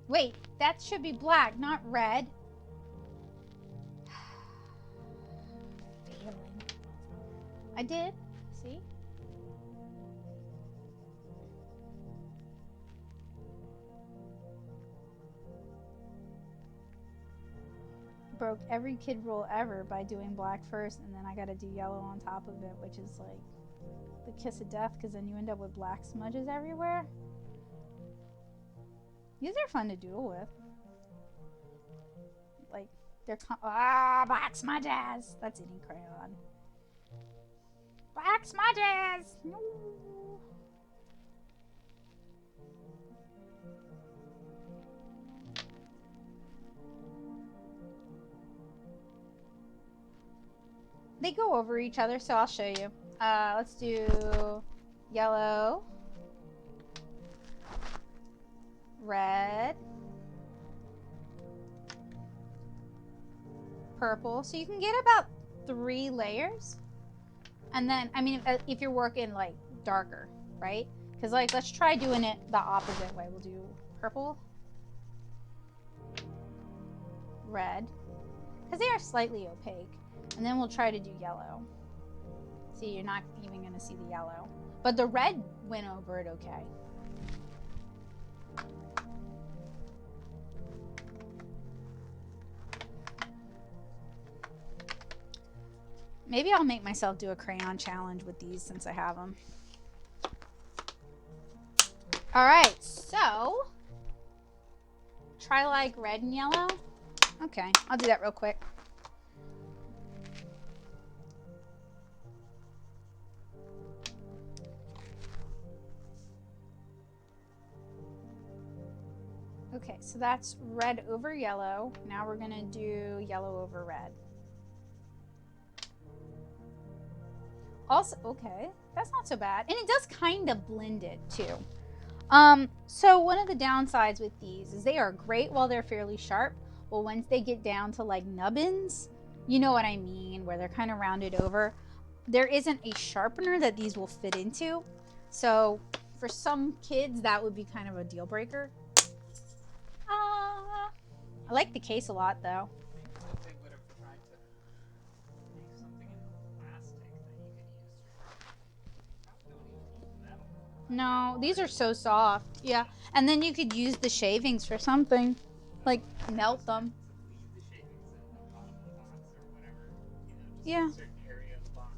Wait, that should be black, not red. Failing. I did. See? Broke every kid rule ever by doing black first, and then I gotta do yellow on top of it, which is like the kiss of death, because then you end up with black smudges everywhere. These are fun to doodle with. Like, Black smudges. That's eating crayon. Black smudges. No. They go over each other, so I'll show you. Let's do yellow, red, purple. So you can get about 3 layers. And then, I mean, if you're working like darker, right? Because like, let's try doing it the opposite way. We'll do purple, red, because they are slightly opaque. And then we'll try to do yellow. See, you're not even going to see the yellow. But the red went over it okay. Maybe I'll make myself do a crayon challenge with these since I have them. All right, so try like red and yellow. Okay, I'll do that real quick. Okay, so that's red over yellow. Now we're gonna do yellow over red. Also, okay, that's not so bad. And it does kind of blend it too. So one of the downsides with these is they are great while they're fairly sharp. Well, once they get down to like nubbins, you know what I mean, where they're kind of rounded over, there isn't a sharpener that these will fit into. So for some kids, that would be kind of a deal breaker. I like the case a lot though.
They would have tried to make something in plastic that you could use. Probably don't even use metal.
No, these are so soft. Yeah, and then you could use the shavings for something, like melt them.
Leave the shavings in the bottom of the box or whatever. You know, just
Yeah.
a certain area of the box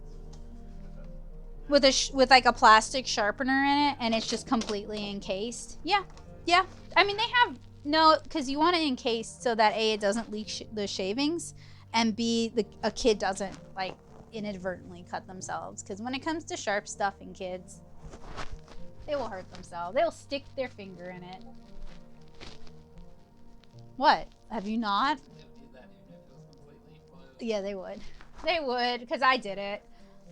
With like a plastic sharpener in it, and it's just completely encased. Yeah, yeah. I mean, they have no, because you want it encased so that A, it doesn't leak the shavings, and B, a kid doesn't like inadvertently cut themselves. Because when it comes to sharp stuff in kids, they will hurt themselves. They'll stick their finger in it. What? Have you not?
They would do that even if it was completely closed.
Yeah, they would. They would, because I did it.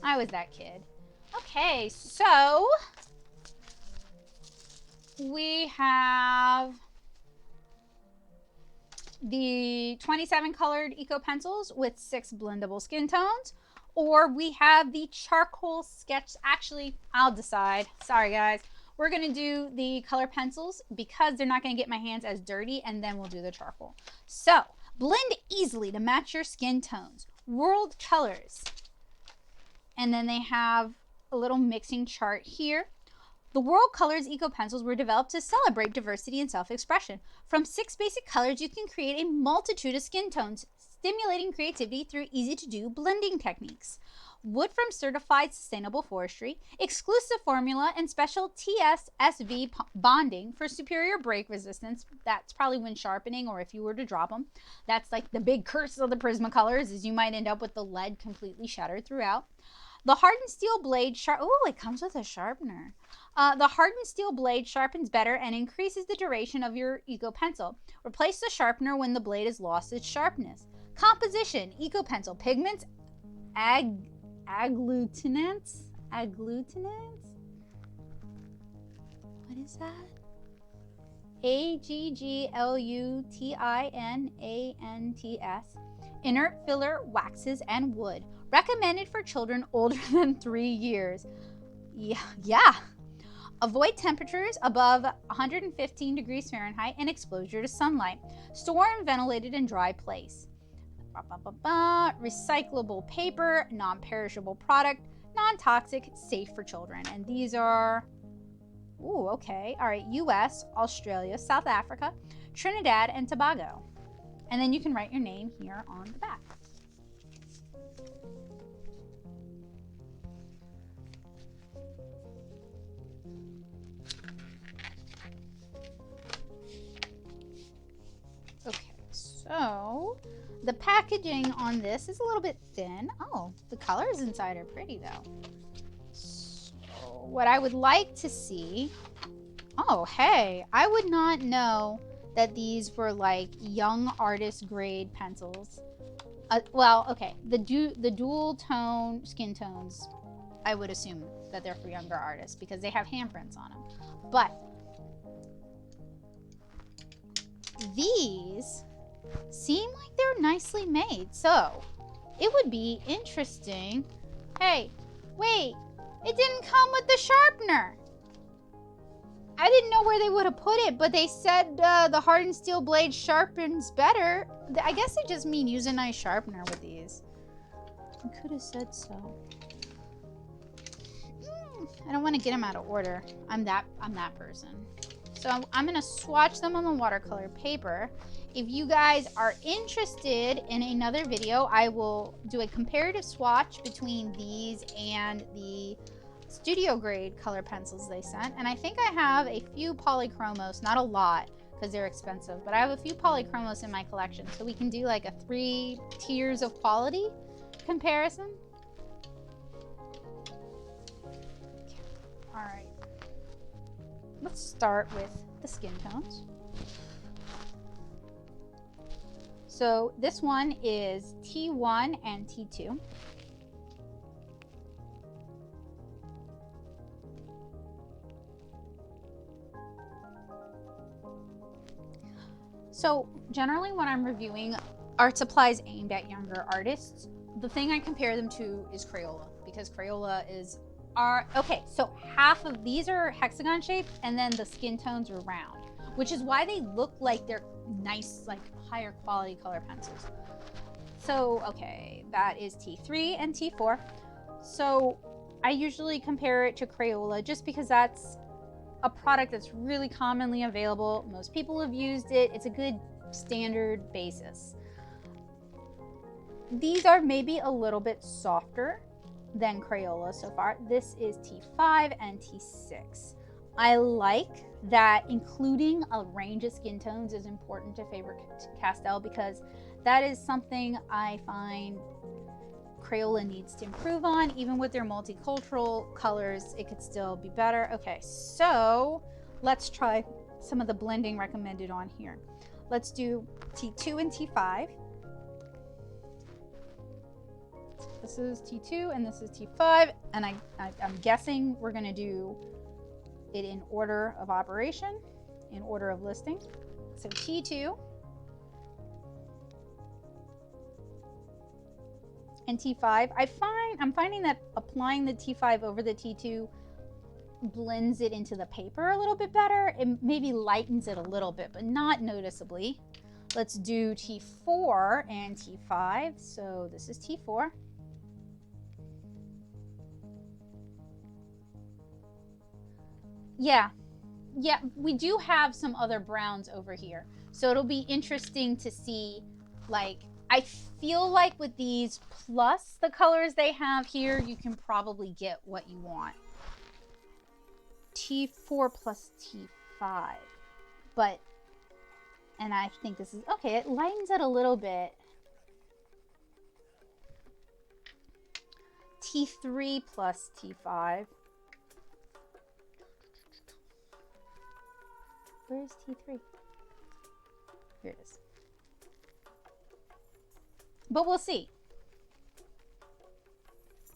I was that kid. Okay, so we have the 27 colored Eco Pencils with 6 blendable skin tones, or we have the charcoal sketch. Actually, I'll decide. Sorry, guys. We're going to do the color pencils because they're not going to get my hands as dirty, and then we'll do the charcoal. So, blend easily to match your skin tones. World colors. And then they have a little mixing chart here. The World Colors Eco Pencils were developed to celebrate diversity and self-expression. From 6 basic colors, you can create a multitude of skin tones, stimulating creativity through easy-to-do blending techniques. Wood from certified sustainable forestry, exclusive formula, and special TSSV bonding for superior break resistance. That's probably when sharpening or if you were to drop them. That's like the big curse of the Prismacolors, is you might end up with the lead completely shattered throughout. The hardened steel blade it comes with a sharpener. The hardened steel blade sharpens better and increases the duration of your Eco Pencil. Replace the sharpener when the blade has lost its sharpness. Composition: Eco Pencil pigments, agglutinants. What is that? AGGLUTINANTS. Inert filler, waxes, and wood. Recommended for children older than 3 years. Yeah. Avoid temperatures above 115 degrees Fahrenheit and exposure to sunlight. Store in ventilated and dry place. Recyclable paper, non-perishable product, non-toxic, safe for children. And these are, okay. All right, US, Australia, South Africa, Trinidad, and Tobago. And then you can write your name here on the back. Okay, so The packaging on this is a little bit thin. Oh, the colors inside are pretty though. So what I would like to see, oh, hey, I would not know that these were like young artist grade pencils. Well, okay, the dual tone skin tones, I would assume that they're for younger artists because they have handprints on them. But these seem like they're nicely made. So it would be interesting. Hey, wait, it didn't come with the sharpener. I didn't know where they would have put it, but they said the hardened steel blade sharpens better. I guess they just mean use a nice sharpener with these. I could have said so. I don't want to get them out of order. I'm that person. So I'm gonna swatch them on the watercolor paper. If you guys are interested in another video, I will do a comparative swatch between these and the studio grade color pencils they sent. And I think I have a few polychromos, not a lot because they're expensive, but I have a few polychromos in my collection. So we can do like a 3 tiers of quality comparison. All right, let's start with the skin tones. So this one is T1 and T2. So generally when I'm reviewing art supplies aimed at younger artists, the thing I compare them to is Crayola, because Crayola is okay, so half of these are hexagon shaped and then the skin tones are round, which is why they look like they're nice, like higher quality color pencils. So, okay, that is T3 and T4. So I usually compare it to Crayola just because that's a product that's really commonly available. Most people have used it. It's a good standard basis. These are maybe a little bit softer than Crayola so far. This is T5 and T6. I like that including a range of skin tones is important to Faber-Castell because that is something I find Crayola needs to improve on. Even with their multicultural colors, it could still be better. Okay, so let's try some of the blending recommended on here. Let's do T2 and T5. This is T2 and this is T5, and I'm guessing we're gonna do it in order of operation, in order of listing. So T2 and T5. I'm finding that applying the T5 over the T2 blends it into the paper a little bit better. It maybe lightens it a little bit, but not noticeably. Let's do T4 and T5. So this is T4. Yeah, we do have some other browns over here. So it'll be interesting to see, like, I feel like with these plus the colors they have here, you can probably get what you want. T4 plus T5. But, and I think this is, okay, it lightens it a little bit. T3 plus T5. Where's T3? Here it is. But we'll see.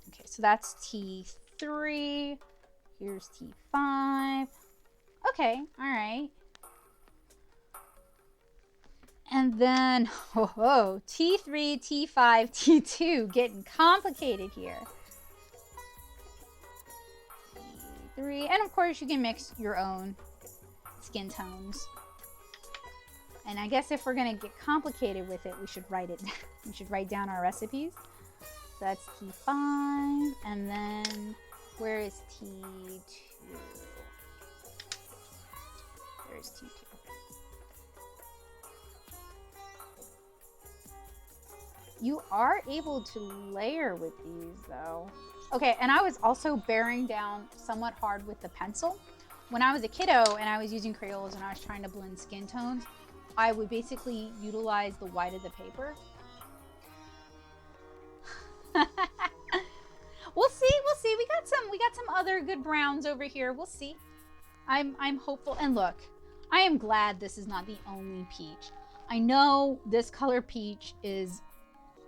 Okay, so that's T3. Here's T5. Okay, all right. And then, oh, T3, T5, T2, getting complicated here. T3, and of course you can mix your own skin tones. And I guess if we're gonna get complicated with it, we should write it. We should write down our recipes. So that's T5, and then where is T2? There's T2. You are able to layer with these though. Okay, and I was also bearing down somewhat hard with the pencil. When I was a kiddo and I was using Crayolas and I was trying to blend skin tones, I would basically utilize the white of the paper We'll see. We'll see. We got some other good browns over here. We'll see. I'm hopeful. And look, I am glad this is not the only peach. I know this color peach is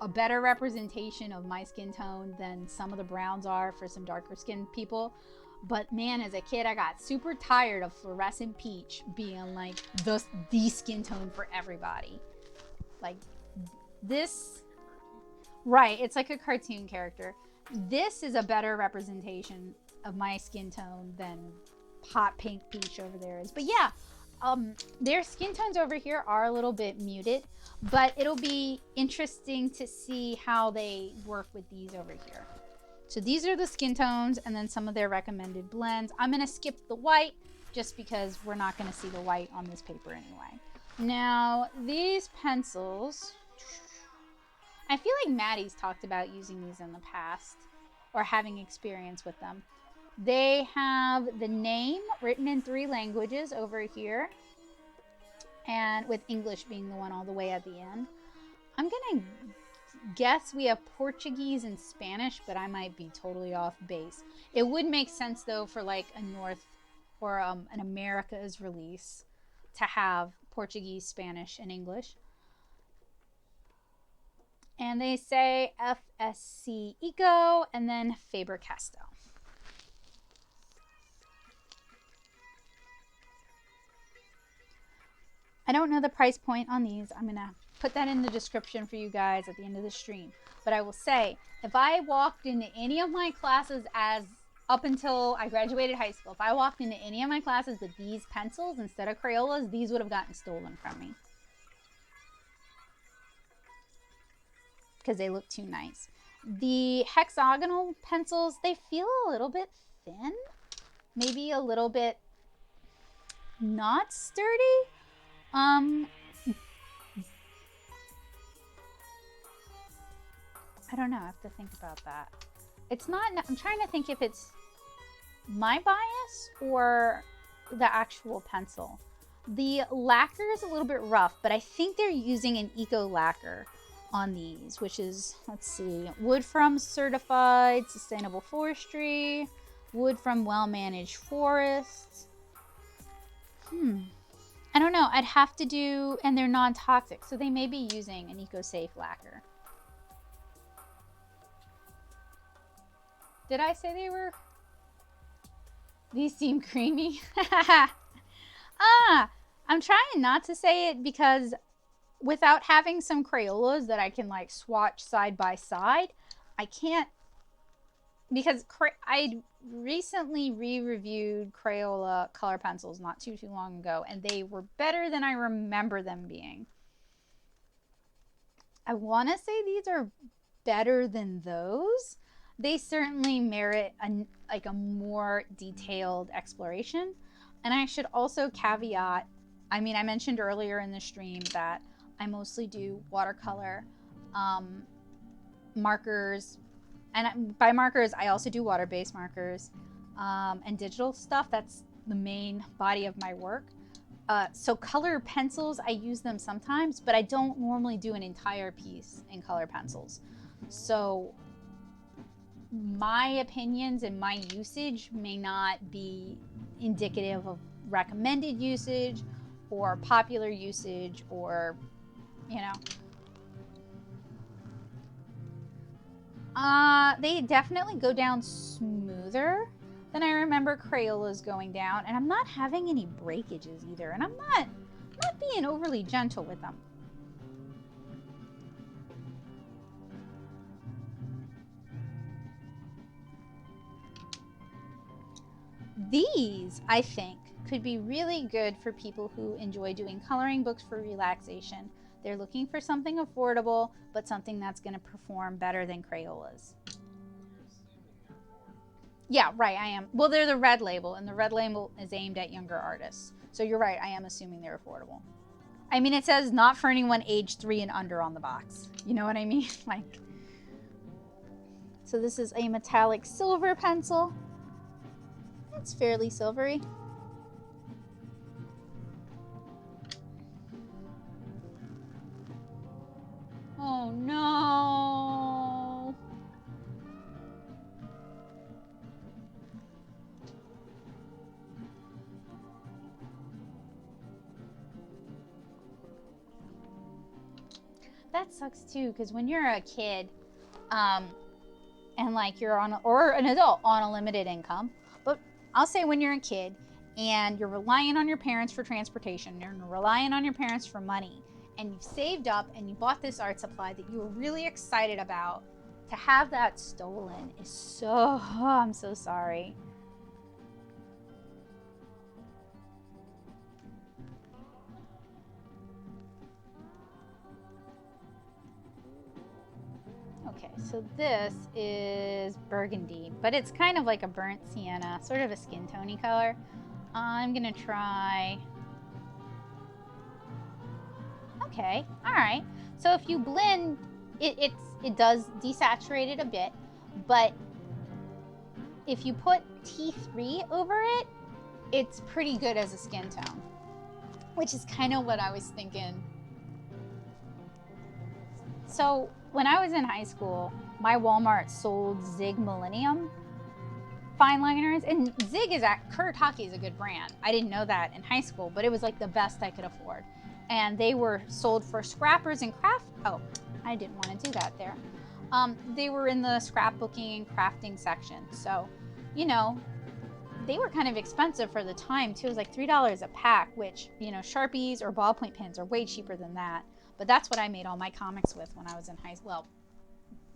a better representation of my skin tone than some of the browns are for some darker skinned people. But man, as a kid, I got super tired of fluorescent peach being like the skin tone for everybody. Like this, right? It's like a cartoon character. This is a better representation of my skin tone than hot pink peach over there is. But yeah, their skin tones over here are a little bit muted, but it'll be interesting to see how they work with these over here. So these are the skin tones and then some of their recommended blends. I'm gonna skip the white just because we're not gonna see the white on this paper anyway. Now these pencils, I feel like Maddie's talked about using these in the past or having experience with them. They have the name written in 3 languages over here, and with English being the one all the way at the end. I'm gonna guess we have Portuguese and Spanish, but I might be totally off base. It would make sense though for like a North or an America's release to have Portuguese, Spanish, and English. And they say FSC Eco and then Faber-Castell. I don't know the price point on these. I'm gonna put that in the description for you guys at the end of the stream. But I will say, if I walked into any of my classes up until I graduated high school, if I walked into any of my classes with these pencils instead of Crayolas, these would have gotten stolen from me. Because they look too nice. The hexagonal pencils, they feel a little bit thin. Maybe a little bit not sturdy. I don't know. I have to think about that. It's not, I'm trying to think if it's my bias or the actual pencil. The lacquer is a little bit rough, but I think they're using an eco lacquer on these, which is, let's see, wood from certified sustainable forestry, wood from well-managed forests. I don't know. I'd have to do, and they're non-toxic, so they may be using an eco-safe lacquer. Did I say they were? These seem creamy. I'm trying not to say it because without having some Crayolas that I can like swatch side by side, I can't, because I recently re-reviewed Crayola color pencils not too long ago, and they were better than I remember them being. I want to say these are better than those. They certainly merit a more detailed exploration. And I should also caveat, I mean, I mentioned earlier in the stream that I mostly do watercolor, markers, and by markers, I also do water-based markers and digital stuff. That's the main body of my work. So color pencils, I use them sometimes, but I don't normally do an entire piece in color pencils. So my opinions and my usage may not be indicative of recommended usage or popular usage, or, you know. They definitely go down smoother than I remember Crayolas going down, and I'm not having any breakages either, and I'm not being overly gentle with them. These, I think, could be really good for people who enjoy doing coloring books for relaxation. They're looking for something affordable, but something that's going to perform better than Crayolas. Yeah, right, I am. Well, they're the red label, and the red label is aimed at younger artists. So you're right, I am assuming they're affordable. I mean, it says not for anyone age 3 and under on the box. You know what I mean? Like, so this is a metallic silver pencil. It's fairly silvery. Oh no. that sucks too, because when you're a kid, and like you're on, or an adult on a limited income, but I'll say when you're a kid and you're relying on your parents for transportation, you're relying on your parents for money, and you've saved up and you bought this art supply that you were really excited about, to have that stolen is so, oh, I'm so sorry. Okay, so this is burgundy, but it's kind of like a burnt sienna, sort of a skin tony color. I'm gonna try. Okay, all right. So if you blend, it does desaturate it a bit, but if you put T3 over it, it's pretty good as a skin tone, which is kind of what I was thinking. So when I was in high school, my Walmart sold Zig Millennium fine liners, and Zig is Kuretake is a good brand. I didn't know that in high school, but it was like the best I could afford. And they were sold for scrappers and craft. Oh, I didn't want to do that there. They were in the scrapbooking and crafting section. So, you know, they were kind of expensive for the time too. It was like $3 a pack, which, you know, Sharpies or ballpoint pens are way cheaper than that. But that's what I made all my comics with when I was in high school. Well,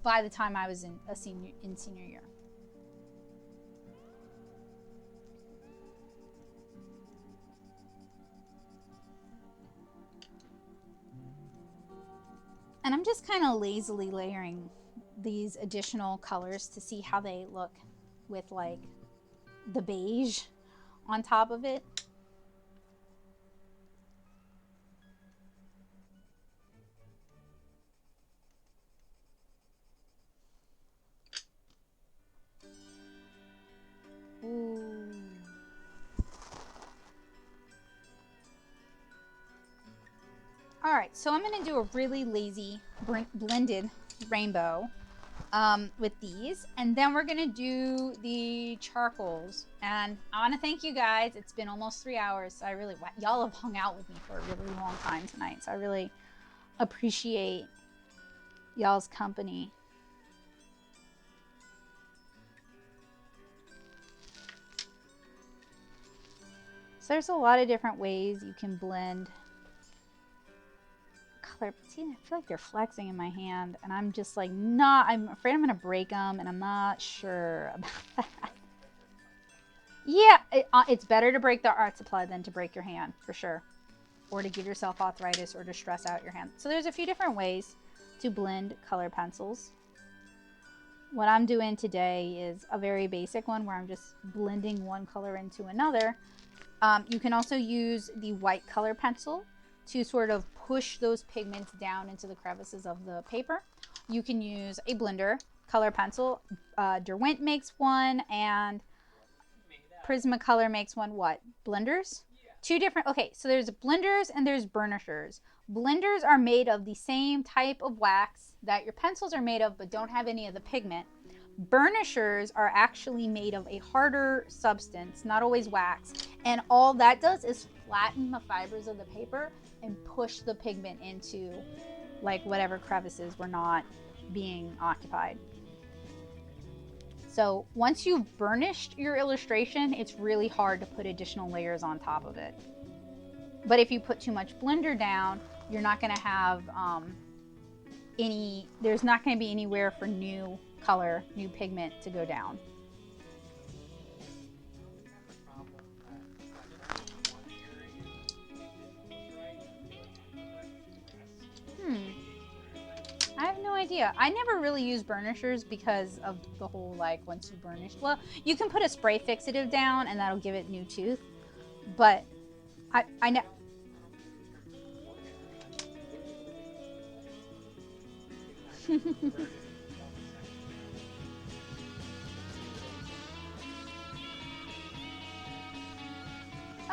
by the time I was in senior year. And I'm just kind of lazily layering these additional colors to see how they look with like the beige on top of it. Ooh. All right, so I'm gonna do a really lazy blended rainbow with these, and then we're gonna do the charcoals. And I want to thank you guys. It's been almost 3 hours, so I really, y'all have hung out with me for a really long time tonight, so I really appreciate y'all's company. So there's a lot of different ways you can blend color. See, I feel like they're flexing in my hand, and I'm just like I'm afraid I'm gonna break them, and I'm not sure about that. Yeah, it's better to break the art supply than to break your hand, for sure. Or to give yourself arthritis, or to stress out your hand. So there's a few different ways to blend color pencils. What I'm doing today is a very basic one where I'm just blending one color into another. You can also use the white color pencil to sort of push those pigments down into the crevices of the paper. You can use a blender color pencil. Derwent makes one, and Prismacolor makes one. What? Blenders? Yeah. Two different. Okay, so there's blenders and there's burnishers. Blenders are made of the same type of wax that your pencils are made of, but don't have any of the pigment. Burnishers are actually made of a harder substance, not always wax, and all that does is flatten the fibers of the paper and push the pigment into like whatever crevices were not being occupied. So once you've burnished your illustration, it's really hard to put additional layers on top of it. But if you put too much blender down, you're not going to have there's not going to be anywhere for new color, new pigment to go down. I have no idea. I never really use burnishers because of the whole, like, once you burnish, well, you can put a spray fixative down and that'll give it new tooth, but I know.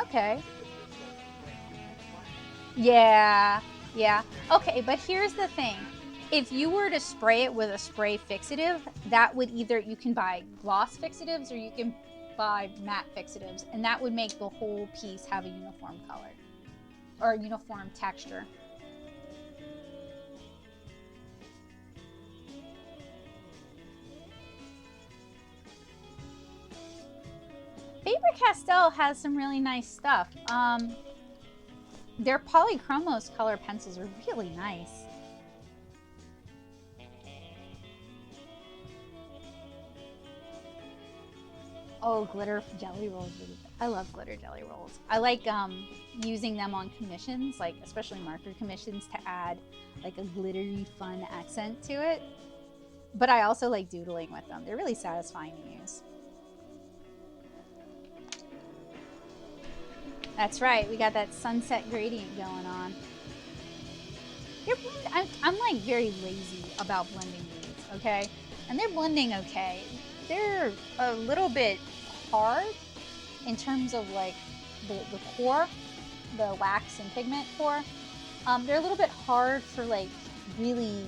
Okay. Yeah. Okay, but here's the thing. If you were to spray it with a spray fixative, that would either, you can buy gloss fixatives or you can buy matte fixatives, and that would make the whole piece have a uniform color or a uniform texture. Pastell has some really nice stuff. Their Polychromos color pencils are really nice. Oh, glitter jelly rolls. I love glitter jelly rolls. I like using them on commissions, like especially marker commissions, to add like a glittery fun accent to it. But I also like doodling with them. They're really satisfying to use. That's right, we got that sunset gradient going on. I'm like very lazy about blending these, okay? And they're blending okay. They're a little bit hard in terms of like the core, the wax and pigment core. They're a little bit hard for like really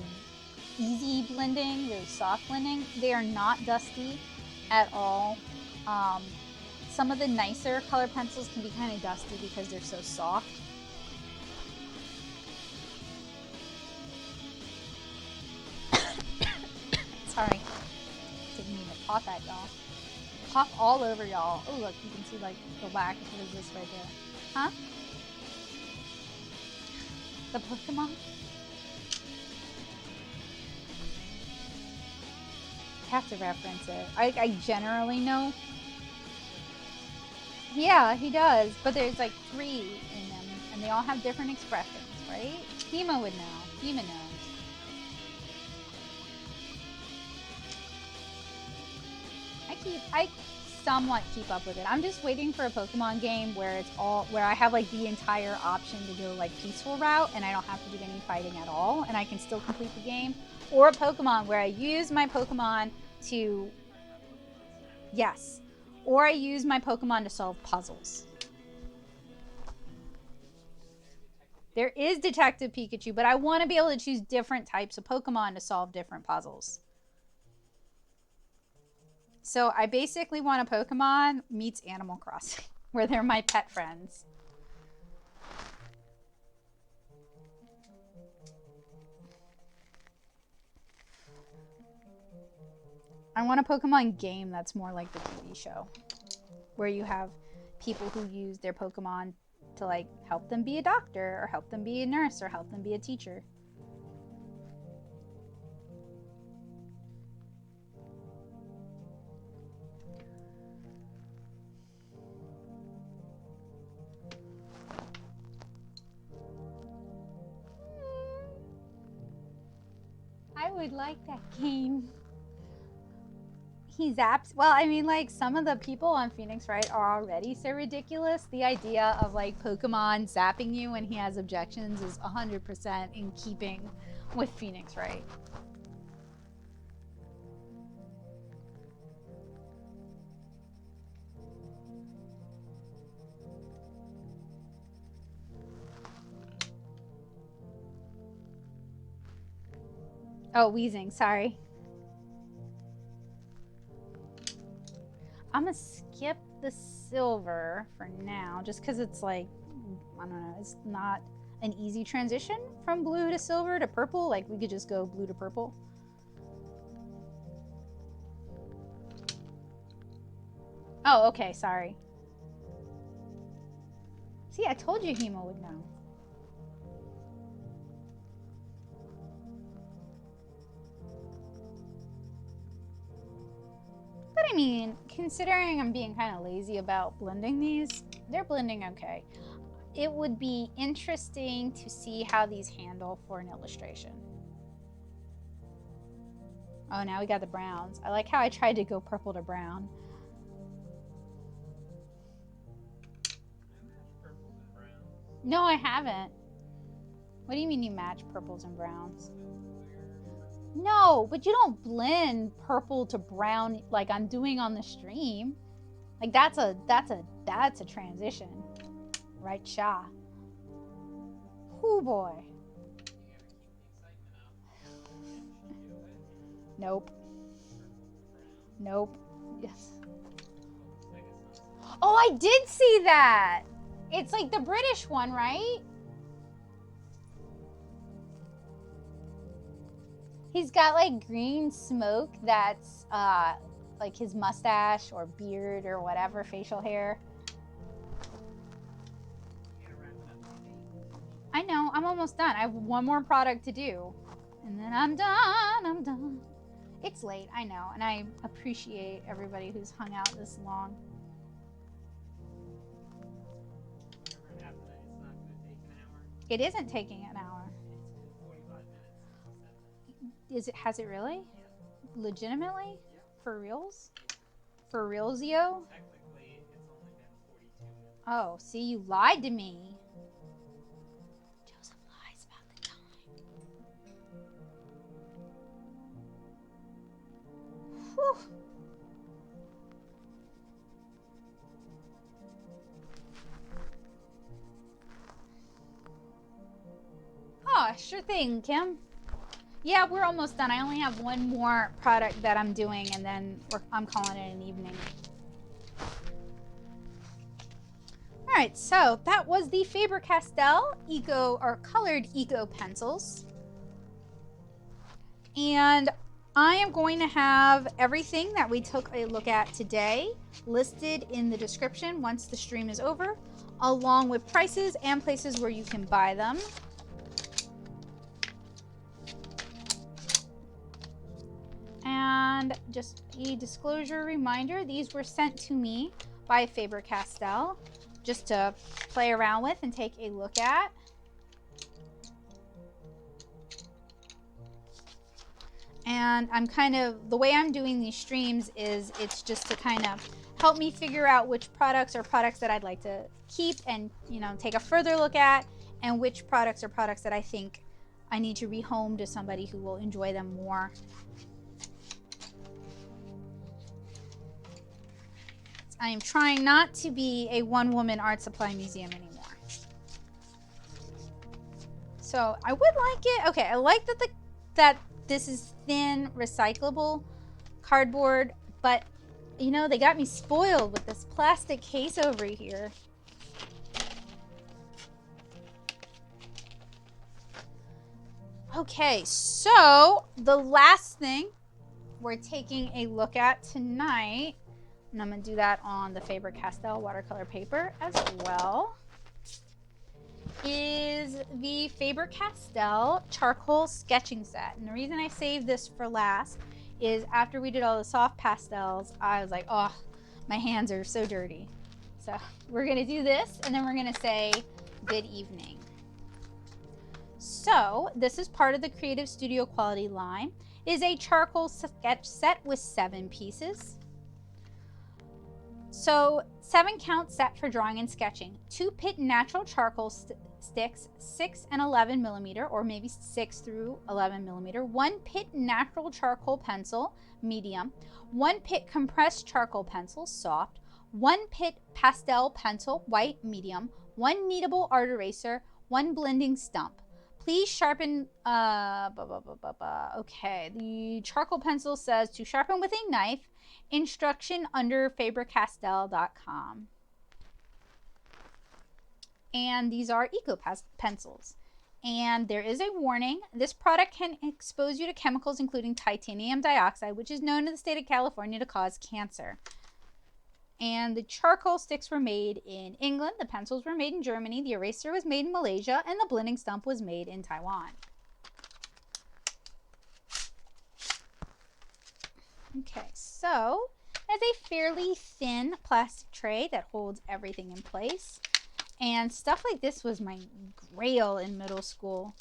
easy blending, really soft blending. They are not dusty at all. Some of the nicer color pencils can be kind of dusty because they're so soft. Sorry, didn't mean to cough at y'all. Cough all over y'all. Oh look, you can see like the wax. What is this right there? Huh? The Pokemon? I have to reference it. I generally know. Yeah, he does. But there's like 3 in them, and they all have different expressions, right? Hema would know. Hema knows. I somewhat keep up with it. I'm just waiting for a Pokemon game where I have like the entire option to go like peaceful route and I don't have to do any fighting at all and I can still complete the game. Or a Pokemon where I use my Pokemon to, yes, or I use my Pokemon to solve puzzles. There is Detective Pikachu, but I want to be able to choose different types of Pokemon to solve different puzzles. So I basically want a Pokemon meets Animal Crossing, where they're my pet friends. I want a Pokemon game that's more like the TV show, where you have people who use their Pokemon to like help them be a doctor or help them be a nurse or help them be a teacher. I would like that game. He zaps. Well, I mean, like, some of the people on Phoenix Wright are already so ridiculous. The idea of, like, Pokemon zapping you when he has objections is 100% in keeping with Phoenix Wright. Oh, wheezing. Sorry. I'm gonna skip the silver for now, just because it's like, I don't know, it's not an easy transition from blue to silver to purple. Like, we could just go blue to purple. Oh, okay, sorry. See, I told you Hemo would know. But I mean, considering I'm being kind of lazy about blending these, they're blending okay. It would be interesting to see how these handle for an illustration. Oh, now we got the browns. I like how I tried to go purple to brown. No, I haven't. What do you mean you match purples and browns? No, but you don't blend purple to brown like I'm doing on the stream. Like that's a transition. Right, Sha? Oh boy. Nope. Nope. Yes. Oh, I did see that. It's like the British one, right? He's got like green smoke that's like his mustache or beard or whatever, facial hair. I'm almost done. I have one more product to do. And then I'm done. I'm done. It's late, I know. And I appreciate everybody who's hung out this long.
After that, it's not going to take an hour.
It isn't taking an hour.
It's been 45 minutes.
Has it really?
Yeah.
Legitimately?
Yeah.
For reals? For realsio?
Technically, it's only been 42 minutes.
Oh, see, you lied to me. Joseph lies about the time. Whew. Oh, sure thing, Kim. Yeah, we're almost done. I only have one more product that I'm doing, and then I'm calling it an evening. All right, so that was the Faber-Castell colored Eco pencils. And I am going to have everything that we took a look at today listed in the description once the stream is over, along with prices and places where you can buy them. And just a disclosure reminder, these were sent to me by Faber-Castell just to play around with and take a look at. And I'm the way I'm doing these streams is it's just to kind of help me figure out which products are products that I'd like to keep and, you know, take a further look at, and which products are products that I think I need to rehome to somebody who will enjoy them more. I am trying not to be a one-woman art supply museum anymore. So I would like it. Okay, I like that this is thin, recyclable cardboard, but you know, they got me spoiled with this plastic case over here. Okay, so the last thing we're taking a look at tonight, and I'm going to do that on the Faber-Castell watercolor paper as well, is the Faber-Castell charcoal sketching set. And the reason I saved this for last is after we did all the soft pastels, I was like, oh, my hands are so dirty. So we're going to do this, and then we're going to say good evening. So this is part of the Creative Studio Quality line. It is a charcoal sketch set with 7 pieces. So 7 count set for drawing and sketching. 2 pit natural charcoal sticks, 6 and 11 millimeter, or maybe 6 through 11 millimeter. 1 pit natural charcoal pencil, medium. 1 pit compressed charcoal pencil, soft. 1 pit pastel pencil, white, medium. 1 kneadable art eraser. 1 blending stump. Please sharpen, okay, the charcoal pencil says to sharpen with a knife. Instruction under Faber-Castell.com. And these are Eco pencils. And there is a warning. This product can expose you to chemicals including titanium dioxide, which is known in the state of California to cause cancer. And the charcoal sticks were made in England, the pencils were made in Germany, the eraser was made in Malaysia, and the blending stump was made in Taiwan. Okay, so it's a fairly thin plastic tray that holds everything in place. And stuff like this was my grail in middle school.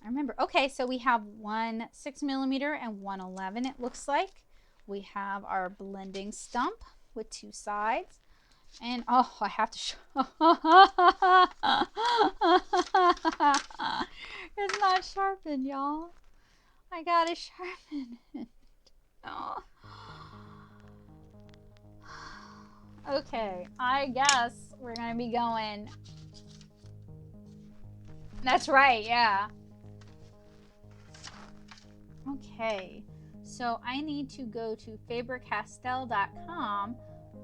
I remember. Okay, so we have 1 6 millimeter and 1 11, it looks like. We have our blending stump with 2 sides. And oh, I have to show. It's not sharpened, y'all. I gotta sharpen it. Oh. Okay, I guess we're gonna be going. That's right, yeah. Okay, so I need to go to Faber-Castell.com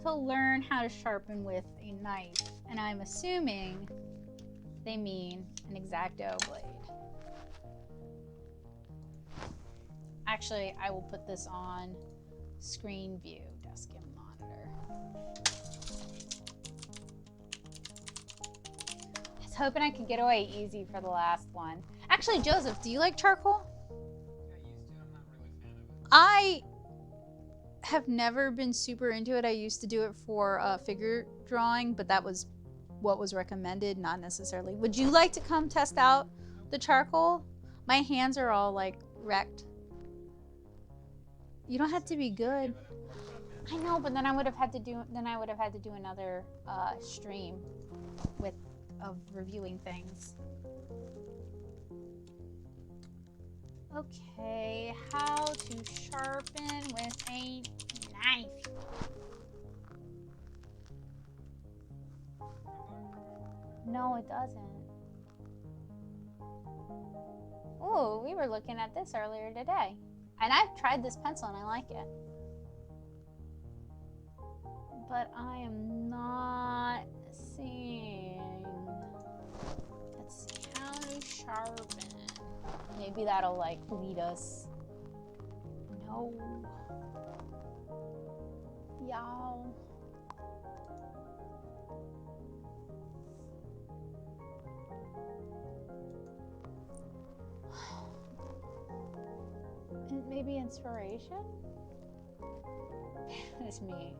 to learn how to sharpen with a knife. And I'm assuming they mean an X-Acto blade. Actually, I will put this on screen view, desk and monitor. was hoping I could get away easy for the last one. Actually, Joseph, do you like charcoal?
I used to. I'm not really a fan of it.
I have never been super into it. I used to do it for figure drawing, but that was what was recommended, not necessarily. Would you like to come test out the charcoal? My hands are all like wrecked. You don't have to be good. I know, but then I would have had to do another stream of reviewing things. Okay, how to sharpen with a knife. No, it doesn't. Oh, we were looking at this earlier today. And I've tried this pencil and I like it. But I am not seeing. Let's see, how to sharpen. Maybe that'll like lead us. No. Y'all. Maybe inspiration? It's me.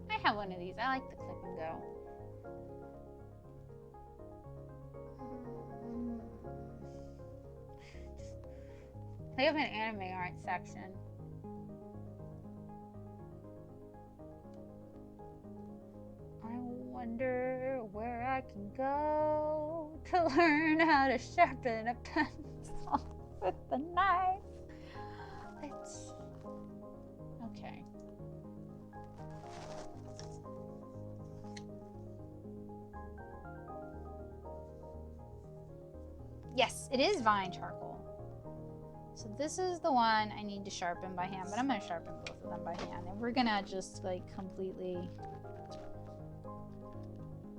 I have one of these. I like the click and go. They have an anime art section. I wonder where I can go to learn how to sharpen a pencil with a knife. Let's. Okay. Yes, it is vine charcoal. So this is the one I need to sharpen by hand, but I'm going to sharpen both of them by hand. And we're going to just like completely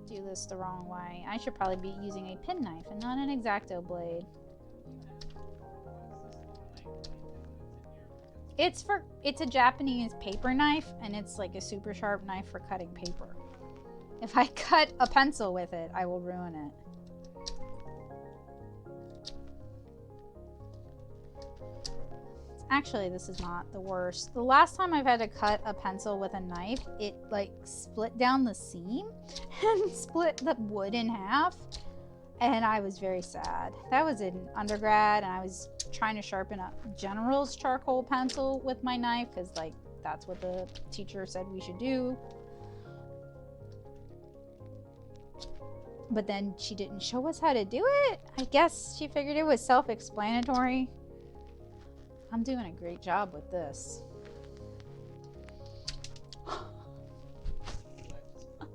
do this the wrong way. I should probably be using a pen knife and not an X-Acto blade. It's a Japanese paper knife, and it's like a super sharp knife for cutting paper. If I cut a pencil with it, I will ruin it. Actually, this is not the worst. The last time I've had to cut a pencil with a knife, it like split down the seam and split the wood in half. And I was very sad. That was in undergrad, and I was trying to sharpen a General's charcoal pencil with my knife because like that's what the teacher said we should do. But then she didn't show us how to do it. I guess she figured it was self-explanatory. I'm doing a great job with this.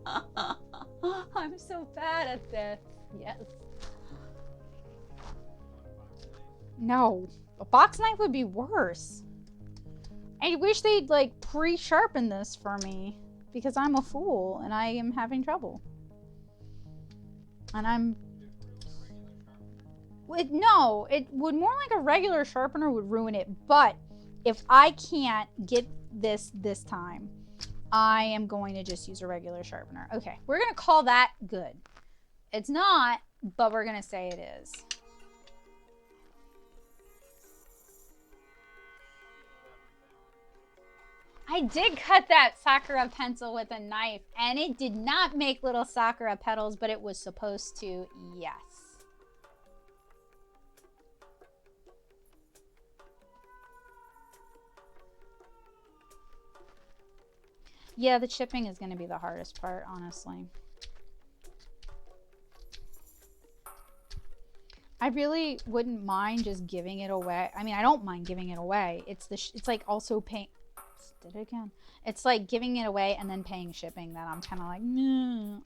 I'm so bad at this. Yes. No, a box knife would be worse. I wish they'd like pre-sharpen this for me because I'm a fool and I am having trouble. And I'm... No, it would more like a regular sharpener would ruin it. But if I can't get this time, I am going to just use a regular sharpener. Okay, we're going to call that good. It's not, but we're going to say it is. I did cut that Sakura pencil with a knife, and it did not make little Sakura petals, but it was supposed to, yes. Yeah, the chipping is going to be the hardest part, honestly. I really wouldn't mind just giving it away. I mean, I don't mind giving it away. It's like also paying. Did it again? It's like giving it away and then paying shipping that I'm kind of like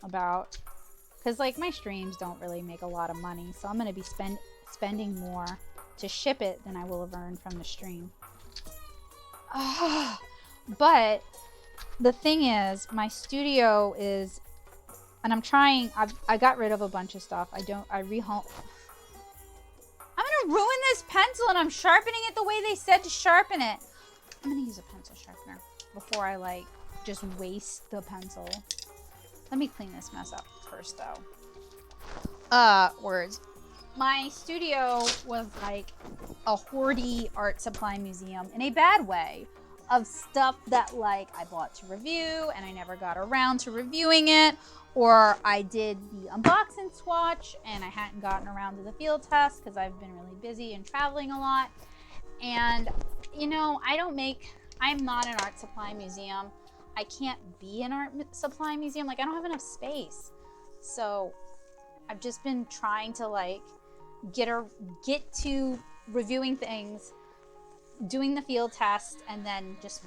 about, because like my streams don't really make a lot of money, so I'm going to be spending more to ship it than I will have earned from the stream. But the thing is, my studio is, and I'm trying, I got rid of a bunch of stuff. ruin this pencil and I'm sharpening it the way they said to sharpen it. I'm gonna use a pencil sharpener before I like just waste the pencil. Let me clean this mess up first though. Words. My studio was like a hoardy art supply museum in a bad way of stuff that like I bought to review and I never got around to reviewing it, or I did the unbox and swatch and I hadn't gotten around to the field test because I've been really busy and traveling a lot. And you know, I'm not an art supply museum. I can't be an art supply museum. Like I don't have enough space. So I've just been trying to like get to reviewing things, doing the field test, and then just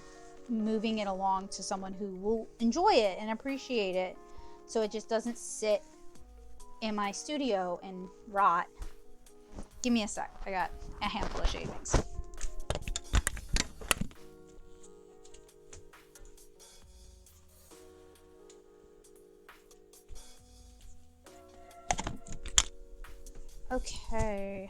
moving it along to someone who will enjoy it and appreciate it, so it just doesn't sit in my studio and rot. Give me a sec. I got a handful of shavings. Okay.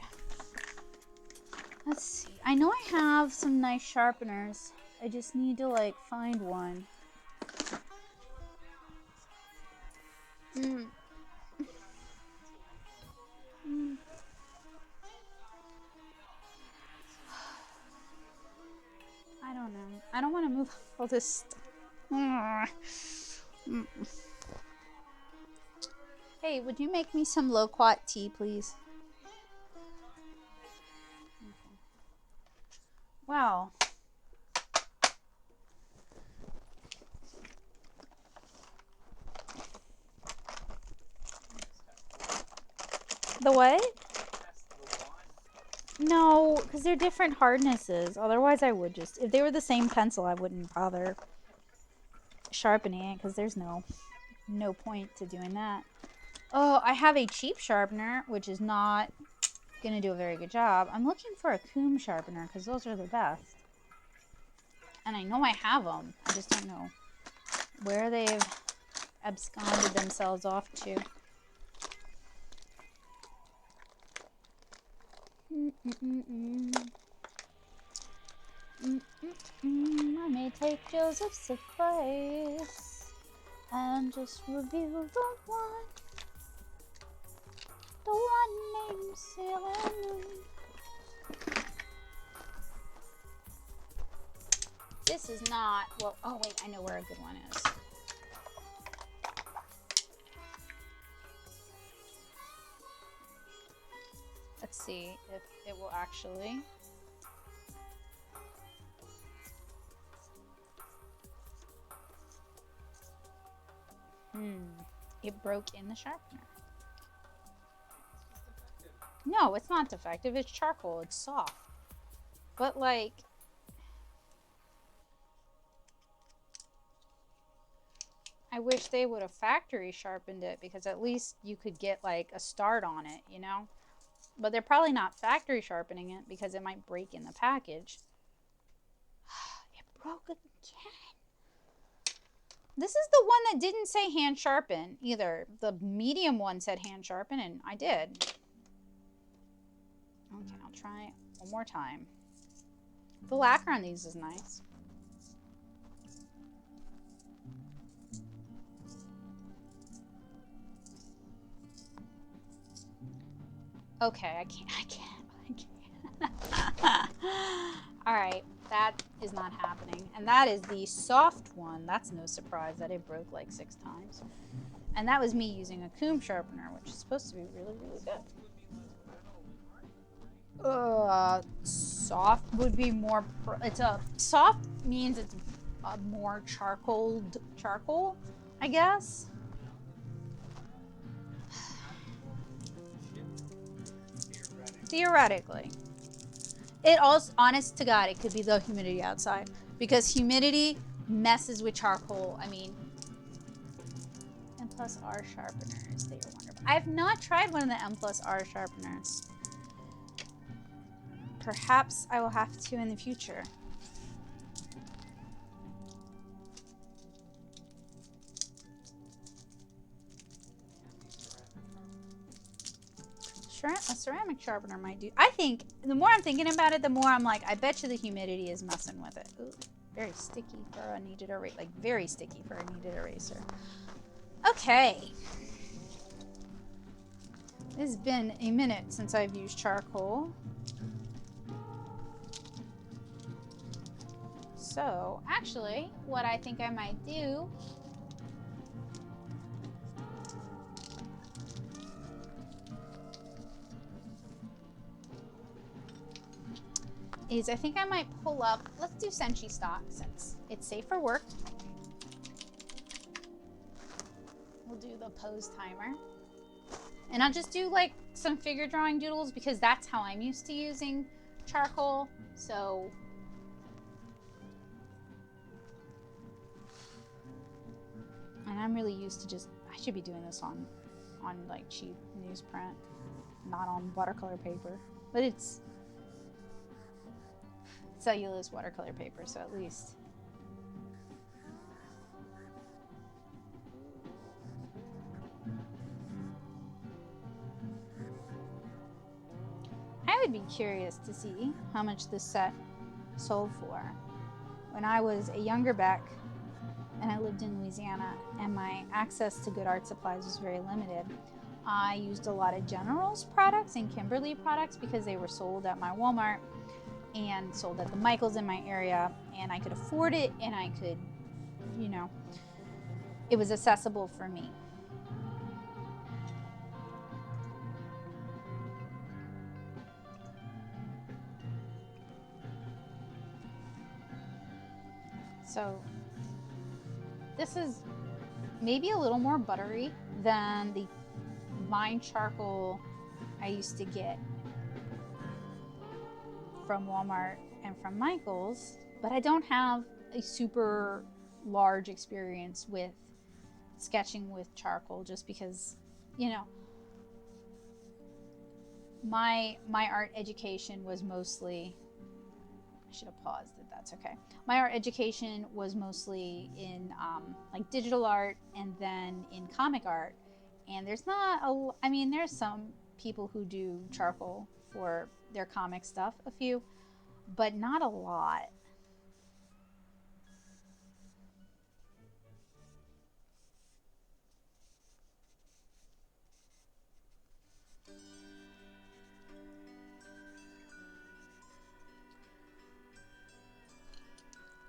Let's see. I know I have some nice sharpeners. I just need to like find one. I don't know. I don't want to move all this stuff. Hey, would you make me some loquat tea, please? Okay. Wow. The what? No, because they're different hardnesses. Otherwise, I would just... If they were the same pencil, I wouldn't bother sharpening it, because there's no point to doing that. Oh, I have a cheap sharpener, which is not going to do a very good job. I'm looking for a comb sharpener, because those are the best. And I know I have them. I just don't know where they've absconded themselves off to. I may take Joseph's advice and just review the one named Saloon. This is not, well, oh wait, I know where a good one is. Let's see if it will actually. It broke in the sharpener. No, it's not defective. It's charcoal. It's soft. But like, I wish they would have factory sharpened it, because at least you could get like a start on it, you know? But they're probably not factory sharpening it because it might break in the package. It broke again. This is the one that didn't say hand sharpen either. The medium one said hand sharpen, and I did. Okay, I'll try it one more time. The lacquer on these is nice. Okay, I can't. All right, that is not happening. And that is the soft one. That's no surprise that it broke like 6 times. And that was me using a comb sharpener, which is supposed to be really, really good. Soft would be more, soft means it's a more charcoal, I guess. Theoretically. It also, honest to God, it could be the humidity outside, because humidity messes with charcoal. I mean, M+R sharpeners, they are wonderful. I have not tried one of the M+R sharpeners. Perhaps I will have to in the future. A ceramic sharpener might do. I think the more I'm thinking about it, the more I'm like, I bet you the humidity is messing with it. Ooh, very sticky for a kneaded eraser. Like very sticky for a kneaded eraser. Okay. It's been a minute since I've used charcoal. So, actually, what I think I might do is I think I might pull up, let's do Senshi stock since it's safe for work. We'll do the pose timer. And I'll just do like some figure drawing doodles because that's how I'm used to using charcoal. So and I'm really used to just, I should be doing this on like cheap newsprint, not on watercolor paper, but it's cellulose watercolor paper, so at least. I would be curious to see how much this set sold for. When I was a younger Beck and I lived in Louisiana and my access to good art supplies was very limited, I used a lot of General's products and Kimberly products because they were sold at my Walmart and sold at the Michaels in my area, and I could afford it and I could, you know, it was accessible for me. So this is maybe a little more buttery than the vine charcoal I used to get from Walmart and from Michaels, but I don't have a super large experience with sketching with charcoal just because, you know, my art education was mostly, I should have paused it, that's okay. My art education was mostly in like digital art and then in comic art. And there's not a, I mean, there's some people who do charcoal for their comic stuff, a few, but not a lot.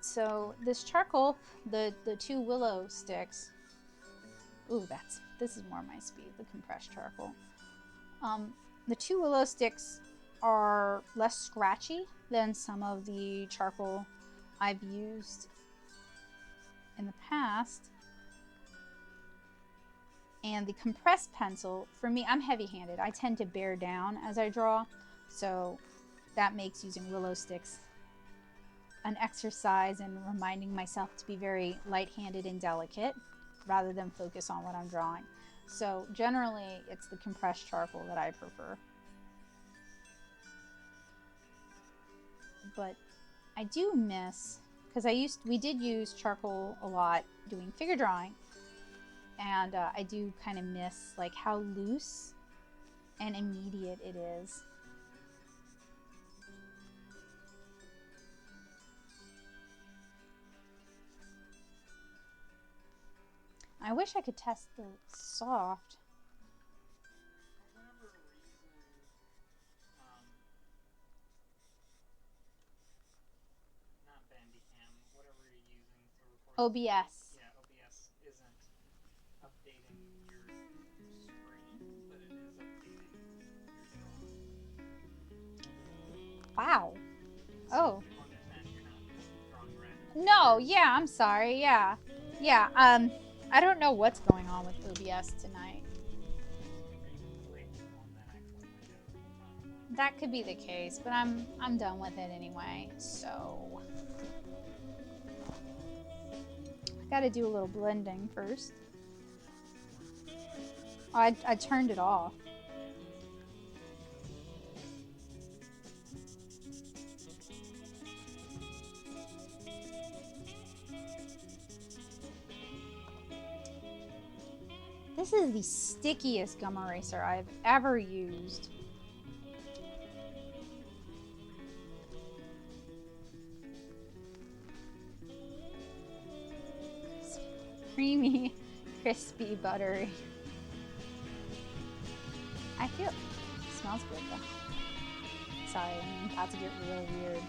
So this charcoal, the two willow sticks, ooh, this is more my speed, the compressed charcoal. The two willow sticks are less scratchy than some of the charcoal I've used in the past. And the compressed pencil, for me, I'm heavy-handed. I tend to bear down as I draw, so that makes using willow sticks an exercise in reminding myself to be very light-handed and delicate rather than focus on what I'm drawing. So generally, it's the compressed charcoal that I prefer. But I do miss, because we did use charcoal a lot doing figure drawing, and I do kind of miss like how loose and immediate it is. I wish I could test the soft.
For whatever reason, not Bandicam, whatever you're using to record.
OBS.
Yeah, OBS isn't updating your screen, but it is updating your drawing.
Wow.
So
Oh.
you understand you're not drawing red.
No, yeah, I'm sorry. Yeah. Yeah, I don't know what's going on with OBS tonight. That could be the case, but I'm done with it anyway. So I got to do a little blending first. Oh, I turned it off. This is the stickiest gum eraser I've ever used. creamy, crispy, buttery. I feel it smells good though. Sorry, I'm about to get real weird.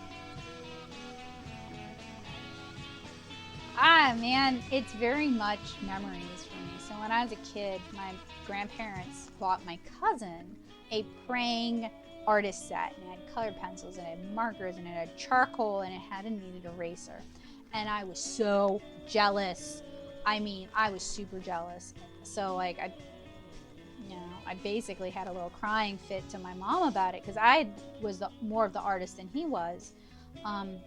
Ah, man, it's very much memories for me. So when I was a kid, my grandparents bought my cousin a praying artist set, and it had colored pencils, and it had markers, and it had charcoal, and it had a kneaded eraser. And I was so jealous. I mean, I was super jealous. So like, I basically had a little crying fit to my mom about it because I was more of the artist than he was. And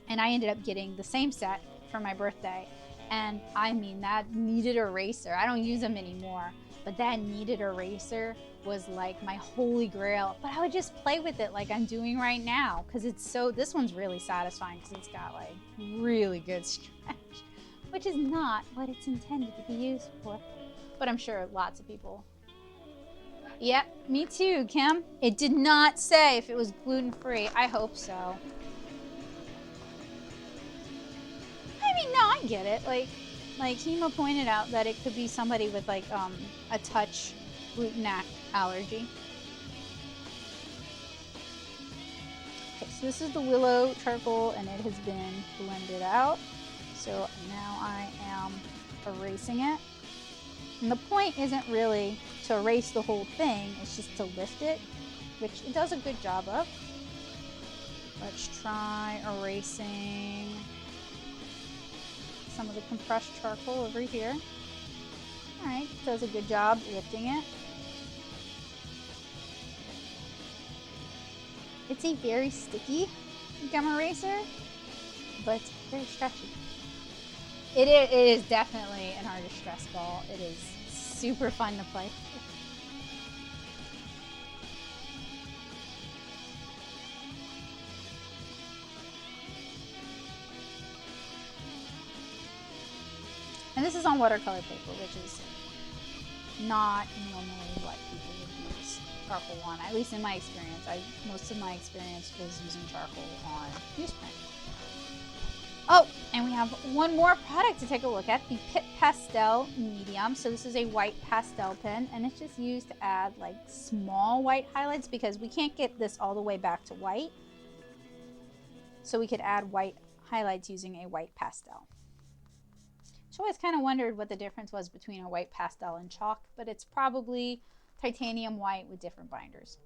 I ended up getting the same set for my birthday. And I mean, that kneaded eraser, I don't use them anymore, but that kneaded eraser was like my holy grail. But I would just play with it like I'm doing right now because this one's really satisfying because it's got like really good stretch, which is not what it's intended to be used for. But I'm sure lots of people. Yep, me too, Kim. It did not say if it was gluten-free. I hope so. I mean, no, I get it. Like Hema pointed out that it could be somebody with like a touch gluten allergy. Okay, so this is the willow charcoal and it has been blended out. So now I am erasing it. And the point isn't really to erase the whole thing, it's just to lift it, which it does a good job of. Let's try erasing some of the compressed charcoal over here. All right, does a good job lifting it. It's a very sticky gum eraser, but it's very stretchy. It is definitely an artist stress ball. It is super fun to play with. And this is on watercolor paper, which is not normally what people would use charcoal on, at least in my experience. Most of my experience was using charcoal on newsprint. Oh, and we have one more product to take a look at, the Pastel medium. So this is a white pastel pen, and it's just used to add like small white highlights because we can't get this all the way back to white. So we could add white highlights using a white pastel. So I always kind of wondered what the difference was between a white pastel and chalk, but it's probably titanium white with different binders.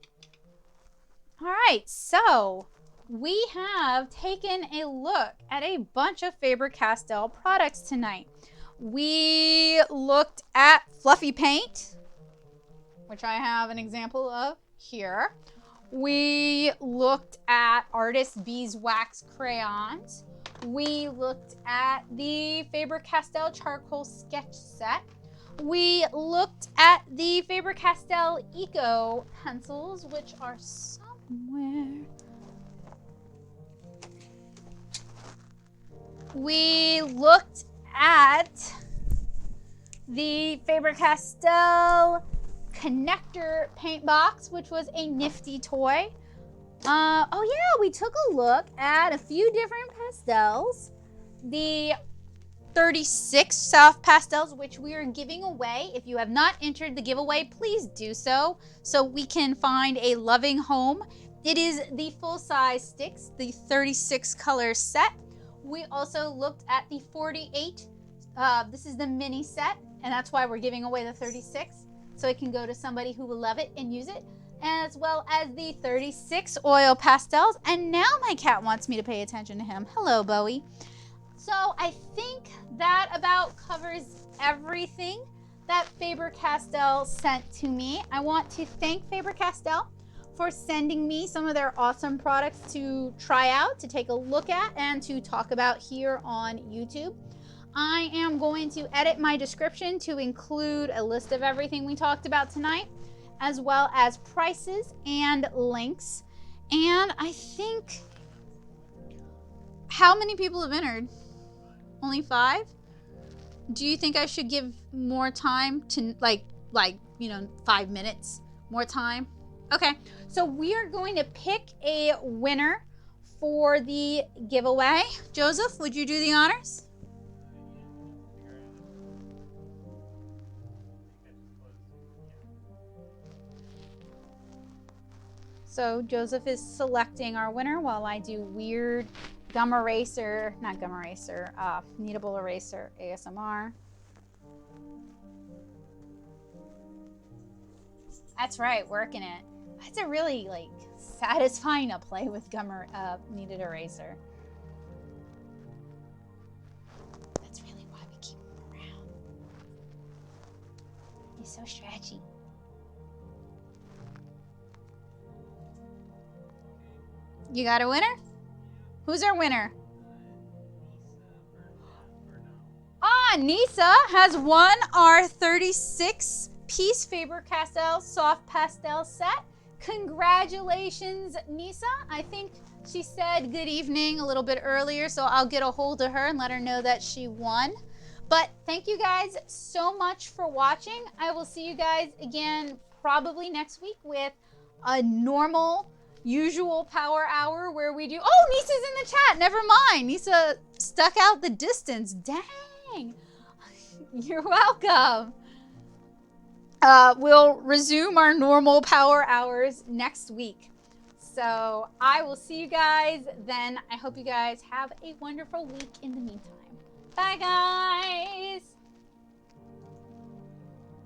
All right, so we have taken a look at a bunch of Faber-Castell products tonight. We looked at fluffy paint, which I have an example of here. We looked at artist Beeswax Crayons. We looked at the Faber-Castell charcoal sketch set. We looked at the Faber-Castell Eco pencils, which are somewhere. We looked at the Faber-Castell connector paint box, which was a nifty toy. Oh yeah, we took a look at a few different pastels. The 36 soft pastels, which we are giving away. If you have not entered the giveaway, please do so we can find a loving home. It is the full-size sticks, the 36 color set. We also looked at the 48. This is the mini set, and that's why we're giving away the 36, so it can go to somebody who will love it and use it, as well as the 36 oil pastels. And now my cat wants me to pay attention to him. Hello, Bowie. So I think that about covers everything that Faber-Castell sent to me. I want to thank Faber-Castell for sending me some of their awesome products to try out, to take a look at, and to talk about here on YouTube. I am going to edit my description to include a list of everything we talked about tonight, as well as prices and links. And I think, how many people have entered? Only 5? Do you think I should give more time to, like 5 minutes more time? Okay, so we are going to pick a winner for the giveaway. Joseph, would you do the honors? So Joseph is selecting our winner while I do weird gum eraser, not gum eraser, kneadable eraser ASMR. That's right, working it. It's a really like satisfying to play with gum kneaded eraser. That's really why we keep him around. He's so stretchy. You got a winner? Who's our winner? Ah, Nisa has won our 36-piece Faber-Castell soft pastel set. Congratulations, Nisa. I think she said good evening a little bit earlier, so I'll get a hold of her and let her know that she won. But thank you guys so much for watching. I will see you guys again probably next week with a normal, usual power hour where we do... Oh, Nisa's in the chat. Never mind. Nisa stuck out the distance. Dang. You're welcome. We'll resume our normal power hours next week. So I will see you guys then. I hope you guys have a wonderful week in the meantime. Bye, guys.